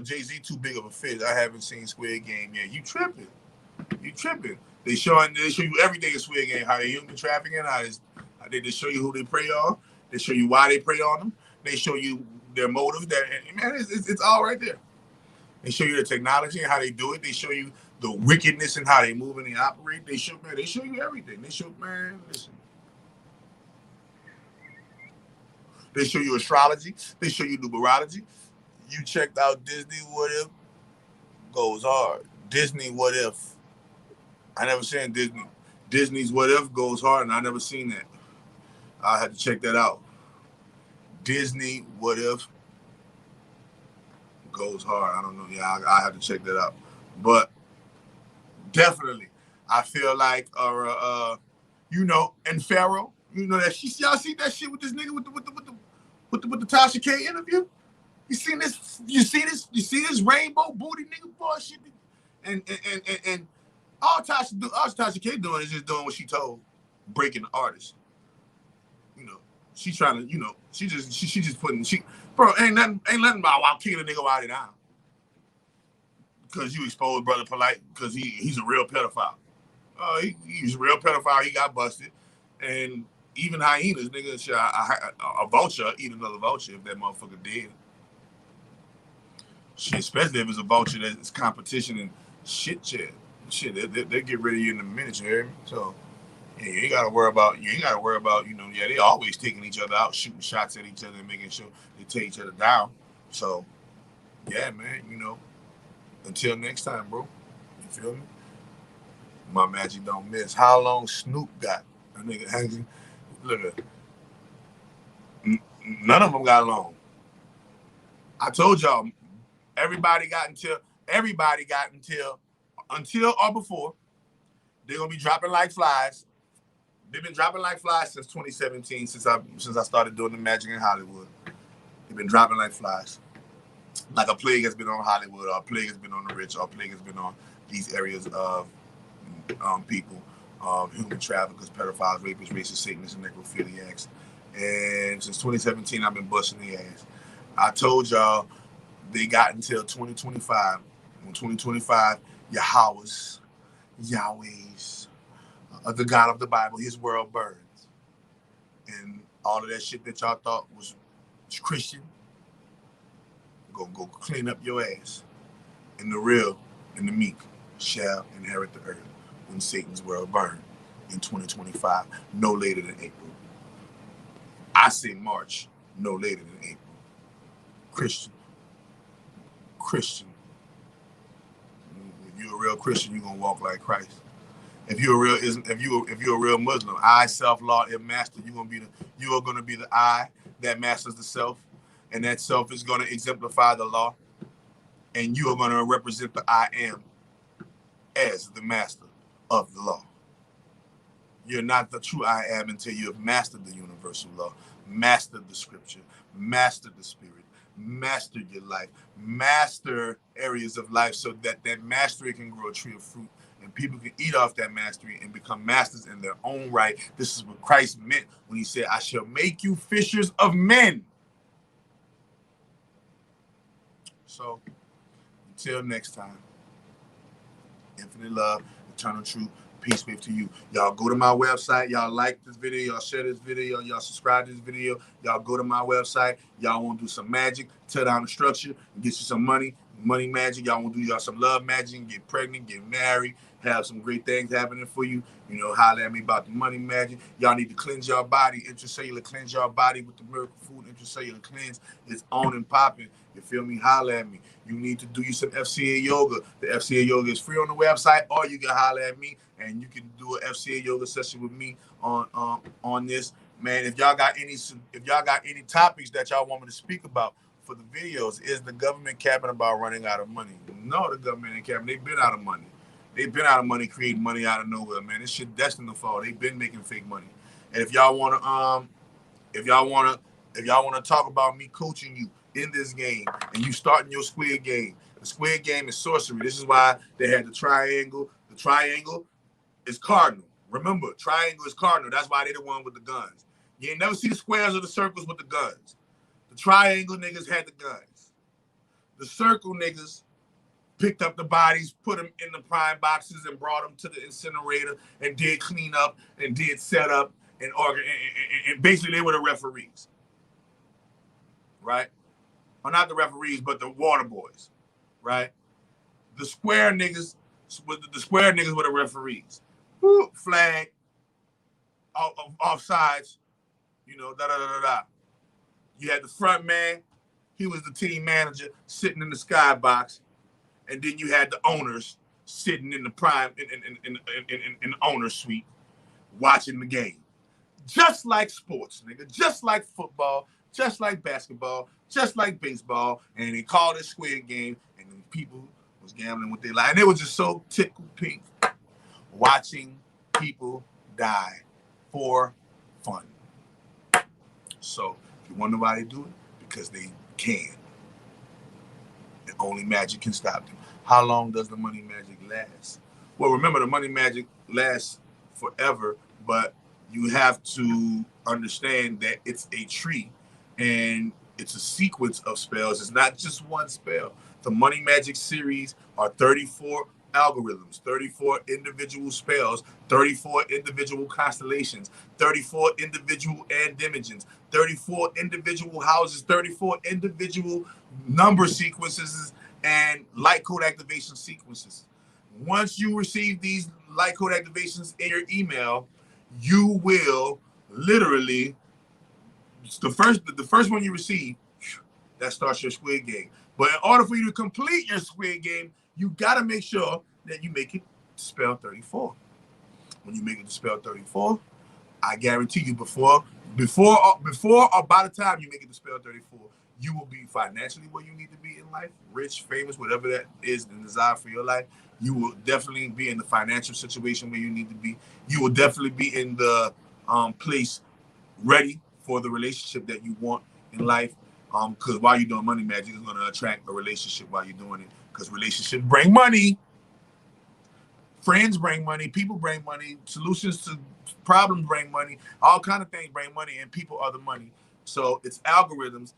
Jay-Z too big of a fit. I haven't seen Squid Game yet. You tripping. They show you everything in Squid Game, how they human trafficking, they show you who they prey on. They show you why they prey on them. They show you their motives. Man, it's all right there. They show you the technology and how they do it. They show you the wickedness and how they move and they operate. They show you everything. Listen. They show you astrology. They show you numerology. You checked out Disney What If? Goes hard. Disney What If? I never seen Disney. Disney's What If goes hard, and I never seen that. I had to check that out. Disney What If goes hard. I don't know. Yeah, I have to check that out. But definitely, I feel like, and Pharaoh, that y'all see that shit with this nigga with the Tasha K interview. You see this rainbow booty nigga bullshit, and all Tasha K doing is just doing what she told, breaking the artist. She's trying to, she just putting, ain't nothing about kicking a nigga out of down. Because you exposed Brother Polite, because he's a real pedophile. He's a real pedophile, he got busted. And even hyenas, nigga, a vulture eat another vulture if that motherfucker dead. Shit, especially if it's a vulture that's competition and shit. They get rid of you in a minute, you hear me? So, yeah, you ain't gotta worry about, they always taking each other out, shooting shots at each other and making sure they take each other down. So, yeah, man, until next time, bro. You feel me? My magic don't miss. How long Snoop got? That nigga hanging. Look at none of them got long. I told y'all, everybody got until or before. They're gonna be dropping like flies. They've been dropping like flies since 2017, since I started doing the magic in Hollywood. They've been dropping like flies. Like a plague has been on Hollywood, or a plague has been on the rich, or a plague has been on these areas of people, human traffickers, pedophiles, rapists, racists, Satanists, and necrophiliacs. And since 2017, I've been busting the ass. I told y'all they got until 2025. In 2025, Yahweh's, the God of the Bible, his world burns. And all of that shit that y'all thought was Christian, go clean up your ass. And the real and the meek shall inherit the earth when Satan's world burns in 2025, no later than April. I say March, no later than April. Christian. If you're a real Christian, you're gonna walk like Christ. If you're a real Muslim, I self-law and master, you are gonna be the I, that masters the self, and that self is going to exemplify the law, and you are going to represent the I am as the master of the law. You're not the true I am until you have mastered the universal law, mastered the scripture, mastered the spirit, mastered your life, master areas of life so that that mastery can grow a tree of fruit and people can eat off that mastery and become masters in their own right. This is what Christ meant when he said, I shall make you fishers of men. So until next time, infinite love, eternal truth, peace be to you. Y'all go to my website. Y'all like this video. Y'all share this video. Y'all subscribe to this video. Y'all go to my website. Y'all want to do some magic, tear down the structure, and get you some money magic. Y'all want to do y'all some love magic, and get pregnant, get married, have some great things happening for you. You know, holler at me about the money magic. Y'all need to cleanse your body. Intracellular cleanse your body with the miracle food. Intracellular cleanse is on and popping. You feel me? Holler at me. You need to do you some FCA yoga. The FCA yoga is free on the website, or you can holler at me and you can do an FCA yoga session with me on this. Man, if y'all got any topics that y'all want me to speak about for the videos, is the government capping about running out of money? No, the government ain't capping. They've been out of money. They've been out of money, creating money out of nowhere, man. This shit destined to fall. They've been making fake money. And if y'all wanna talk about me coaching you in this game and you starting your Squid Game, the Squid Game is sorcery. This is why they had the triangle. The triangle is cardinal. Remember, triangle is cardinal. That's why they the one with the guns. You ain't never see the squares or the circles with the guns. The triangle niggas had the guns. The circle niggas picked up the bodies, put them in the prime boxes, and brought them to the incinerator and did clean up and did set up and basically they were the referees, right? Or not the referees, but the water boys, right? The square niggas were the referees. Woo, flag, offsides, you know, da-da-da-da-da. You had the front man, he was the team manager sitting in the skybox, and then you had the owners sitting in the prime in the owner's suite watching the game. Just like sports, nigga, just like football, just like basketball, just like baseball, and they called it Squid Game, and then people was gambling with their life. And it was just so tickle pink watching people die for fun. So if you wonder why they do it, because they can. And only magic can stop them. How long does the money magic last? Well, remember, the money magic lasts forever, but you have to understand that it's a tree and it's a sequence of spells. It's not just one spell. The money magic series are 34 algorithms, 34 individual spells, 34 individual constellations, 34 individual endymions, 34 individual houses, 34 individual number sequences, and light code activation sequences. Once you receive these light code activations in your email, you will literally, the first one you receive, that starts your Squid Game. But in order for you to complete your Squid Game, you got to make sure that you make it to spell 34. When you make it to spell 34, I guarantee you before or by the time you make it to spell 34, you will be financially where you need to be in life, rich, famous, whatever that is the desire for your life. You will definitely be in the financial situation where you need to be. You will definitely be in the place ready for the relationship that you want in life. Because while you're doing money magic, it's going to attract a relationship while you're doing it. Because relationships bring money. Friends bring money. People bring money. Solutions to problems bring money. All kind of things bring money, and people are the money. So it's algorithms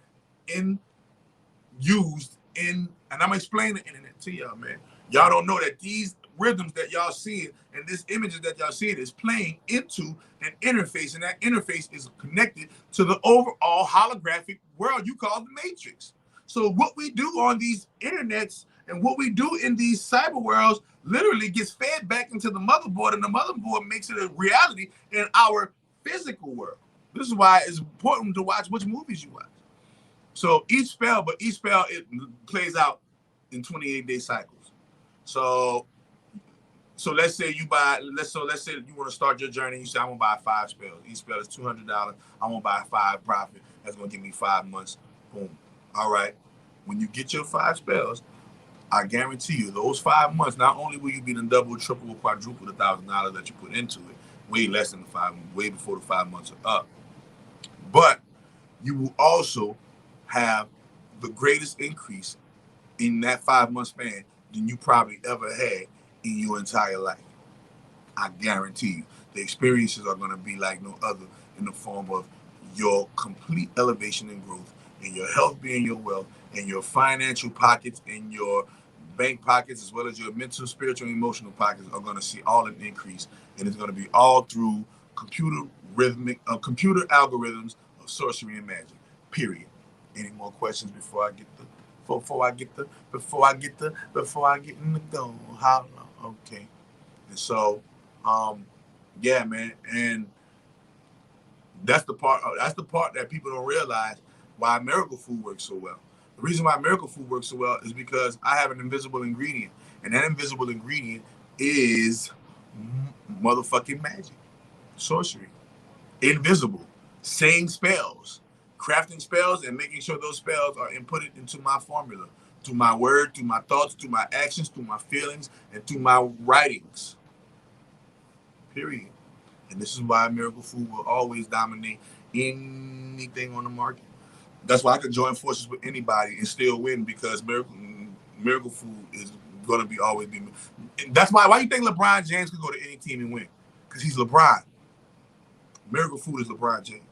used in, and I'm explaining the internet to y'all, man. Y'all don't know that these rhythms that y'all see and this images that y'all see is playing into an interface, and that interface is connected to the overall holographic world you call the Matrix. So what we do on these internets and what we do in these cyber worlds literally gets fed back into the motherboard, and the motherboard makes it a reality in our physical world. This is why it's important to watch which movies you watch. So each spell it plays out in 28-day cycles. So let's say you buy, let's say you want to start your journey. You say, I want to buy 5 spells. Each spell is $200. I want to buy 5 profit. That's going to give me 5 months. Boom. All right. When you get your 5 spells, I guarantee you, those 5 months, not only will you be the double, triple, or quadruple the $1,000 that you put into it, way less than way before the 5 months are up, but you will also have the greatest increase in that 5 month span than you probably ever had in your entire life. I guarantee you, the experiences are going to be like no other in the form of your complete elevation and growth, and your health being your wealth, and your financial pockets and your bank pockets, as well as your mental, spiritual, and emotional pockets, are going to see all an increase, and it's going to be all through computer algorithms of sorcery and magic. Period. Any more questions before I get in the go? How long? Okay. And so, yeah, man, and that's the part that people don't realize why Miracle Food works so well. The reason why Miracle Food works so well is because I have an invisible ingredient, and that invisible ingredient is motherfucking magic, sorcery, invisible, saying spells, crafting spells, and making sure those spells are inputted into my formula, through my word, through my thoughts, through my actions, through my feelings, and through my writings. Period. And this is why Miracle Food will always dominate anything on the market. That's why I could join forces with anybody and still win, because Miracle Food is going to be always be. That's why you think LeBron James could go to any team and win? Because he's LeBron. Miracle Food is LeBron James.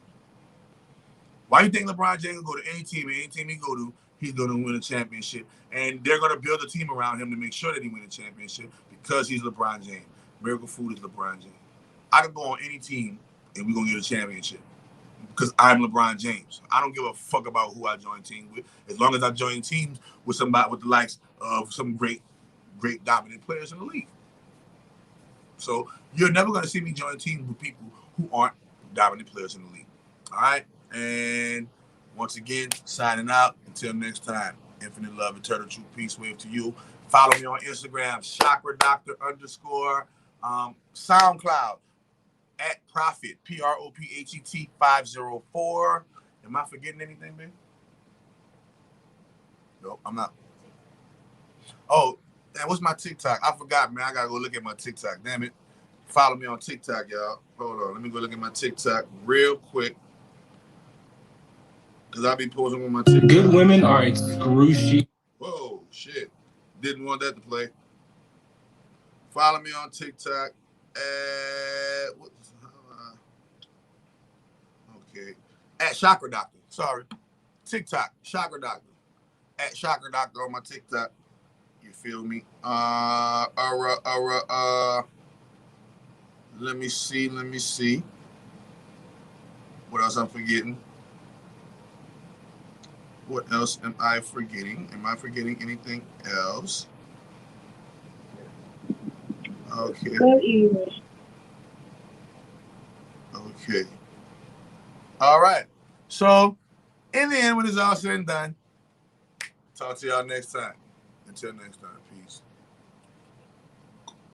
Why you think LeBron James can go to any team, and any team he go to, he's going to win a championship? And they're going to build a team around him to make sure that he wins a championship, because he's LeBron James. Miracle Food is LeBron James. I could go on any team and we're going to get a championship, because I'm LeBron James. I don't give a fuck about who I join teams with, as long as I join teams with somebody with the likes of some great dominant players in the league. So you're never going to see me join teams with people who aren't dominant players in the league. All right? And once again, signing out. Until next time, infinite love, eternal truth, peace, wave to you. Follow me on Instagram, Chakra Doctor _ SoundCloud at Prophet, PROPHET 504. Am I forgetting anything, man? No, I'm not. Oh, man, what's my TikTok? I forgot, man. I gotta go look at my TikTok. Damn it. Follow me on TikTok, y'all. Hold on. Let me go look at my TikTok real quick, because I'll be posting on my TikTok. Good women are excruciating. Whoa, shit. Didn't want that to play. Follow me on TikTok at at Chakra Doctor. Sorry. TikTok, Chakra Doctor. At Chakra Doctor on my TikTok. You feel me? Let me see. What else I'm forgetting? What else am I forgetting? Am I forgetting anything else? Okay. Okay. All right. So, in the end, when it's all said and done, talk to y'all next time. Until next time, peace.